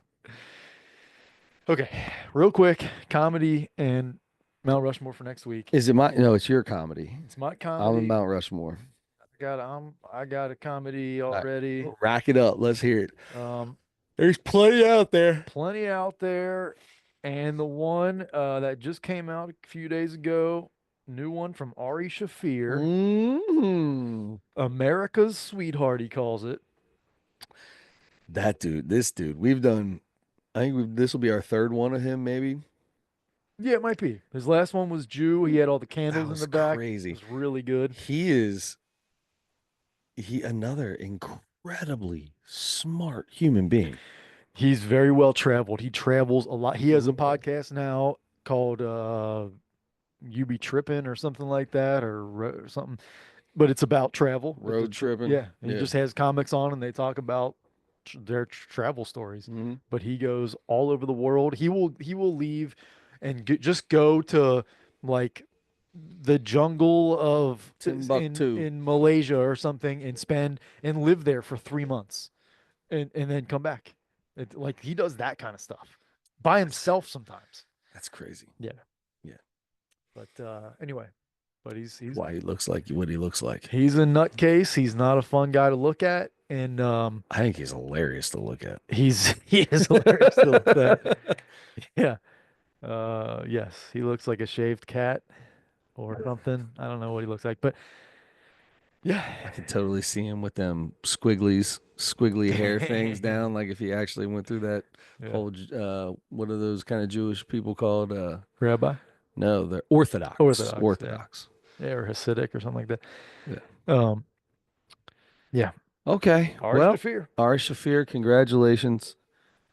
B: Okay. Real quick, comedy and Mount Rushmore for next week.
A: Is it my? No, it's your comedy.
B: It's my
A: I'm
B: comedy.
A: in Mount Rushmore.
B: I got a comedy
A: All right,
B: already.
A: rack it up. Let's hear it.
B: Um,
A: There's plenty out there.
B: plenty out there, and the one that just came out a few days ago. New one from Ari Shafir.
A: Mm.
B: America's Sweetheart, he calls it.
A: That dude, this dude, we've done. I think this will be our third one of him, maybe.
B: Yeah, it might be. His last one was Jew. He had all the
A: That
B: candles in
A: was
B: the back. It
A: crazy.
B: was really good.
A: He is he another incredibly smart human being.
B: He's very well traveled. He travels a lot. He has a
A: Mhm.
B: podcast now called You Be Trippin' or something like that or something. But it's about travel.
A: Road tripping.
B: Yeah, and he
A: Yeah.
B: just has comics on and they talk about their travel stories.
A: Hmm.
B: But he goes all over the world. He will leave and just go to like the jungle of
A: Timbuktu.
B: in Malaysia or something and spend and live there for 3 months and then come back. Like he does that kind of stuff by
A: That's
B: himself sometimes.
A: that's crazy.
B: Yeah,
A: Yeah.
B: but anyway, but
A: Why he looks like what he looks like.
B: he's a nutcase. He's not a fun guy to look at, and
A: I think he's hilarious to look at.
B: he is hilarious to look at. Yeah. Yes, he looks like a shaved cat or something. I don't know what he looks like, but yeah.
A: I can totally see him with them squiggly hair things down. Like if he actually went through that
B: Yeah.
A: whole, what are those kind of Jewish people called?
B: Rabbi?
A: No, they're Orthodox.
B: Orthodox, yeah.
A: Orthodox.
B: Yeah, or Hasidic or something like that.
A: Yeah.
B: Um, yeah.
A: Okay.
B: Ari
A: Well,
B: Shafir.
A: Ari Shafir, congratulations.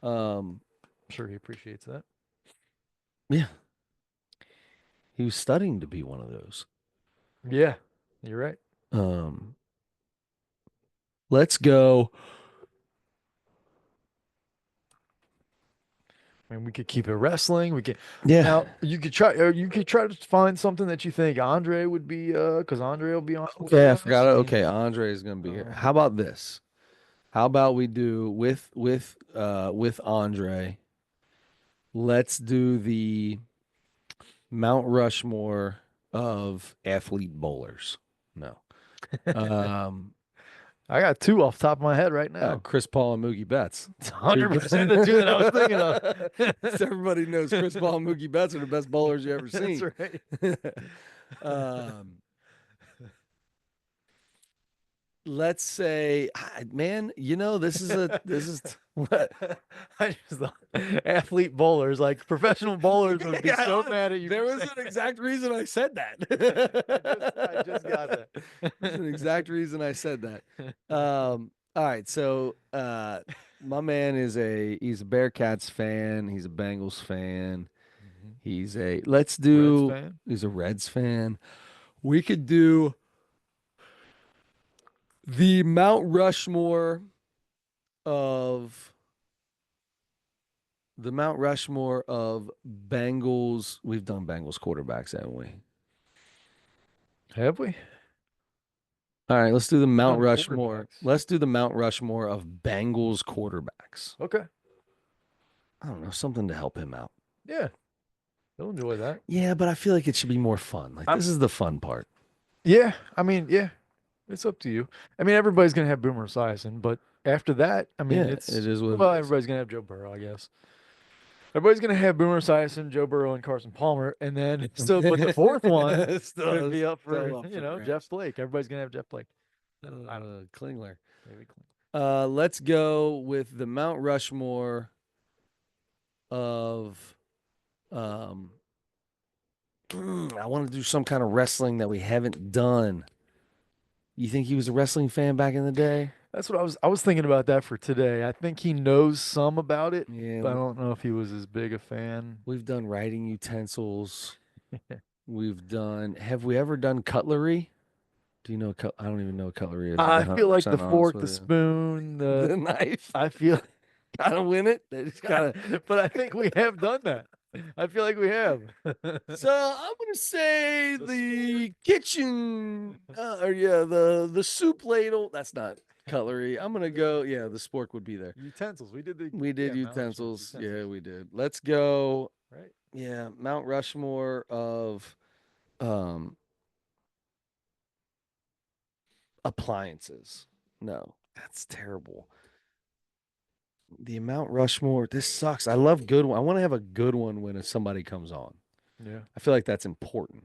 A: Um,
B: I'm sure he appreciates that.
A: yeah, he was studying to be one of those.
B: Yeah, you're right.
A: Um, let's go.
B: I mean, we could keep it wrestling. We could
A: Yeah.
B: now. You could try to find something that you think Andre would be. Because Andre will be on. Will be
A: Okay, I
B: on
A: forgot
B: this.
A: it. Okay, Andre is gonna be here.
B: Um,
A: How about this? How about we do with Andre? Let's do the Mount Rushmore of athlete bowlers. No. Um,
B: I got two off the top of my head right now.
A: Chris Paul and Mookie Betts.
B: It's 100% the two that I was thinking
A: So
B: of.
A: everybody knows Chris Paul and Mookie Betts are the best bowlers you ever
B: That's
A: seen.
B: right.
A: um, let's say, man, this is what.
B: I just thought athlete bowlers, like professional bowlers, would be
A: Yeah,
B: so mad at you.
A: there
B: for
A: was
B: saying
A: an exact reason I said that.
B: I just got that.
A: There's an exact reason I said that. All right, so my man he's a Bearcats fan. He's a Bengals fan.
B: Mhm.
A: He's a
B: Reds fan.
A: he's a Reds fan. We could do the Mount Rushmore of Bengals. We've done Bengals quarterbacks, haven't we?
B: Have we?
A: All right, let's do the Mount
B: Done
A: Rushmore.
B: quarterbacks.
A: Let's do the Mount Rushmore of Bengals quarterbacks.
B: Okay.
A: I don't know, something to help him out.
B: Yeah, they'll enjoy that.
A: Yeah, but I feel like it should be more fun. Like
B: I'm,
A: this is the fun part.
B: yeah, I mean, yeah, it's up to you. I mean, everybody's gonna have Boomer Esiason, but after that, I mean,
A: Yeah, it is what
B: well,
A: it is.
B: everybody's gonna have Joe Burrow, I guess. Everybody's gonna have Boomer Esiason, Joe Burrow, and Carson Palmer, and then still, but the fourth one is gonna be up for
A: Still up for
B: Jeff
A: grabs.
B: Blake. Everybody's gonna have Jeff Blake. I don't know.
A: Klingler.
B: Maybe.
A: Let's go with the Mount Rushmore of um I want to do some kind of wrestling that we haven't done. You think he was a wrestling fan back in the day?
B: That's what I was thinking about that for today. I think he knows some about it,
A: Yeah,
B: but I don't know if he was as big a fan.
A: we've done writing utensils. Have we ever done cutlery? Do you know, I don't even know what cutlery is, to be
B: I feel like the
A: 100% honest
B: fork, the
A: with you.
B: spoon,
A: The knife.
B: I feel,
A: Gotta win it. They just gotta.
B: but I think we have done that. I feel like we have.
A: So I'm gonna say
B: The
A: the kitchen, or yeah, the soup ladle. That's not cutlery. I'm gonna go. Yeah, the spork would be there.
B: Utensils. We did
A: We did
B: Mount Rushmore's
A: utensils. Yeah,
B: utensils,
A: we did. Let's go.
B: right?
A: Yeah, Mount Rushmore of um appliances. No, that's terrible. The Mount Rushmore. This sucks. I love good one. I want to have a good one when somebody comes on.
B: Yeah.
A: I feel like that's important.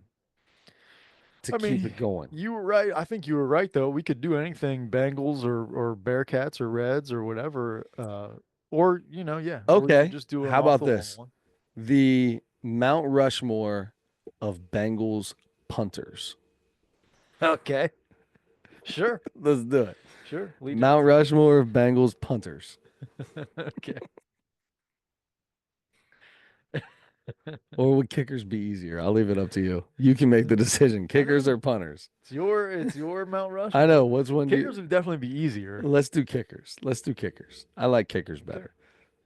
A: to
B: I
A: keep
B: mean,
A: it going.
B: you were right. I think you were right though. We could do anything, Bengals or Bearcats or Reds or whatever. Or yeah, we could
A: Okay.
B: just do an
A: How
B: off
A: about
B: football
A: this?
B: one.
A: The Mount Rushmore of Bengals punters.
B: Okay, sure,
A: Let's do it.
B: sure. Lead your
A: Mount
B: man.
A: Rushmore of Bengals punters.
B: Okay.
A: Or would kickers be easier? I'll leave it up to you. You can make the decision.
B: I don't
A: Kickers
B: know.
A: or punters?
B: It's your Mount
A: I know.
B: Rushmore.
A: Which one do
B: Kickers
A: you?
B: would definitely be easier.
A: Let's do kickers. Let's do kickers. I like kickers
B: Okay.
A: better.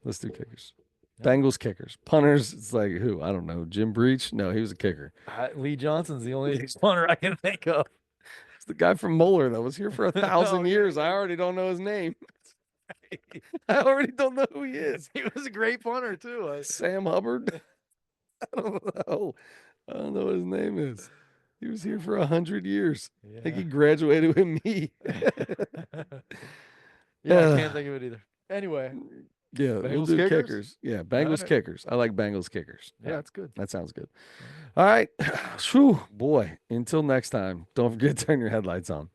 A: Let's do kickers.
B: Yeah.
A: Bengals kickers. Punters, it's like who? I don't know. Jim Breach? No, he was a kicker.
B: Lee Johnson's the only punter I can think of.
A: It's the guy from Moeller that was here for a
B: Oh,
A: thousand
B: yeah,
A: years. I already don't know his name. I already don't know who he is.
B: he was a great punter too.
A: Sam Hubbard? I don't know. I don't know what his name is. He was here for 100 years. I think he
B: Yeah.
A: graduated with me.
B: Yeah, I can't think of it either. Anyway,
A: Yeah, we'll
B: Bengals
A: do
B: kickers?
A: kickers. Yeah,
B: All
A: Bengals
B: right.
A: kickers. I like Bengals kickers.
B: Yeah, that's good.
A: That sounds good. All right. Whew, boy. Until next time, don't forget to turn your headlights on.